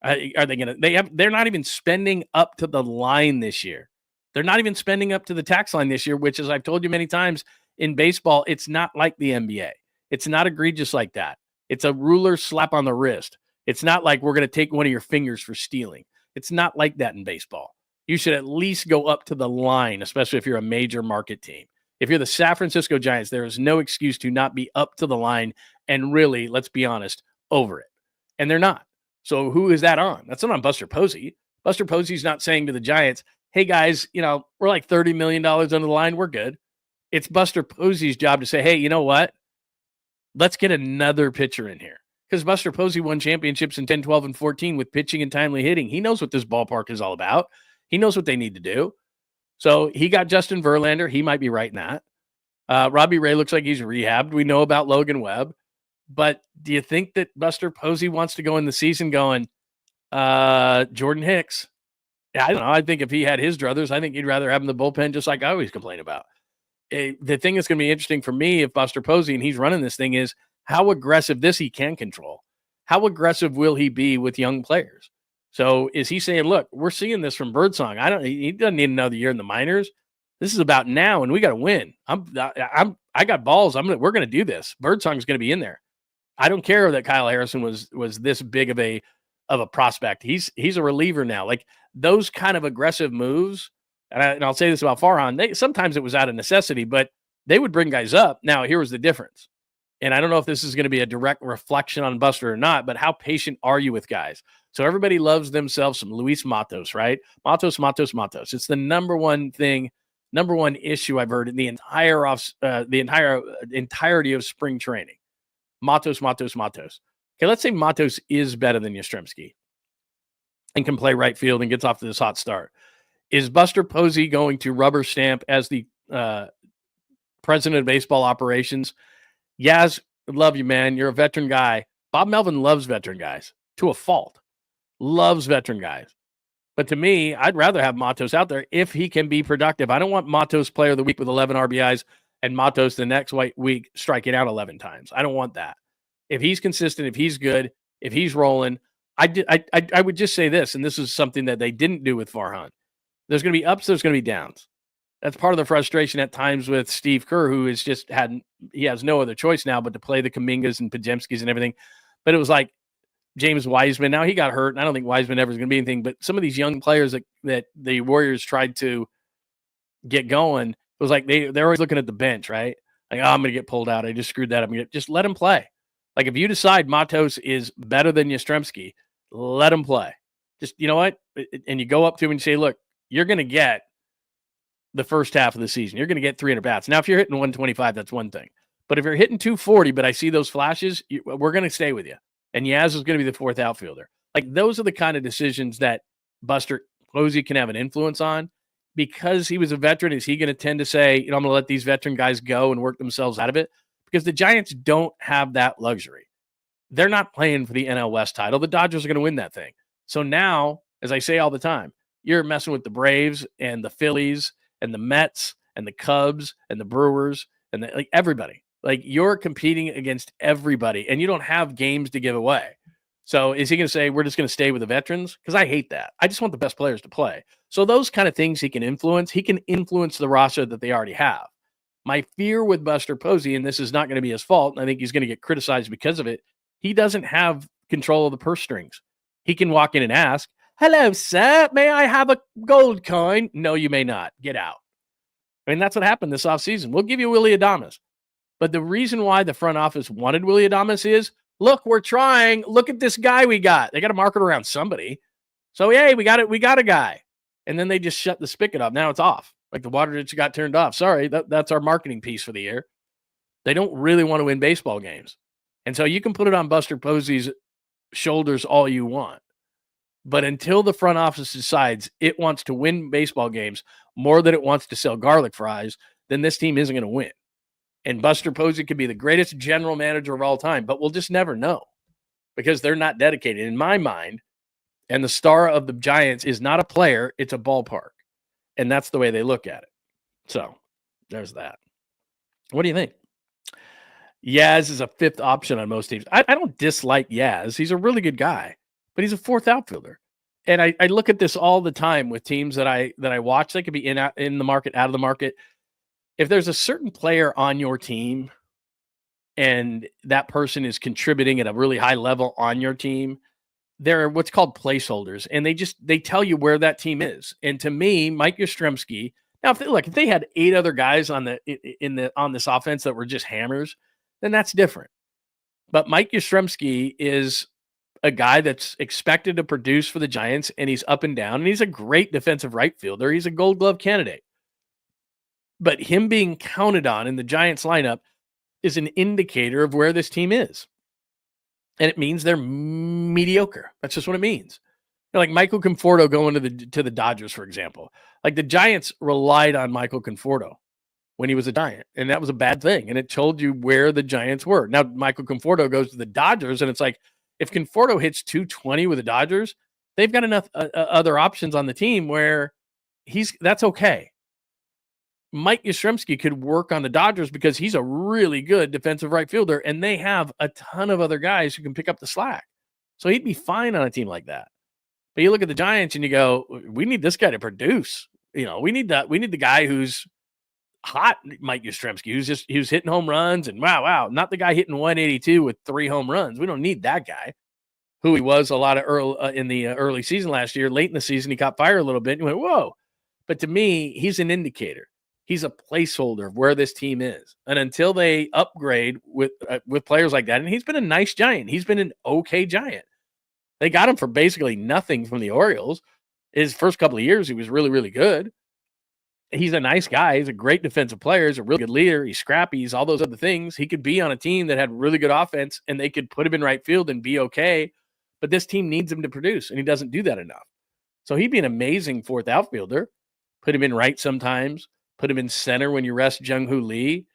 Are they going to, they're not even spending up to the line this year. They're not even spending up to the tax line this year, which, as I've told you many times, in baseball, it's not like the NBA. It's not egregious like that. It's a ruler slap on the wrist. It's not like we're going to take one of your fingers for stealing. It's not like that in baseball. You should at least go up to the line, especially if you're a major market team. If you're the San Francisco Giants, there is no excuse to not be up to the line and really, let's be honest, over it. And they're not. So who is that on? That's not on Buster Posey. Buster Posey's not saying to the Giants, hey, guys, we're like $30 million under the line. We're good. It's Buster Posey's job to say, hey, you know what? Let's get another pitcher in here. Because Buster Posey won championships in 10, 12, and 14 with pitching and timely hitting. He knows what this ballpark is all about. He knows what they need to do. So he got Justin Verlander. He might be right in that. Robbie Ray looks like he's rehabbed. We know about Logan Webb. But do you think that Buster Posey wants to go in the season going, Jordan Hicks, I don't know. I think if he had his druthers, I think he'd rather have him in the bullpen, just like I always complain about. The thing that's going to be interesting for me if Buster Posey and he's running this thing is how aggressive he can control. How aggressive will he be with young players? So is he saying, look, we're seeing this from Birdsong. He doesn't need another year in the minors. This is about now, and we got to win. I got balls. We're going to do this. Birdsong's going to be in there. I don't care that Kyle Harrison was this big of a prospect. He's a reliever now. Like those kind of aggressive moves. And I'll say this about Farhan. Sometimes it was out of necessity, but they would bring guys up. Now, here was the difference. And I don't know if this is going to be a direct reflection on Buster or not, but how patient are you with guys? So everybody loves themselves some Luis Matos, right? Matos. It's the number one issue I've heard in the entirety of spring training. Matos. Okay, let's say Matos is better than Yastrzemski and can play right field and gets off to this hot start. Is Buster Posey going to rubber stamp as the president of baseball operations? Yaz, love you, man. You're a veteran guy. Bob Melvin loves veteran guys to a fault. Loves veteran guys. But to me, I'd rather have Matos out there if he can be productive. I don't want Matos player of the week with 11 RBIs and Matos the next week striking out 11 times. I don't want that. If he's consistent, if he's good, if he's rolling, I would just say this, and this is something that they didn't do with Farhan. There's going to be ups, there's going to be downs. That's part of the frustration at times with Steve Kerr, who is he has no other choice now but to play the Kumingas and Pajemskis and everything. But it was like James Wiseman. Now he got hurt, and I don't think Wiseman ever is going to be anything. But some of these young players that the Warriors tried to get going, it was like they're always looking at the bench, right? Like, oh, I'm going to get pulled out. I just screwed that up. Just let him play. Like if you decide Matos is better than Yastrzemski, let him play. Just, you know what? And you go up to him and you say, look, you're going to get the first half of the season. You're going to get 300 bats. Now, if you're hitting 125, that's one thing. But if you're hitting 240, but I see those flashes, we're going to stay with you. And Yaz is going to be the fourth outfielder. Like those are the kind of decisions that Buster Posey can have an influence on. Because he was a veteran, is he going to tend to say, I'm going to let these veteran guys go and work themselves out of it? Because the Giants don't have that luxury. They're not playing for the NL West title. The Dodgers are going to win that thing. So now, as I say all the time, you're messing with the Braves and the Phillies and the Mets and the Cubs and the Brewers and everybody. Like you're competing against everybody and you don't have games to give away. So is he going to say, we're just going to stay with the veterans? Because I hate that. I just want the best players to play. So those kind of things he can influence. He can influence the roster that they already have. My fear with Buster Posey, and this is not going to be his fault, and I think he's going to get criticized because of it, he doesn't have control of the purse strings. He can walk in and ask, hello, sir, may I have a gold coin? No, you may not. Get out. I mean, that's what happened this offseason. We'll give you Willy Adames. But the reason why the front office wanted Willy Adames is, look, we're trying. Look at this guy we got. They got to market around somebody. So, yay, we got it. We got a guy. And then they just shut the spigot off. Now it's off. Like the water just got turned off. Sorry, that's our marketing piece for the year. They don't really want to win baseball games. And so you can put it on Buster Posey's shoulders all you want. But until the front office decides it wants to win baseball games more than it wants to sell garlic fries, then this team isn't going to win. And Buster Posey could be the greatest general manager of all time, but we'll just never know because they're not dedicated. In my mind, and the star of the Giants is not a player, it's a ballpark. And that's the way they look at it. So there's that. What do you think? Yaz is a fifth option on most teams. I don't dislike Yaz. He's a really good guy, but he's a fourth outfielder. And I look at this all the time with teams that I watch. They could be in the market, out of the market. If there's a certain player on your team and that person is contributing at a really high level on your team, they're what's called placeholders, and they tell you where that team is. And to me, Mike Yastrzemski. Now, if they had 8 other guys on this offense that were just hammers, then that's different. But Mike Yastrzemski is a guy that's expected to produce for the Giants, and he's up and down, and he's a great defensive right fielder. He's a Gold Glove candidate. But him being counted on in the Giants lineup is an indicator of where this team is. And it means they're mediocre. That's just what it means. Like Michael Conforto going to the Dodgers, for example. Like the Giants relied on Michael Conforto when he was a Giant, and that was a bad thing. And it told you where the Giants were. Now Michael Conforto goes to the Dodgers, and it's like if Conforto hits 220 with the Dodgers, they've got enough other options on the team where that's okay. Mike Yastrzemski could work on the Dodgers because he's a really good defensive right fielder, and they have a ton of other guys who can pick up the slack. So he'd be fine on a team like that. But you look at the Giants and you go, we need this guy to produce. We need the guy who's hot, Mike Yastrzemski, who's hitting home runs and wow, not the guy hitting 182 with 3 home runs. We don't need that guy, who he was a lot of early in the early season last year. Late in the season, he caught fire a little bit. And you went, whoa. But to me, he's an indicator. He's a placeholder of where this team is. And until they upgrade with players like that, and he's been a nice Giant. He's been an okay Giant. They got him for basically nothing from the Orioles. His first couple of years, he was really, really good. He's a nice guy. He's a great defensive player. He's a really good leader. He's scrappy. He's all those other things. He could be on a team that had really good offense, and they could put him in right field and be okay. But this team needs him to produce, and he doesn't do that enough. So he'd be an amazing fourth outfielder. Put him in right sometimes. Put him in center when you rest Jung-Hoo Lee.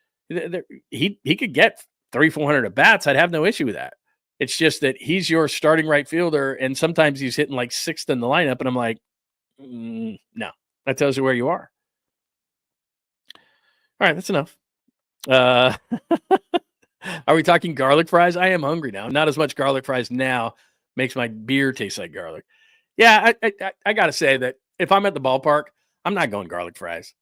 He could get 300-400 at bats. I'd have no issue with that. It's just that he's your starting right fielder, and sometimes he's hitting like 6th in the lineup, and I'm like, no. That tells you where you are. All right, that's enough. Are we talking garlic fries? I am hungry now. Not as much garlic fries now. Makes my beer taste like garlic. Yeah, I got to say that if I'm at the ballpark, I'm not going garlic fries.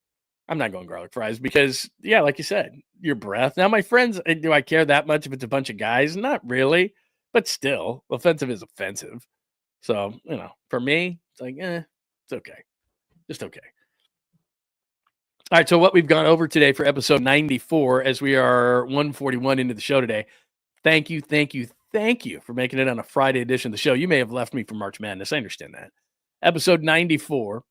I'm not going garlic fries because, yeah, like you said, your breath. Now, my friends, do I care that much if it's a bunch of guys? Not really, but still, offensive is offensive. So, for me, it's like, it's okay. Just okay. All right, so what we've gone over today for episode 94, as we are 141 into the show today, thank you for making it on a Friday edition of the show. You may have left me for March Madness. I understand that. Episode 94,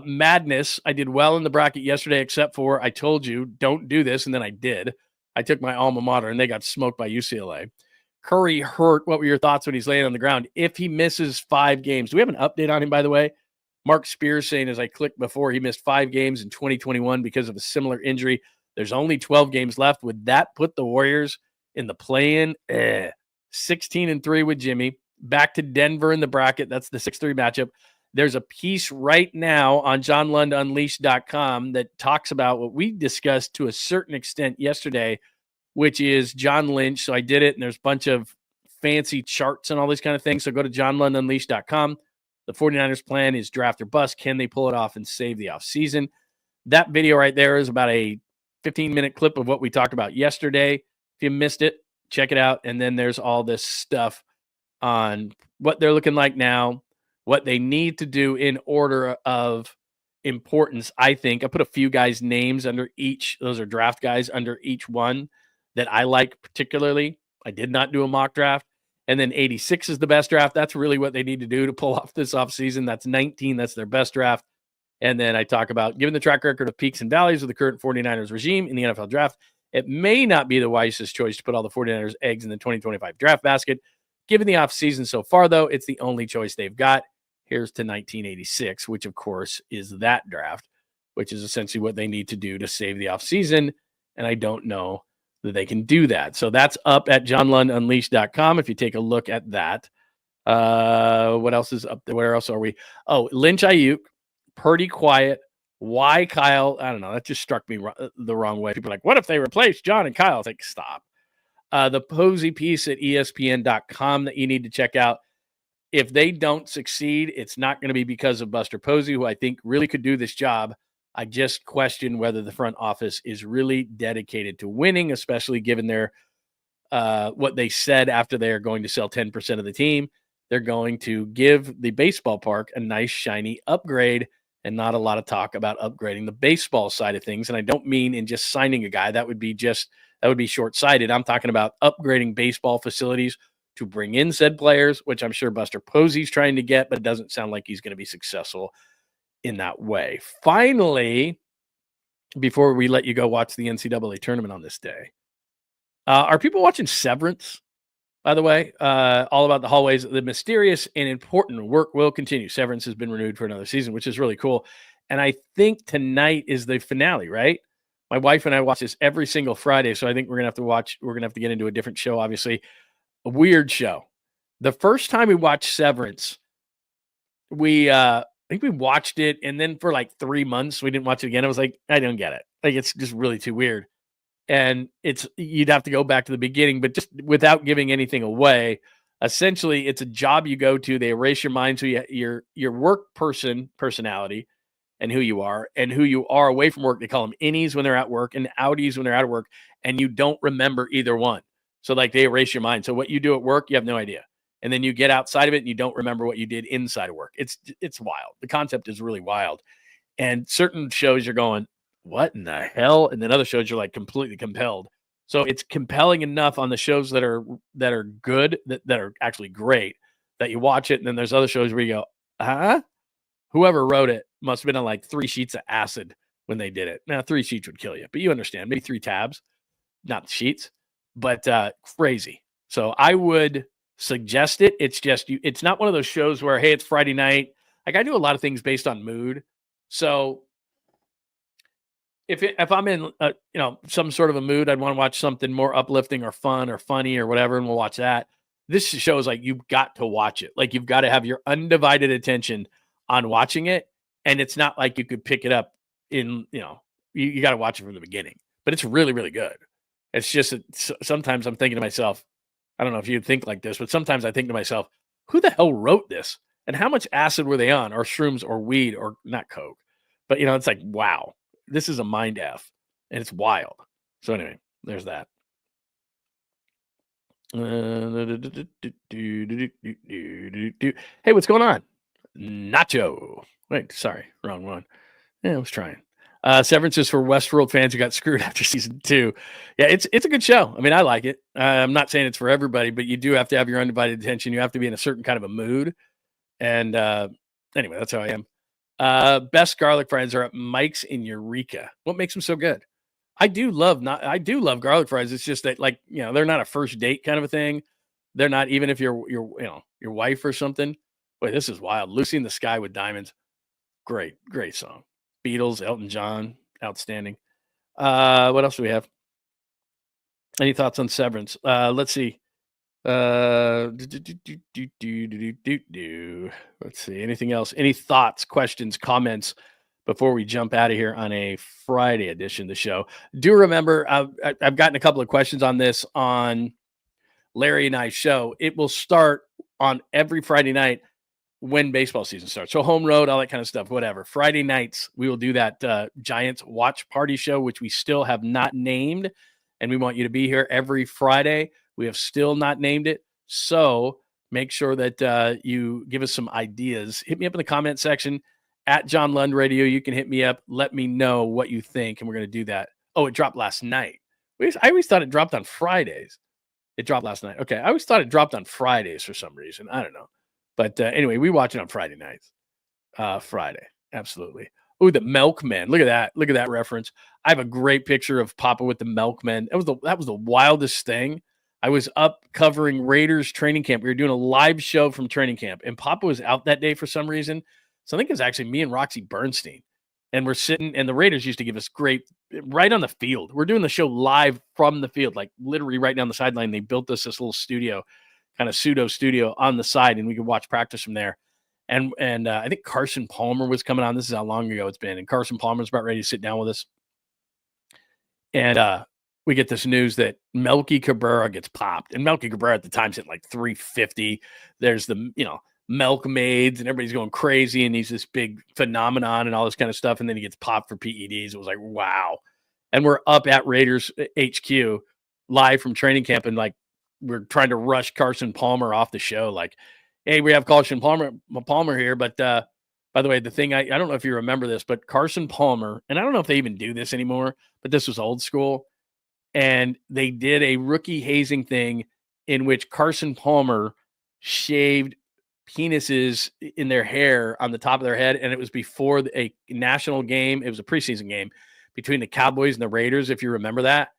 Madness. I did well in the bracket yesterday, except for I told you, don't do this, and then I did. I took my alma mater, and they got smoked by UCLA. Curry hurt. What were your thoughts when he's laying on the ground? If he misses 5 games, do we have an update on him, by the way? Mark Spears saying, as I clicked before, he missed 5 games in 2021 because of a similar injury. There's only 12 games left. Would that put the Warriors in the play-in? 16-3 with Jimmy. Back to Denver in the bracket. That's the 6-3 matchup. There's a piece right now on JohnLundUnleashed.com that talks about what we discussed to a certain extent yesterday, which is John Lynch. So I did it, and there's a bunch of fancy charts and all these kind of things. So go to JohnLundUnleashed.com. The 49ers plan is draft or bust. Can they pull it off and save the offseason? That video right there is about a 15-minute clip of what we talked about yesterday. If you missed it, check it out. And then there's all this stuff on what they're looking like now, what they need to do in order of importance. I think I put a few guys' names under each. Those are draft guys under each one that I like particularly. I did not do a mock draft. And then 86 is the best draft. That's really what they need to do to pull off this offseason. That's 19. That's their best draft. And then I talk about, given the track record of peaks and valleys of the current 49ers regime in the NFL draft, it may not be the wisest choice to put all the 49ers eggs in the 2025 draft basket. Given the offseason so far, though, it's the only choice they've got. Here's to 1986, which, of course, is that draft, which is essentially what they need to do to save the offseason. And I don't know that they can do that. So that's up at JohnLundUnleashed.com if you take a look at that. What else is up there? Where else are we? Oh, Lynch, Aiyuk, Purdy, quiet. Why Kyle? I don't know. That just struck me the wrong way. People are like, what if they replace John and Kyle? It's like, stop. The Posey piece at ESPN.com that you need to check out. If they don't succeed, it's not going to be because of Buster Posey, who I think really could do this job. I just question whether the front office is really dedicated to winning, especially given their what they said after they're going to sell 10% of the team. They're going to give the baseball park a nice, shiny upgrade and not a lot of talk about upgrading the baseball side of things. And I don't mean in just signing a guy. That would be short-sighted. I'm talking about upgrading baseball facilities to bring in said players, which I'm sure Buster Posey's trying to get, but it doesn't sound like he's going to be successful in that way. Finally, before we let you go watch the NCAA tournament on this day, are people watching Severance, by the way? All about the hallways. The mysterious and important work will continue. Severance has been renewed for another season, which is really cool. And I think tonight is the finale, right? My wife and I watch this every single Friday, so I think we're going to have to get into a different show, obviously. A weird show. The first time we watched Severance, I think we watched it, and then for like 3 months we didn't watch it again. I was like, I don't get it. Like, it's just really too weird. And you'd have to go back to the beginning, but just without giving anything away. Essentially, it's a job you go to. They erase your mind, so your work personality, and who you are away from work. They call them innies when they're at work and outies when they're out of work, and you don't remember either one. So like they erase your mind. So what you do at work, you have no idea. And then you get outside of it and you don't remember what you did inside of work. It's wild. The concept is really wild. And certain shows you're going, what in the hell? And then other shows you're like completely compelled. So it's compelling enough on the shows that are good, that are actually great, that you watch it. And then there's other shows where you go, huh? Whoever wrote it must have been on like 3 sheets of acid when they did it. Now 3 sheets would kill you, but you understand, maybe 3 tabs, not sheets, but crazy. So I would suggest it. It's just it's not one of those shows where, hey, it's Friday night. Like, I do a lot of things based on mood. So if I'm in some sort of a mood, I'd want to watch something more uplifting or fun or funny or whatever, and we'll watch that. This show is like, you've got to watch it. Like, you've got to have your undivided attention on watching it, and it's not like you could pick it up in you got to watch it from the beginning. But it's really, really good. It's just sometimes I'm thinking to myself, I don't know if you'd think like this, but sometimes I think to myself, who the hell wrote this? And how much acid were they on, or shrooms, or weed, or not coke? But it's like, wow, this is a mind F, and it's wild. So anyway, there's that. Hey, what's going on? Nacho. Wait, sorry, wrong one. Yeah, I was trying. Severance is for Westworld fans who got screwed after season 2. Yeah, it's a good show. I mean, I like it. I'm not saying it's for everybody, but you do have to have your undivided attention. You have to be in a certain kind of a mood. And anyway, that's how I am. Best garlic fries are at Mike's in Eureka. What makes them so good? I do love garlic fries. It's just that, like, they're not a first date kind of a thing. They're not, even if you're your wife or something. Boy, this is wild. Lucy in the Sky with Diamonds. Great song. Beatles, Elton John, outstanding. What else do we have? Any thoughts on Severance? Let's see. Let's see. Anything else? Any thoughts, questions, comments before we jump out of here on a Friday edition of the show? Do remember, I've gotten a couple of questions on this on Larry and I's show. It will start on every Friday night when baseball season starts. So home road, all that kind of stuff, whatever. Friday nights, we will do that Giants watch party show, which we still have not named. And we want you to be here every Friday. We have still not named it. So make sure that you give us some ideas. Hit me up in the comment section at John Lund Radio. You can hit me up. Let me know what you think. And we're going to do that. Oh, it dropped last night. I always thought it dropped on Fridays. It dropped last night. Okay. I always thought it dropped on Fridays for some reason. I don't know. But anyway, we watch it on Friday nights. Friday. Absolutely. Oh, the Milkmen. Look at that. Look at that reference. I have a great picture of Papa with the Milkmen. That was the wildest thing. I was up covering Raiders training camp. We were doing a live show from training camp, and Papa was out that day for some reason. So I think it was actually me and Roxy Bernstein. And we're sitting, and the Raiders used to give us right on the field. We're doing the show live from the field, like literally right down the sideline. They built us this little studio, kind of pseudo studio on the side, and we could watch practice from there. And I think Carson Palmer was coming on. This is how long ago it's been. And Carson Palmer was about ready to sit down with us. And we get this news that Melky Cabrera gets popped. And Melky Cabrera at the time's hitting like 350. There's the, milkmaids, and everybody's going crazy. And he's this big phenomenon and all this kind of stuff. And then he gets popped for PEDs. It was like, wow. And we're up at Raiders HQ live from training camp. And like, we're trying to rush Carson Palmer off the show. Like, hey, we have Carson Palmer here. But by the way, the thing, I don't know if you remember this, but Carson Palmer, and I don't know if they even do this anymore, but this was old school. And they did a rookie hazing thing in which Carson Palmer shaved penises in their hair on the top of their head. And it was before a national game. It was a preseason game between the Cowboys and the Raiders, if you remember that.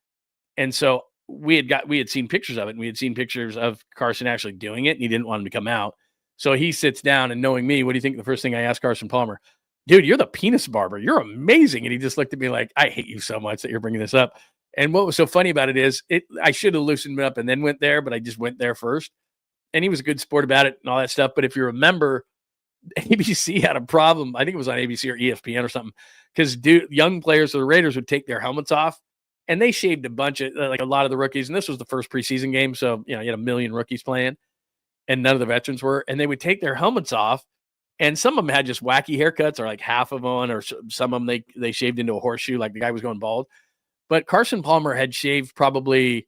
And so we had seen pictures of it, and we had seen pictures of Carson actually doing it, and he didn't want him to come out. So he sits down, and knowing me, what do you think the first thing I asked Carson Palmer? Dude, you're the penis barber. You're amazing. And he just looked at me like, I hate you so much that you're bringing this up. And what was so funny about it is I should have loosened it up and then went there, but I just went there first. And he was a good sport about it and all that stuff. But if you remember, ABC had a problem. I think it was on ABC or ESPN or something, because young players of the Raiders would take their helmets off, and they shaved a bunch of, like, a lot of the rookies. And this was the first preseason game, so you had a million rookies playing, and none of the veterans were. And they would take their helmets off, and some of them had just wacky haircuts, or like half of them, or some of them they shaved into a horseshoe, like the guy was going bald. But Carson Palmer had shaved probably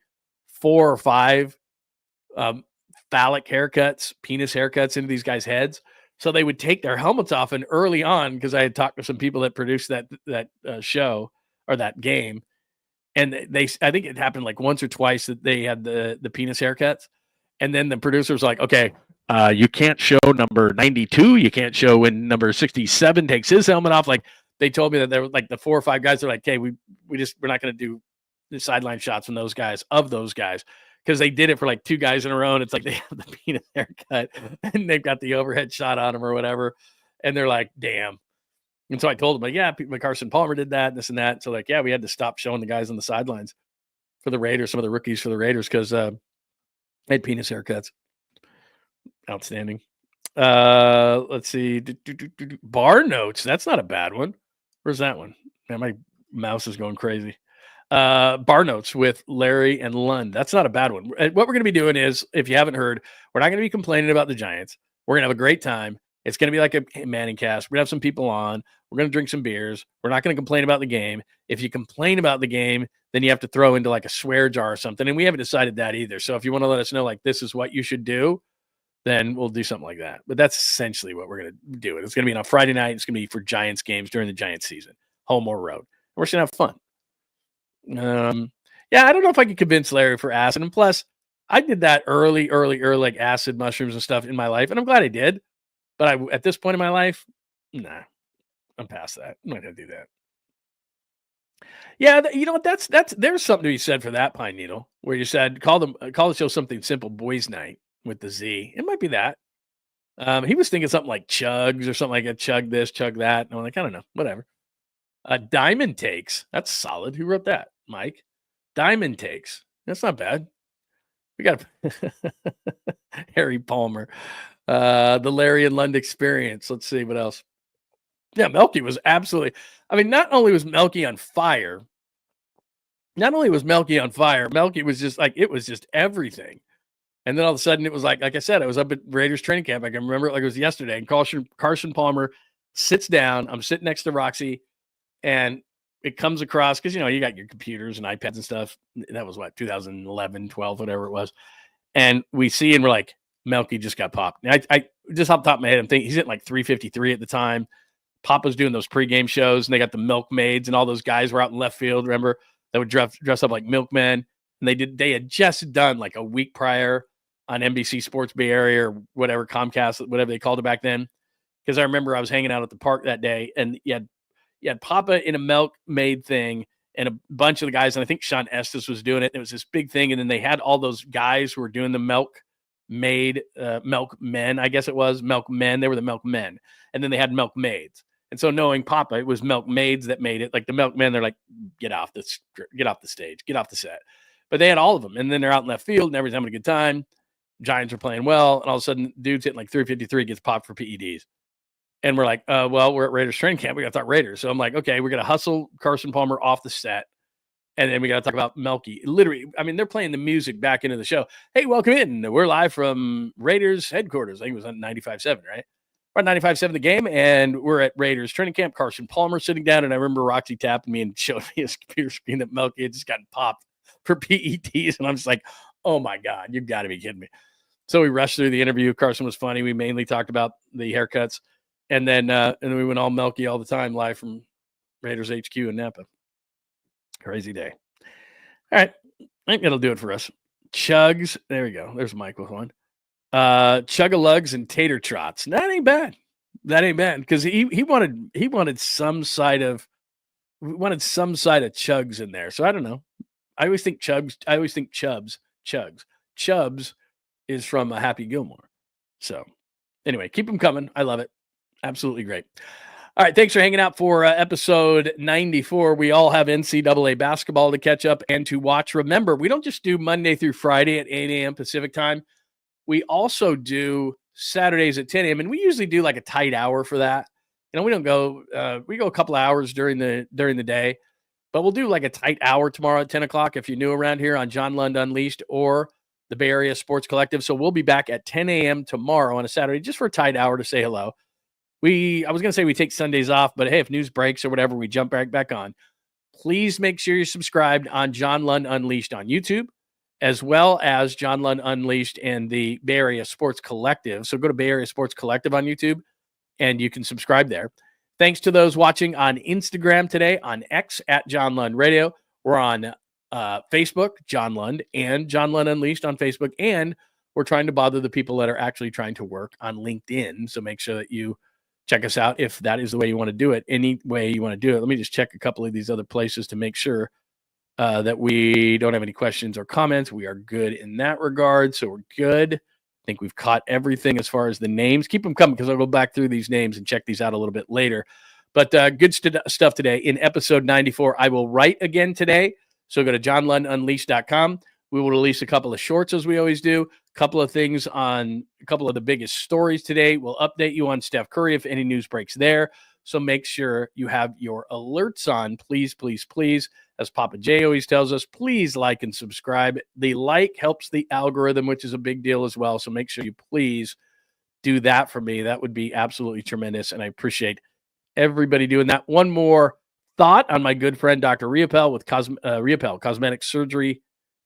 4 or 5 phallic haircuts, penis haircuts into these guys' heads. So they would take their helmets off, and early on, because I had talked to some people that produced that show or that game, and I think it happened like once or twice that they had the penis haircuts, and then the producer was like, "Okay, you can't show number 92, you can't show when number 67 takes his helmet off." Like, they told me that there were like the 4 or 5 guys. They're like, "Hey, we're not going to do the sideline shots from those guys because they did it for like 2 guys in a row, and it's like they have the penis haircut and they've got the overhead shot on them or whatever, and they're like, damn." And so I told them, like, yeah, Carson Palmer did that, this and that. So, like, yeah, we had to stop showing the guys on the sidelines for the Raiders, some of the rookies for the Raiders, because they had penis haircuts. Outstanding. Let's see. Bar notes. That's not a bad one. Where's that one? Man, my mouse is going crazy. Bar notes with Larry and Lund. That's not a bad one. What we're going to be doing is, if you haven't heard, we're not going to be complaining about the Giants. We're going to have a great time. It's going to be like a Manning cast. We're going to have some people on. We're going to drink some beers. We're not going to complain about the game. If you complain about the game, then you have to throw into like a swear jar or something. And we haven't decided that either. So if you want to let us know, like, this is what you should do, then we'll do something like that. But that's essentially what we're going to do. It's going to be on a Friday night. It's going to be for Giants games during the Giants season, home or road. We're just going to have fun. Yeah, I don't know if I could convince Larry for acid. And plus, I did that early, like acid mushrooms and stuff in my life, and I'm glad I did. But at this point in my life, nah, I'm past that. I'm not gonna do that. Yeah, you know what? That's there's something to be said for that, Pine Needle, where you said call the show something simple, Boys Night with the Z. It might be that. He was thinking something like Chugs or something like a chug this, chug that. And I'm like, I don't know, whatever. Diamond Takes. That's solid. Who wrote that? Mike. Diamond Takes. That's not bad. We got Harry Palmer. The Larry and Lund experience. Let's see what else. Yeah, Melky was absolutely. I mean, not only was Melky on fire. Melky was just like, it was just everything. And then all of a sudden it was like I said, I was up at Raiders training camp. I can remember it like it was yesterday. And Carson Palmer sits down. I'm sitting next to Roxy. And it comes across, because, you got your computers and iPads and stuff. That was 2011, 12, whatever it was. And we see, and we're like, Melky just got popped. And I just off the top of my head, I'm thinking he's hitting like 353 at the time. Papa's doing those pregame shows, and they got the milkmaids, and all those guys were out in left field, remember, that would dress up like milkmen. And they had just done like a week prior on NBC Sports Bay Area or whatever, Comcast, whatever they called it back then. Because I remember I was hanging out at the park that day, and you had Papa in a milkmaid thing and a bunch of the guys, and I think Sean Estes was doing it. It was this big thing, and then they had all those guys who were doing the milkmen, I guess it was milkmen. They were the milkmen, and then they had milkmaids. And so, knowing Papa, it was milkmaids that made it. Like the milkmen, they're like, get off the stage, get off the set. But they had all of them, and then they're out in left field, and everyone's having a good time. Giants are playing well, and all of a sudden, dude's hitting like 353, gets popped for PEDs. And we're like, well, we're at Raiders training camp. We got to talk Raiders. So I'm like, okay, we're going to hustle Carson Palmer off the set. And then we got to talk about Melky. Literally, I mean, they're playing the music back into the show. Hey, welcome in. We're live from Raiders headquarters. I think it was on 95.7, right? We're at 95.7 the game, and we're at Raiders training camp. Carson Palmer sitting down, and I remember Roxy tapping me and showed me his computer screen that Melky had just gotten popped for PETs. And I'm just like, oh, my God, you've got to be kidding me. So we rushed through the interview. Carson was funny. We mainly talked about the haircuts. And then we went all Melky all the time, live from Raiders HQ in Napa. Crazy day. All right. I think that'll do it for us. Chugs. There we go. There's Mike with one. Chug-a-lugs and tater trots. That ain't bad. Because he wanted some side of chugs in there. So I don't know. I always think chugs. I always think Chubbs. Chubbs is from Happy Gilmore. So anyway, keep them coming. I love it. Absolutely great. All right. Thanks for hanging out for episode 94. We all have NCAA basketball to catch up and to watch. Remember, we don't just do Monday through Friday at 8 a.m. Pacific time. We also do Saturdays at 10 a.m. And we usually do like a tight hour for that. We don't go, we go a couple of hours during the day, but we'll do like a tight hour tomorrow at 10 o'clock if you're new around here on John Lund Unleashed or the Bay Area Sports Collective. So we'll be back at 10 a.m. tomorrow on a Saturday just for a tight hour to say hello. I was going to say we take Sundays off, but hey, if news breaks or whatever, we jump back on. Please make sure you're subscribed on John Lund Unleashed on YouTube, as well as John Lund Unleashed and the Bay Area Sports Collective. So go to Bay Area Sports Collective on YouTube, and you can subscribe there. Thanks to those watching on Instagram today, on X at John Lund Radio. We're on Facebook, John Lund, and John Lund Unleashed on Facebook. And we're trying to bother the people that are actually trying to work on LinkedIn. So make sure that you check us out if that is the way you want to do it. Any way you want to do it. Let me just check a couple of these other places to make sure that we don't have any questions or comments. We are good in that regard. So we're good. I think we've caught everything as far as the names. Keep them coming because I'll go back through these names and check these out a little bit later. But good stuff today. In episode 94, I will write again today. So go to johnlundunleashed.com. We will release a couple of shorts as we always do. A couple of things on a couple of the biggest stories today. We'll update you on Steph Curry if any news breaks there. So make sure you have your alerts on. Please, please, please. As Papa J always tells us, please like and subscribe. The like helps the algorithm, which is a big deal as well. So make sure you please do that for me. That would be absolutely tremendous. And I appreciate everybody doing that. One more thought on my good friend, Dr. Riopel with Riopel Cosmetic Surgery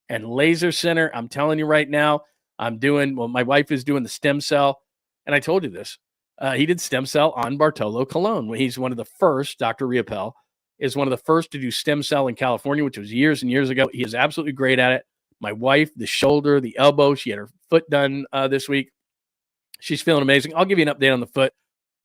and Laser Center. I'm telling you right now, my wife is doing the stem cell. And I told you this. He did stem cell on Bartolo Colon. He's one of the first, Dr. Riopel is one of the first to do stem cell in California, which was years and years ago. He is absolutely great at it. My wife, the shoulder, the elbow, she had her foot done this week. She's feeling amazing. I'll give you an update on the foot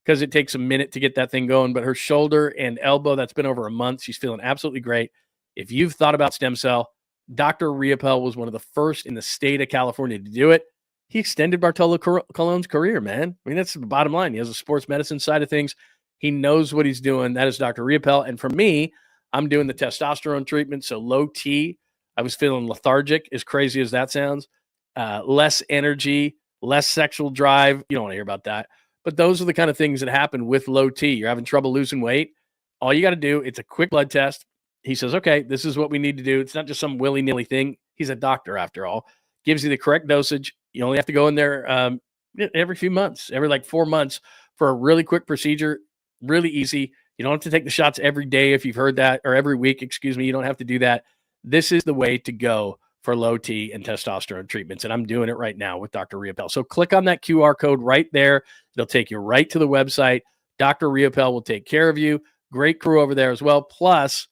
because it takes a minute to get that thing going. But her shoulder and elbow, that's been over a month. She's feeling absolutely great. If you've thought about stem cell, Dr. Riopel was one of the first in the state of California to do it. He extended Bartolo Colon's career, man. I mean, that's the bottom line. He has a sports medicine side of things. He knows what he's doing. That is Dr. Riopel. And for me, I'm doing the testosterone treatment. So low T. I was feeling lethargic, as crazy as that sounds. Less energy, less sexual drive. You don't want to hear about that. But those are the kind of things that happen with low T. You're having trouble losing weight. All you got to do, it's a quick blood test. He says, okay, this is what we need to do. It's not just some willy-nilly thing. He's a doctor after all. Gives you the correct dosage. You only have to go in there every few months, every like 4 months for a really quick procedure. Really easy. You don't have to take the shots every day if you've heard that, or every week, excuse me. You don't have to do that. This is the way to go for low T and testosterone treatments. And I'm doing it right now with Dr. Riopel. So click on that QR code right there. It'll take you right to the website. Dr. Riopel will take care of you. Great crew over there as well. Plus,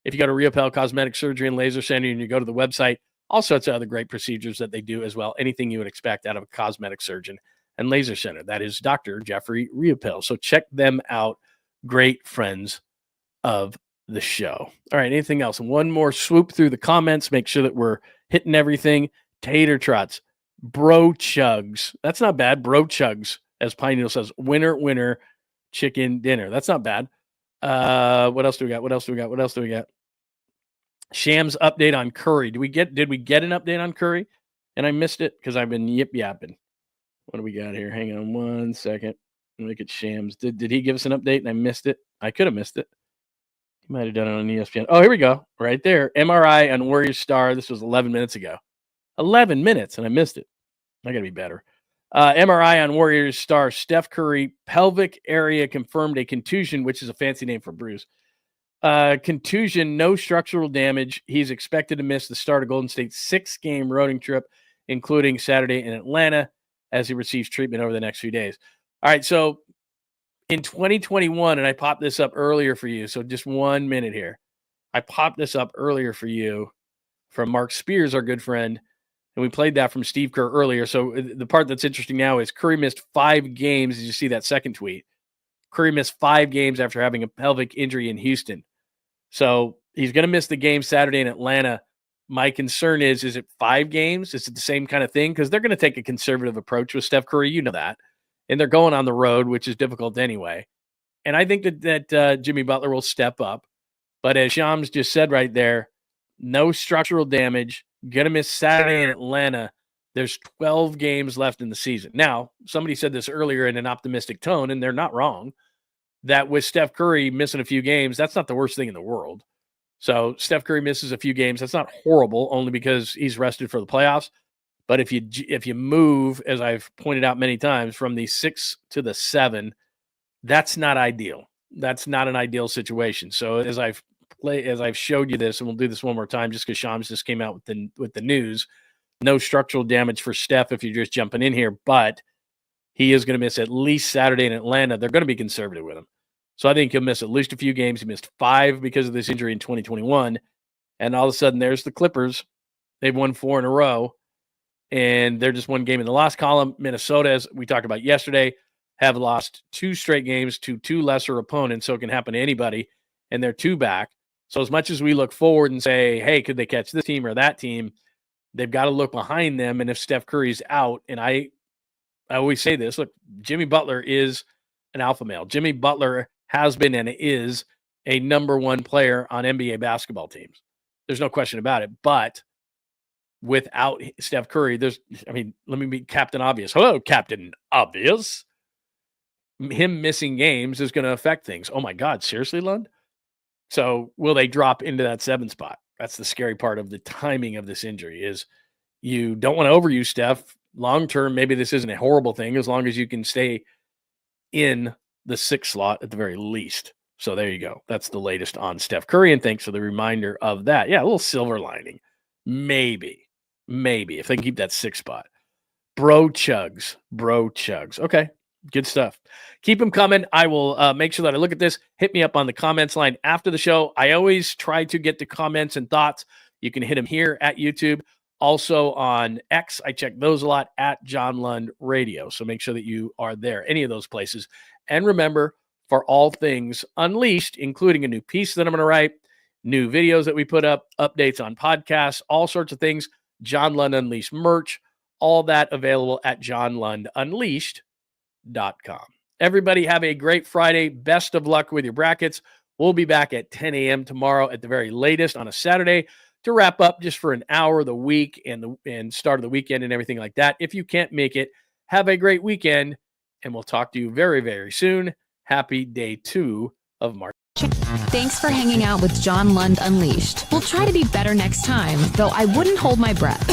if you go to Riopel Cosmetic Surgery and Laser Center and you go to the website, all sorts of other great procedures that they do as well. Anything you would expect out of a cosmetic surgeon and laser center. That is Dr. Jeffrey Riopel. So check them out. Great friends of the show. All right. Anything else? One more swoop through the comments. Make sure that we're hitting everything. Tater trots. Bro chugs. That's not bad. Bro chugs, as Pine Needle says. Winner, chicken dinner. That's not bad. What else do we got? Shams update on Curry. Did we get an update on Curry? And I missed it because I've been yip-yapping. What do we got here? Hang on 1 second. Look at Shams. Did he give us an update and I missed it? I could have missed it. He might have done it on ESPN. Oh, here we go. Right there. MRI on Warrior Star. This was 11 minutes ago. 11 minutes and I missed it. I got to be better. MRI on Warriors star Steph Curry. Pelvic area confirmed a contusion, which is a fancy name for bruise. Contusion, no structural damage. He's expected to miss the start of Golden State's 6-game roading trip, including Saturday in Atlanta, as he receives treatment over the next few days. All right, so in 2021, and I popped this up earlier for you, so just 1 minute here. I popped this up earlier for you from Mark Spears, our good friend, and we played that from Steve Kerr earlier. So the part that's interesting now is Curry missed 5 games. Did you see that second tweet? Curry missed 5 games after having a pelvic injury in Houston. So he's going to miss the game Saturday in Atlanta. My concern is it 5 games? Is it the same kind of thing? Because they're going to take a conservative approach with Steph Curry. You know that. And they're going on the road, which is difficult anyway. And I think that Jimmy Butler will step up. But as Shams just said right there, no structural damage. Going to miss Saturday in Atlanta. There's 12 games left in the season. Now, somebody said this earlier in an optimistic tone, and they're not wrong, that with Steph Curry missing a few games, that's not the worst thing in the world. So Steph Curry misses a few games. That's not horrible, only because he's rested for the playoffs. But if you move, as I've pointed out many times, from the 6 to the 7, that's not ideal. That's not an ideal situation. So as I've showed you this, and we'll do this one more time, just because Shams just came out with the news. No structural damage for Steph if you're just jumping in here, but he is going to miss at least Saturday in Atlanta. They're going to be conservative with him. So I think he'll miss at least a few games. He missed 5 because of this injury in 2021. And all of a sudden, there's the Clippers. They've won 4 in a row, and they're just one game in the loss column. Minnesota, as we talked about yesterday, have lost 2 straight games to 2 lesser opponents, so it can happen to anybody, and they're 2 back. So as much as we look forward and say, hey, could they catch this team or that team, they've got to look behind them. And if Steph Curry's out, and I always say this, look, Jimmy Butler is an alpha male. Jimmy Butler has been and is a number 1 player on NBA basketball teams. There's no question about it. But without Steph Curry, let me be Captain Obvious. Hello, Captain Obvious. Him missing games is going to affect things. Oh, my God. Seriously, Lund? So will they drop into that 7 spot? That's the scary part of the timing of this injury is you don't want to overuse Steph. Long-term, maybe this isn't a horrible thing as long as you can stay in the 6th slot at the very least. So there you go. That's the latest on Steph Curry, and thanks for the reminder of that. Yeah, a little silver lining. Maybe, if they can keep that 6th spot. Bro chugs. Okay, good stuff. Keep them coming. I will make sure that I look at this. Hit me up on the comments line after the show. I always try to get the comments and thoughts. You can hit them here at YouTube. Also on X, I check those a lot at John Lund Radio. So make sure that you are there, any of those places. And remember, for all things Unleashed, including a new piece that I'm going to write, new videos that we put up, updates on podcasts, all sorts of things, John Lund Unleashed merch, all that available at johnlundunleashed.com. Everybody have a great Friday. Best of luck with your brackets. We'll be back at 10 a.m. tomorrow at the very latest on a Saturday to wrap up just for an hour of the week and start of the weekend and everything like that. If you can't make it, have a great weekend, and we'll talk to you very, very soon. Happy day 2 of March. Thanks for hanging out with John Lund Unleashed. We'll try to be better next time, though I wouldn't hold my breath.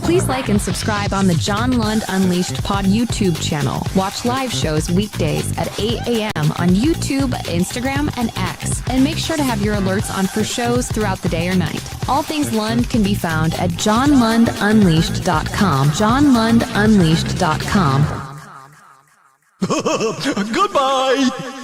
Please like and subscribe on the John Lund Unleashed Pod YouTube channel. Watch live shows weekdays at 8 a.m. on YouTube, Instagram, and X. And make sure to have your alerts on for shows throughout the day or night. All things Lund can be found at johnlundunleashed.com. johnlundunleashed.com. Goodbye!